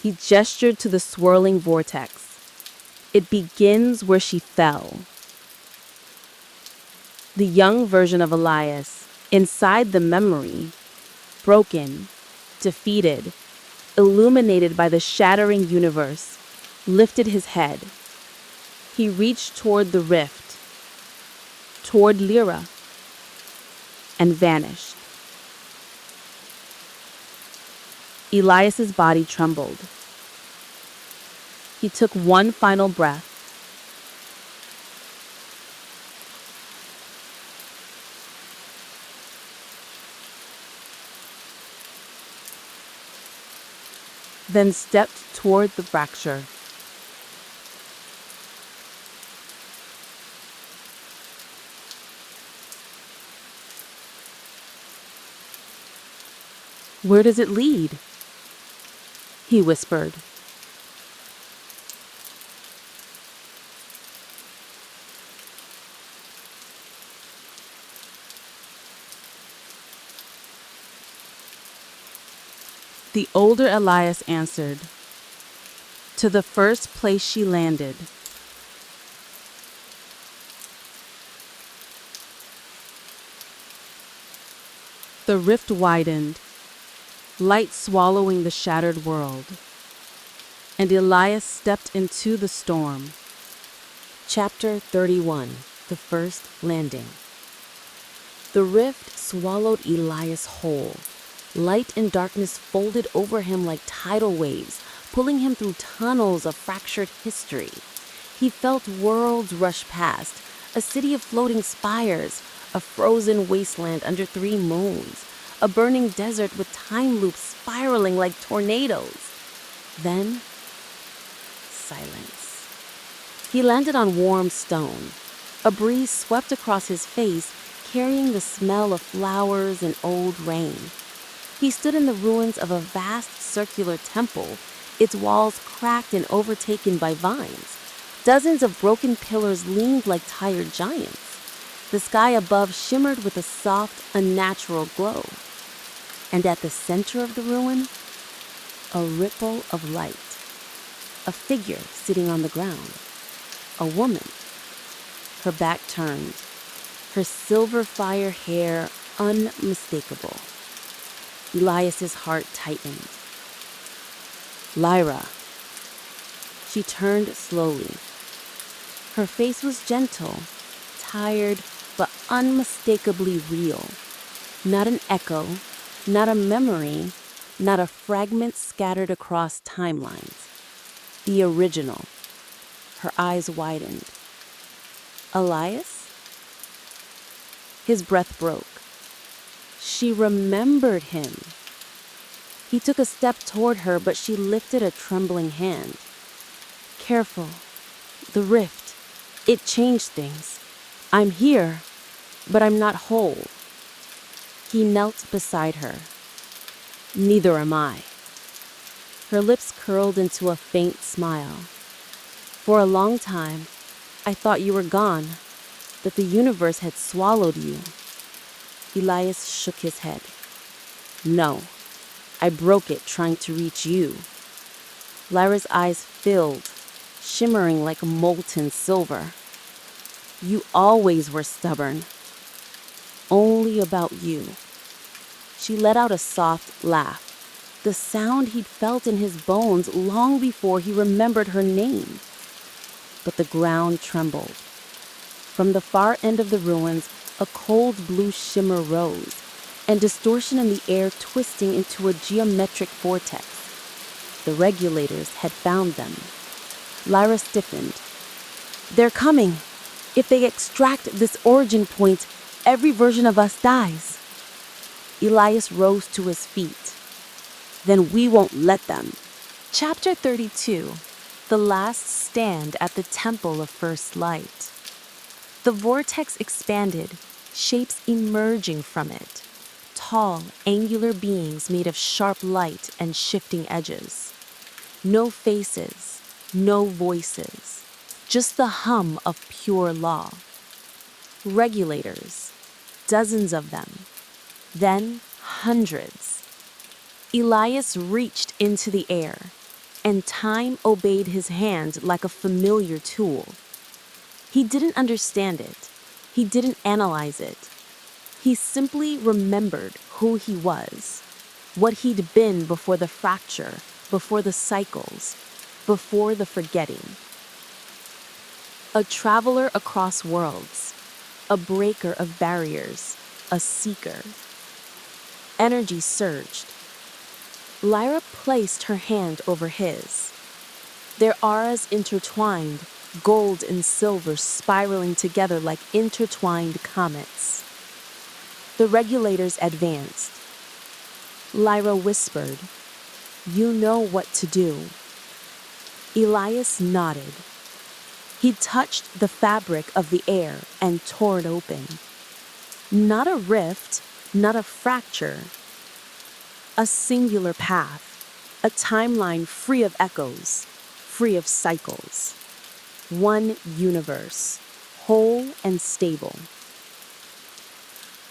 He gestured to the swirling vortex. "It begins where she fell." The young version of Elias, inside the memory, broken, defeated, illuminated by the shattering universe, lifted his head. He reached toward the rift, toward Lira, and vanished. Elias's body trembled. He took one final breath. Then stepped toward the fracture. "Where does it lead?" he whispered. The older Elias answered, "To the first place she landed." The rift widened, light swallowing the shattered world, and Elias stepped into the storm. Chapter 31. The First Landing. The rift swallowed Elias whole. Light and darkness folded over him like tidal waves, pulling him through tunnels of fractured history. He felt worlds rush past, a city of floating spires, a frozen wasteland under 3 moons, a burning desert with time loops spiraling like tornadoes. Then, silence. He landed on warm stone. A breeze swept across his face, carrying the smell of flowers and old rain. He stood in the ruins of a vast circular temple, its walls cracked and overtaken by vines. Dozens of broken pillars leaned like tired giants. The sky above shimmered with a soft, unnatural glow. And at the center of the ruin, a ripple of light. A figure sitting on the ground. A woman. Her back turned. Her silver fire hair unmistakable. Elias's heart tightened. "Lira." She turned slowly. Her face was gentle, tired, but unmistakably real. Not an echo, not a memory, not a fragment scattered across timelines. The original. Her eyes widened. "Elias?" His breath broke. She remembered him. He took a step toward her, but she lifted a trembling hand. "Careful. The rift. It changed things. I'm here, but I'm not whole." He knelt beside her. "Neither am I." Her lips curled into a faint smile. For a long time, I thought you were gone, that the universe had swallowed you. Elias shook his head. No, I broke it trying to reach you. Lyra's eyes filled, shimmering like molten silver. You always were stubborn. Only about you. She let out a soft laugh, the sound he'd felt in his bones long before he remembered her name. But the ground trembled. From the far end of the ruins, a cold blue shimmer rose, and distortion in the air twisting into a geometric vortex. The Regulators had found them. Lira stiffened. They're coming. If they extract this origin point, every version of us dies. Elias rose to his feet. Then we won't let them. Chapter 32. The Last Stand at the Temple of First Light. The vortex expanded, shapes emerging from it. Tall, angular beings made of sharp light and shifting edges. No faces, no voices, just the hum of pure law. Regulators, dozens of them, then hundreds. Elias reached into the air, and time obeyed his hand like a familiar tool. He didn't understand it. He didn't analyze it. He simply remembered who he was, what he'd been before the fracture, before the cycles, before the forgetting. A traveler across worlds, a breaker of barriers, a seeker. Energy surged. Lira placed her hand over his. Their auras intertwined, gold and silver spiraling together like intertwined comets. The Regulators advanced. Lira whispered, "You know what to do." Elias nodded. He touched the fabric of the air and tore it open. Not a rift, not a fracture. A singular path, a timeline free of echoes, free of cycles. One universe, whole and stable.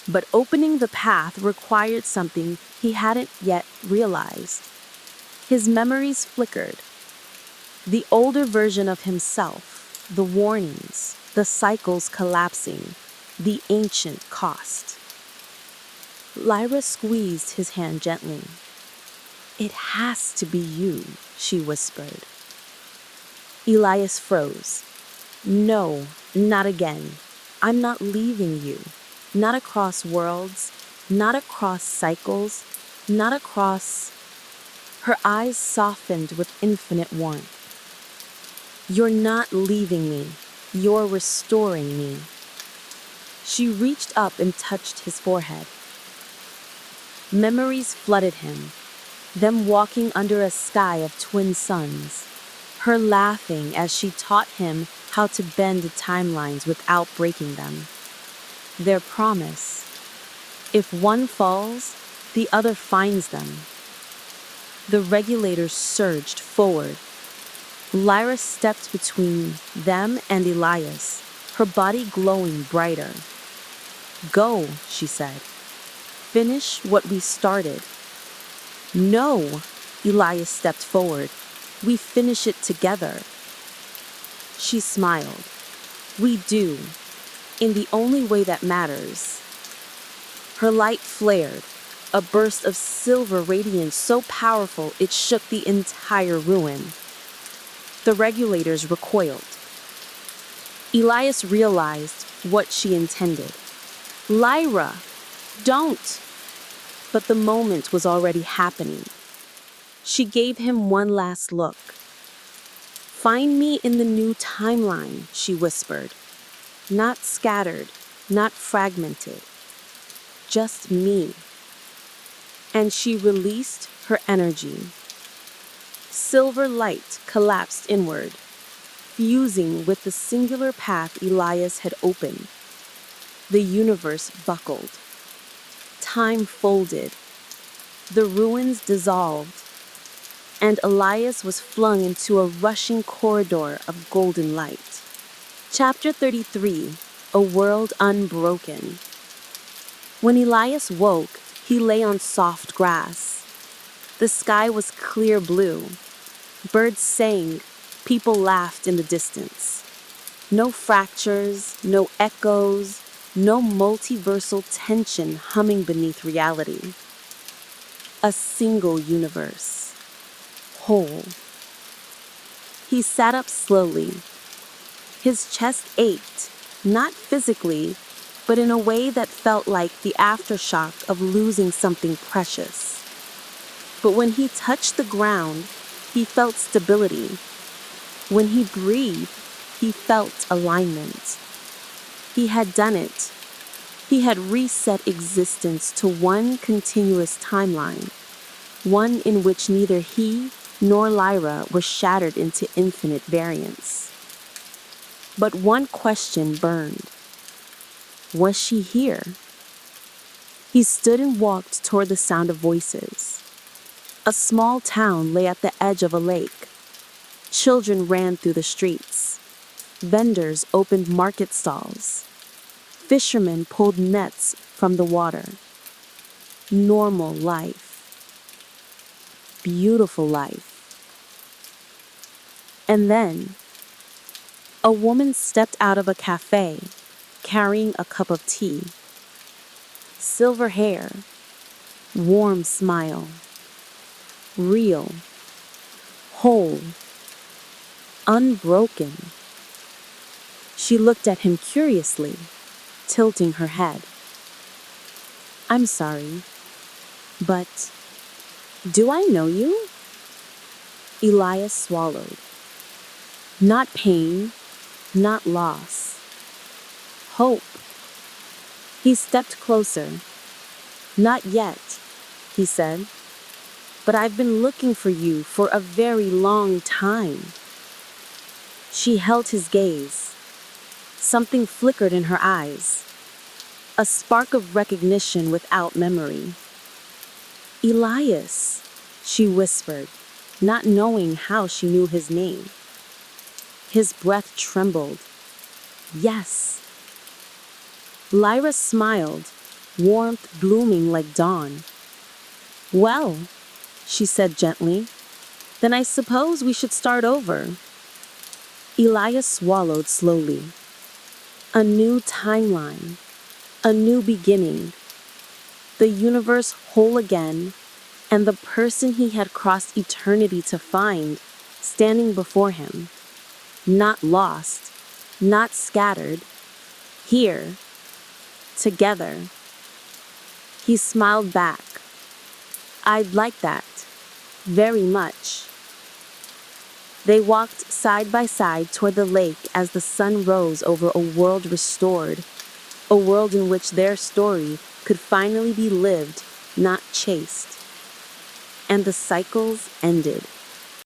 But opening the path required something he hadn't yet realized. His memories flickered. The older version of himself, the warnings, the cycles collapsing, the ancient cost. Lira squeezed his hand gently. "It has to be you," she whispered. Elias froze. "No, not again. I'm not leaving you. Not across worlds, not across cycles, not across..." Her eyes softened with infinite warmth. "You're not leaving me. You're restoring me." She reached up and touched his forehead. Memories flooded him, them walking under a sky of twin suns, her laughing as she taught him how to bend timelines without breaking them. Their promise: if one falls, the other finds them. The Regulators surged forward. Lira stepped between them and Elias, her body glowing brighter. "Go," she said. "Finish what we started." "No," Elias stepped forward. "We finish it together." She smiled. "We do, in the only way that matters." Her light flared, a burst of silver radiance so powerful it shook the entire ruin. The Regulators recoiled. Elias realized what she intended. "Lira, don't!" But the moment was already happening. She gave him one last look. "Find me in the new timeline," she whispered. "Not scattered, not fragmented. Just me." And she released her energy. Silver light collapsed inward, fusing with the singular path Elias had opened. The universe buckled. Time folded. The ruins dissolved. And Elias was flung into a rushing corridor of golden light. Chapter 33, A World Unbroken. When Elias woke, he lay on soft grass. The sky was clear blue. Birds sang, people laughed in the distance. No fractures, no echoes, no multiversal tension humming beneath reality. A single universe. Whole. He sat up slowly. His chest ached, not physically, but in a way that felt like the aftershock of losing something precious. But when he touched the ground, he felt stability. When he breathed, he felt alignment. He had done it. He had reset existence to one continuous timeline, one in which neither he nor Lira were shattered into infinite variants. But one question burned. Was she here? He stood and walked toward the sound of voices. A small town lay at the edge of a lake. Children ran through the streets. Vendors opened market stalls. Fishermen pulled nets from the water. Normal life. Beautiful life. And then, a woman stepped out of a cafe, carrying a cup of tea. Silver hair, warm smile, real, whole, unbroken. She looked at him curiously, tilting her head. I'm sorry, but do I know you? Elias swallowed. Not pain, not loss. Hope. He stepped closer. Not yet, he said. But I've been looking for you for a very long time. She held his gaze. Something flickered in her eyes. A spark of recognition without memory. Elias, she whispered, not knowing how she knew his name. His breath trembled. Yes. Lyra smiled, warmth blooming like dawn. Well, she said gently, then I suppose we should start over. Elias swallowed slowly. A new timeline, a new beginning, the universe whole again, and the person he had crossed eternity to find standing before him. Not lost, not scattered, here, together. He smiled back. I'd like that, very much. They walked side by side toward the lake as the sun rose over a world restored, a world in which their story could finally be lived, not chased. And the cycles ended.